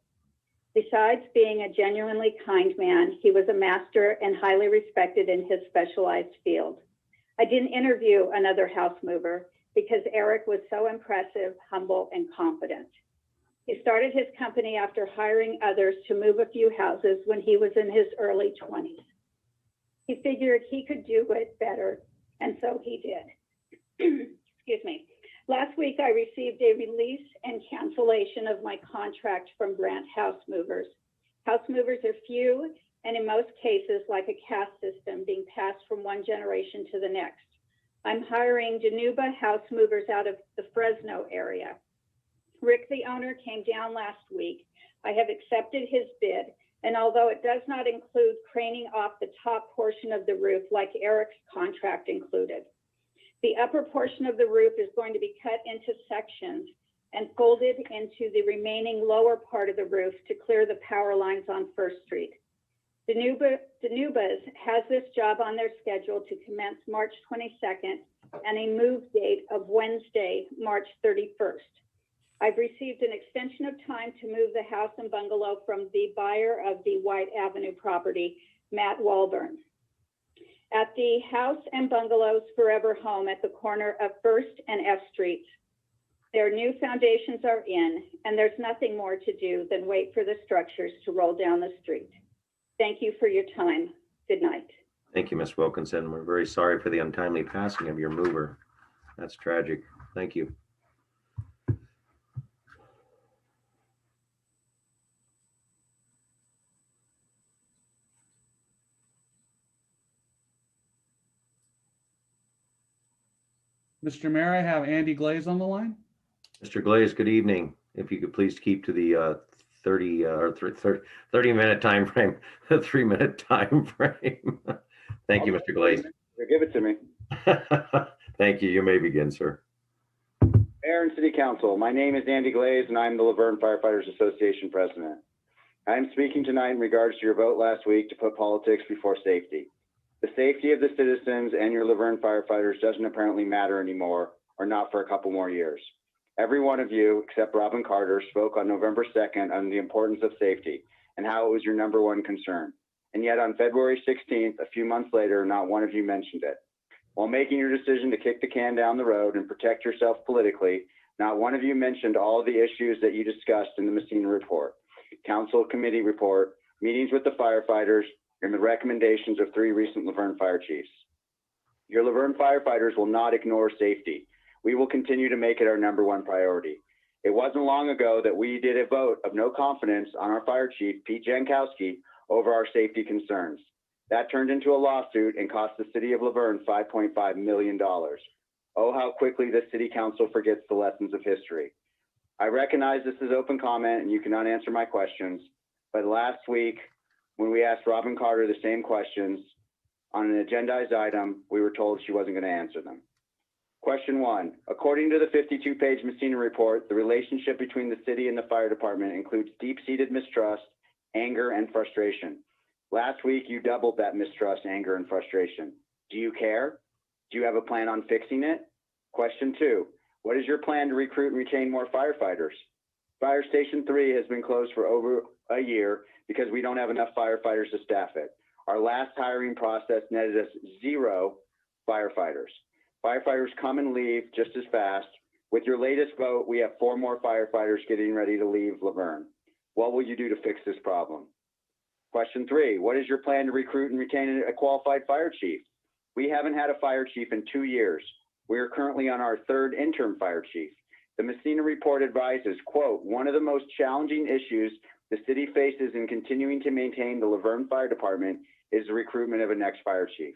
Besides being a genuinely kind man, he was a master and highly respected in his specialized field. I didn't interview another house mover because Eric was so impressive, humble, and confident. He started his company after hiring others to move a few houses when he was in his early 20s. He figured he could do it better, and so he did. Excuse me. Last week, I received a release and cancellation of my contract from Brandt House Movers. House movers are few, and in most cases, like a caste system being passed from one generation to the next. I'm hiring Danuba House Movers out of the Fresno area. Rick, the owner, came down last week. I have accepted his bid, and although it does not include craning off the top portion of the roof like Eric's contract included, the upper portion of the roof is going to be cut into sections and folded into the remaining lower part of the roof to clear the power lines on First Street. Danuba's has this job on their schedule to commence March 22nd and a move date of Wednesday, March 31st. I've received an extension of time to move the house and bungalow from the buyer of the White Avenue property, Matt Walburn. At the house and bungalows forever home at the corner of First and F Streets, their new foundations are in, and there's nothing more to do than wait for the structures to roll down the street. Thank you for your time. Good night. Thank you, Ms. Wilkinson. We're very sorry for the untimely passing of your mover. That's tragic. Thank you. Mr. Mayor, I have Andy Glaze on the line. Mr. Glaze, good evening. If you could please keep to the 30-minute time frame, the 3-minute time frame. Thank you, Mr. Glaze. Give it to me. Thank you. You may begin, sir. Mayor and City Council, my name is Andy Glaze and I'm the Laverne Firefighters Association President. I am speaking tonight in regards to your vote last week to put politics before safety. The safety of the citizens and your Laverne firefighters doesn't apparently matter anymore, or not for a couple more years. Every one of you, except Robin Carter, spoke on November 2nd on the importance of safety and how it was your #1 concern. And yet on February 16th, a few months later, not one of you mentioned it. While making your decision to kick the can down the road and protect yourself politically, not one of you mentioned all of the issues that you discussed in the Messina report, council committee report, meetings with the firefighters, and the recommendations of 3 recent Laverne fire chiefs. Your Laverne firefighters will not ignore safety. We will continue to make it our #1 priority. It wasn't long ago that we did a vote of no confidence on our fire chief, Pete Jankowski, over our safety concerns. That turned into a lawsuit and cost the city of Laverne $5.5 million. Oh, how quickly the city council forgets the lessons of history. I recognize this is open comment and you cannot answer my questions, but last week, when we asked Robin Carter the same questions on an agendized item, we were told she wasn't going to answer them. Question 1, according to the 52-page Messina report, the relationship between the city and the fire department includes deep-seated mistrust, anger, and frustration. Last week, you doubled that mistrust, anger, and frustration. Do you care? Do you have a plan on fixing it? Question 2, what is your plan to recruit and retain more firefighters? Fire Station 3 has been closed for over a year because we don't have enough firefighters to staff it. Our last hiring process netted us 0 firefighters. Firefighters come and leave just as fast. With your latest vote, we have 4 more firefighters getting ready to leave Laverne. What will you do to fix this problem? Question 3, what is your plan to recruit and retain a qualified fire chief? We haven't had a fire chief in 2 years. We are currently on our 3rd interim fire chief. The Messina report advises, quote, one of the most challenging issues the city faces in continuing to maintain the Laverne Fire Department is the recruitment of a next fire chief.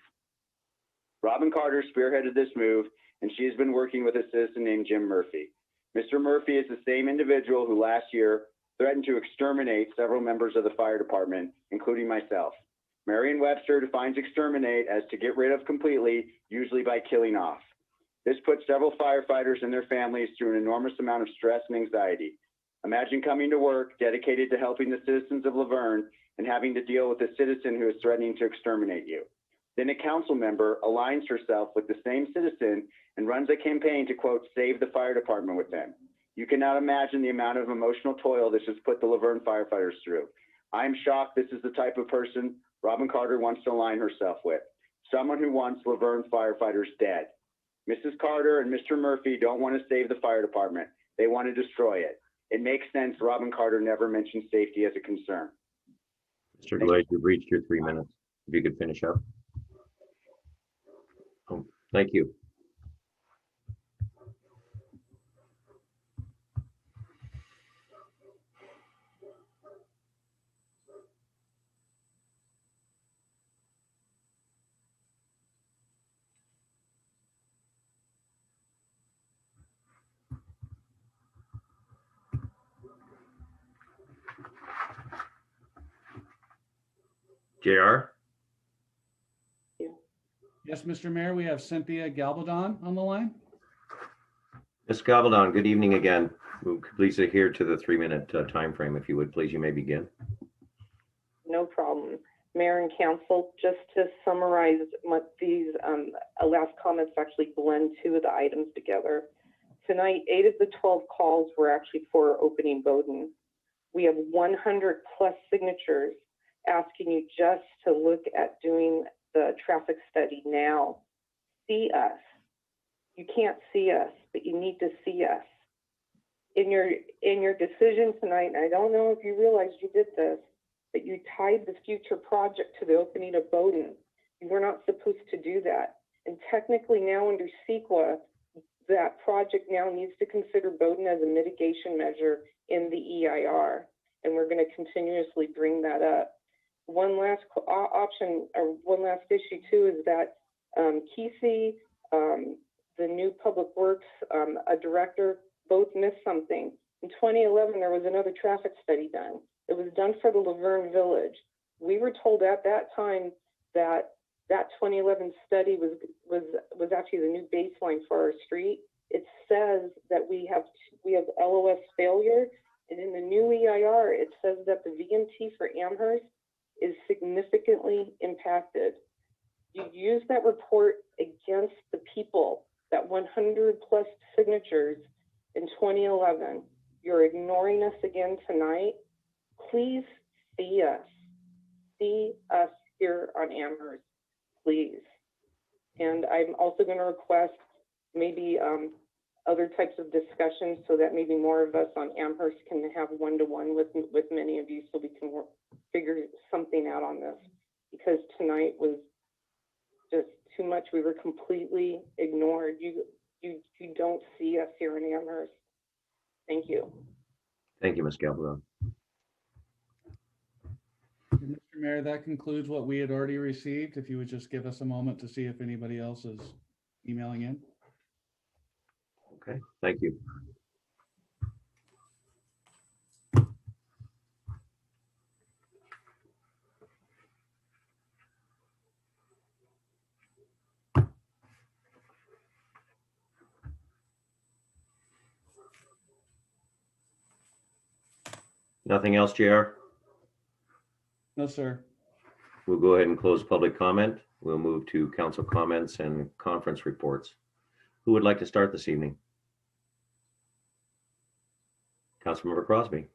Robin Carter spearheaded this move, and she has been working with a citizen named Jim Murphy. Mr. Murphy is the same individual who last year threatened to exterminate several members of the fire department, including myself. Merriam-Webster defines exterminate as to get rid of completely, usually by killing off. This puts several firefighters and their families through an enormous amount of stress and anxiety. Imagine coming to work dedicated to helping the citizens of Laverne and having to deal with a citizen who is threatening to exterminate you. Then a council member aligns herself with the same citizen and runs a campaign to, quote, save the fire department with them. You cannot imagine the amount of emotional toil this has put the Laverne firefighters through. I am shocked this is the type of person Robin Carter wants to align herself with, someone who wants Laverne firefighters dead. Mrs. Carter and Mr. Murphy don't want to save the fire department. They want to destroy it. It makes sense Robin Carter never mentioned safety as a concern. Mr. Glaze, you've reached your 3 minutes. If you could finish up. Oh, thank you. JR? Yes, Mr. Mayor, we have Cynthia Galvadon on the line. Ms. Gabaldon, good evening again. Please adhere to the 3-minute time frame, if you would, please. You may begin. No problem. Mayor and Council, just to summarize what these last comments actually blend 2 of the items together. Tonight, 8 of the 12 calls were actually for opening Bowdoin. We have 100+ signatures asking you just to look at doing the traffic study now. See us. You can't see us, but you need to see us. In your decision tonight, and I don't know if you realize you did this, that you tied the future project to the opening of Bowdoin. You were not supposed to do that. And technically now under CEQA, that project now needs to consider Bowdoin as a mitigation measure in the EIR. And we're going to continuously bring that up. One last option, or one last issue too, is that Kesey, the new Public Works a director, both missed something. In 2011, there was another traffic study done. It was done for the Laverne Village. We were told at that time that that 2011 study was actually the new baseline for our street. It says that we have LOS failure, and in the new EIR, it says that the VMT for Amherst is significantly impacted. You use that report against the people, that 100 plus signatures in 2011. You're ignoring us again tonight. Please see us. See us here on Amherst, please. And I'm also going to request maybe other types of discussions so that maybe more of us on Amherst can have one-to-one with many of you so we can figure something out on this, because tonight was just too much. We were completely ignored. You don't see us here in Amherst. Thank you. Thank you, Ms. Galvin. Mr. Mayor, that concludes what we had already received. If you would just give us a moment to see if anybody else is emailing in. Okay, thank you. Nothing else, JR? No, sir. We'll go ahead and close public comment. We'll move to council comments and conference reports. Who would like to start this evening? Councilmember Crosby.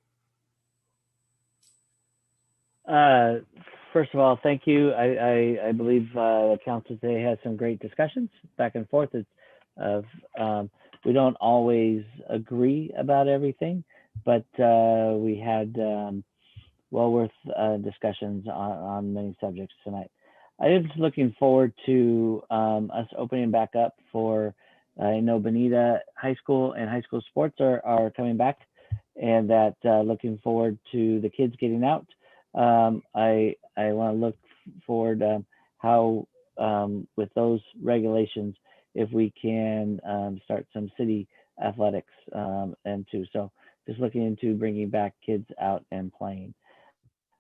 First of all, thank you. I believe the council today has some great discussions back and forth. We don't always agree about everything, but we had well worth discussions on many subjects tonight. I am just looking forward to us opening back up for, I know Bonita High School and high school sports are coming back, and that looking forward to the kids getting out. I want to look forward how with those regulations, if we can start some city athletics and too. So just looking into bringing back kids out and playing.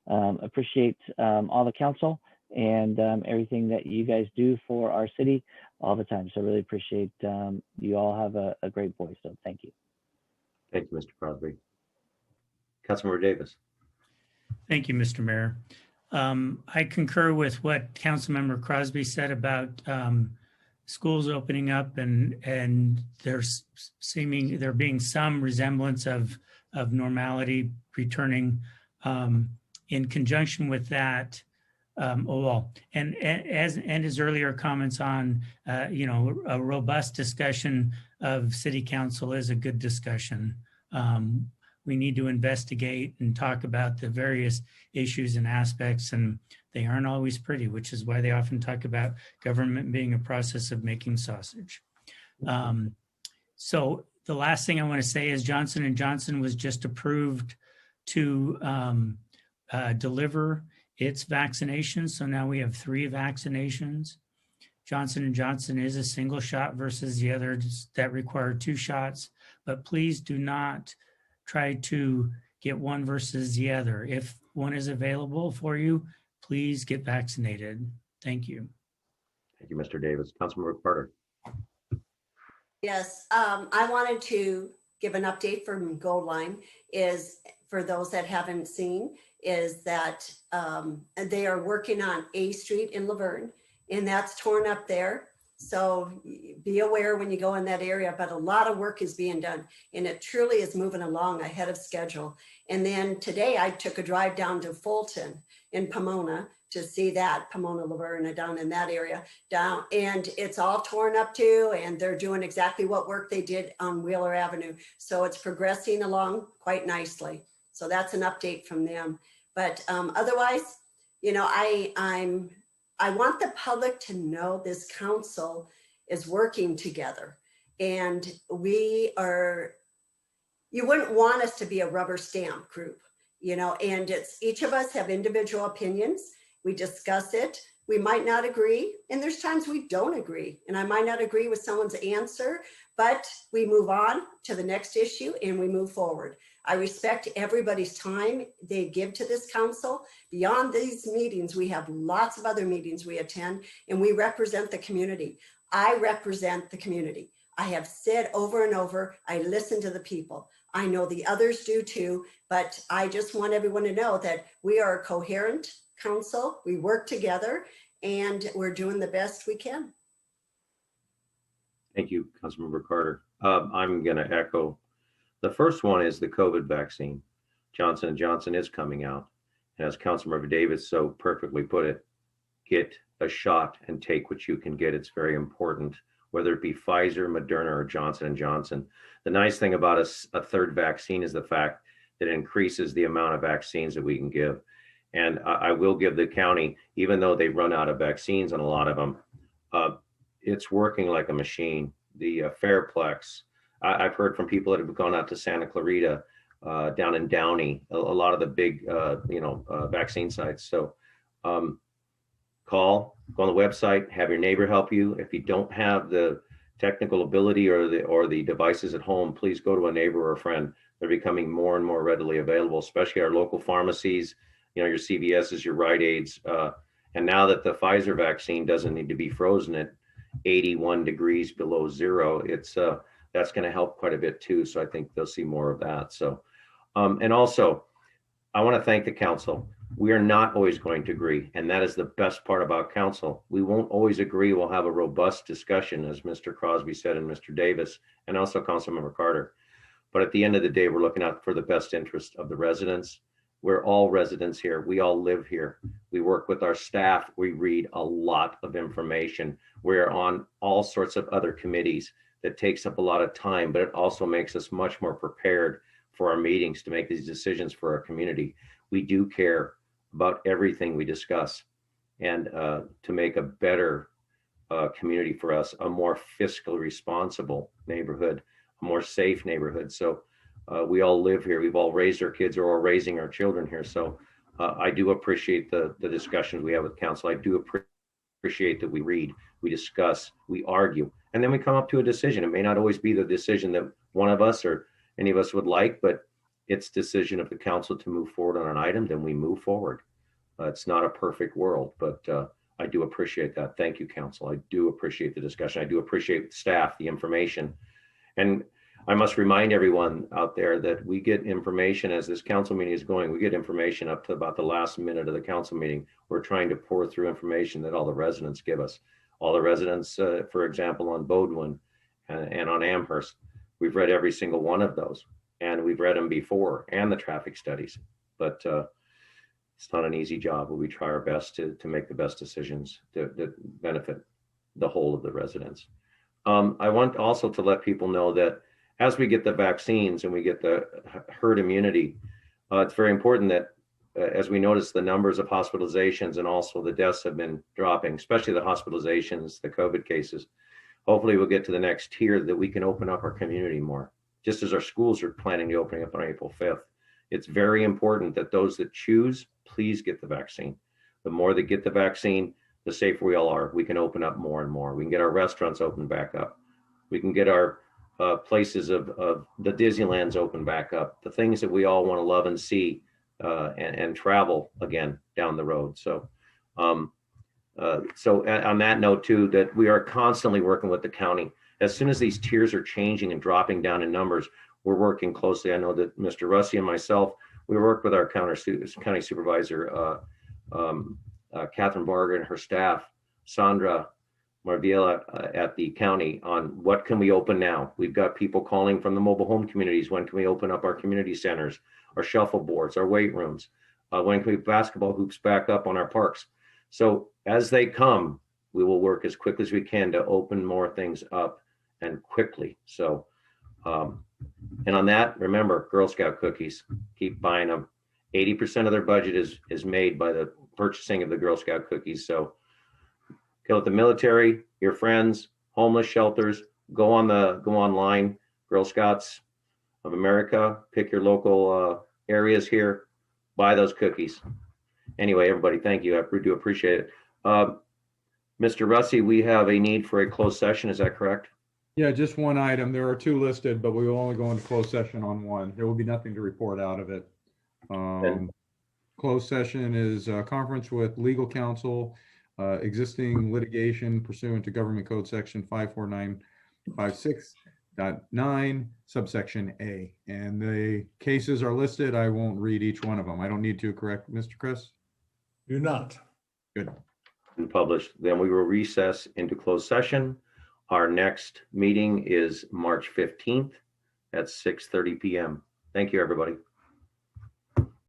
Appreciate all the council and everything that you guys do for our city all the time. So really appreciate you all have a great voice. So thank you. Thank you, Mr. Crosby. Councilmember Davis. Thank you, Mr. Mayor. I concur with what Councilmember Crosby said about schools opening up and there's there being some resemblance of normality returning. In conjunction with that, and his earlier comments on, a robust discussion of city council is a good discussion. We need to investigate and talk about the various issues and aspects, and they aren't always pretty, which is why they often talk about government being a process of making sausage. So the last thing I want to say is Johnson & Johnson was just approved to deliver its vaccinations. So now we have 3 vaccinations. Johnson & Johnson is a single shot versus the others that require 2 shots, but please do not try to get one versus the other. If one is available for you, please get vaccinated. Thank you. Thank you, Mr. Davis. Councilmember Carter. Yes, I wanted to give an update from Gold Line. Is for those that haven't seen, is that they are working on A Street in Laverne, and that's torn up there. So be aware when you go in that area, but a lot of work is being done, and it truly is moving along ahead of schedule. And then today I took a drive down to Fulton in Pomona to see that, Pomona, Laverne, down in that area down, and it's all torn up too, and they're doing exactly what work they did on Wheeler Avenue. So it's progressing along quite nicely. So that's an update from them. But otherwise, you know, I want the public to know this council is working together, and we are, you wouldn't want us to be a rubber stamp group, you know, and it's, each of us have individual opinions. We discuss it. We might not agree, and there's times we don't agree, and I might not agree with someone's answer, but we move on to the next issue and we move forward. I respect everybody's time they give to this council. Beyond these meetings, we have lots of other meetings we attend, and we represent the community. I represent the community. I have said over and over, I listen to the people. I know the others do too, but I just want everyone to know that we are a coherent council. We work together and we're doing the best we can. Thank you, Councilmember Carter. I'm going to echo. The first one is the COVID vaccine. Johnson & Johnson is coming out. And as Councilmember Davis so perfectly put it, get a shot and take what you can get. It's very important, whether it be Pfizer, Moderna, or Johnson & Johnson. The nice thing about a third vaccine is the fact that it increases the amount of vaccines that we can give. And I will give the county, even though they've run out of vaccines on a lot of them, it's working like a machine. The Fairplex, I've heard from people that have gone out to Santa Clarita, down in Downey, a lot of the big, vaccine sites. So go on the website, have your neighbor help you. If you don't have the technical ability or the devices at home, please go to a neighbor or a friend. They're becoming more and more readily available, especially our local pharmacies, your CVS's, your Rite Aids. And now that the Pfizer vaccine doesn't need to be frozen at 81 degrees below zero, that's going to help quite a bit too. So I think they'll see more of that. So, and also, I want to thank the council. We are not always going to agree, and that is the best part about council. We won't always agree. We'll have a robust discussion, as Mr. Crosby said, and Mr. Davis, and also Councilmember Carter. But at the end of the day, we're looking out for the best interest of the residents. We're all residents here. We all live here. We work with our staff. We read a lot of information. We're on all sorts of other committees that takes up a lot of time, but it also makes us much more prepared for our meetings to make these decisions for our community. We do care about everything we discuss, and to make a better community for us, a more fiscally responsible neighborhood, a more safe neighborhood. So we all live here. We've all raised our kids or are raising our children here. So I do appreciate the discussions we have with council. I do appreciate that we read, we discuss, we argue, and then we come up to a decision. It may not always be the decision that one of us or any of us would like, but it's decision of the council to move forward on an item, then we move forward. It's not a perfect world, but I do appreciate that. Thank you, council. I do appreciate the discussion. I do appreciate the staff, the information. And I must remind everyone out there that we get information as this council meeting is going. We get information up to about the last minute of the council meeting. We're trying to pour through information that all the residents give us. All the residents, for example, on Bodwin and on Amherst, we've read every single one of those, and we've read them before, and the traffic studies. But it's not an easy job, but we try our best to make the best decisions that benefit the whole of the residents. I want also to let people know that as we get the vaccines and we get the herd immunity, it's very important that as we notice the numbers of hospitalizations and also the deaths have been dropping, especially the hospitalizations, the COVID cases. Hopefully we'll get to the next tier that we can open up our community more, just as our schools are planning to open up on April 5th. It's very important that those that choose, please get the vaccine. The more that get the vaccine, the safer we all are. We can open up more and more. We can get our restaurants open back up. We can get our places of the Disneylands open back up. The things that we all want to love and see and travel again down the road. So, so on that note too, that we are constantly working with the county. As soon as these tiers are changing and dropping down in numbers, we're working closely. I know that Mr. Russi and myself, we work with our county supervisor, Catherine Barger and her staff, Sandra Marviela at the county, on what can we open now. We've got people calling from the mobile home communities. When can we open up our community centers, our shuffleboards, our weight rooms? When can we basketball hoops back up on our parks? So as they come, we will work as quickly as we can to open more things up and quickly. So, and on that, remember, Girl Scout cookies, keep buying them. 80% of their budget is made by the purchasing of the Girl Scout cookies. So go with the military, your friends, homeless shelters, go online, Girl Scouts of America, pick your local areas here, buy those cookies. Anyway, everybody, thank you. I do appreciate it. Mr. Russi, we have a need for a closed session. Is that correct? Yeah, just one item. There are two listed, but we will only go into closed session on one. There will be nothing to report out of it. Closed session is a conference with legal counsel, existing litigation pursuant to Government Code Section 54956.9, subsection A. And the cases are listed. I won't read each one of them. I don't need to, correct, Mr. Chris? Do not. Good. And published. Then we will recess into closed session. Our next meeting is March 15th at 6:30 p.m. Thank you, everybody.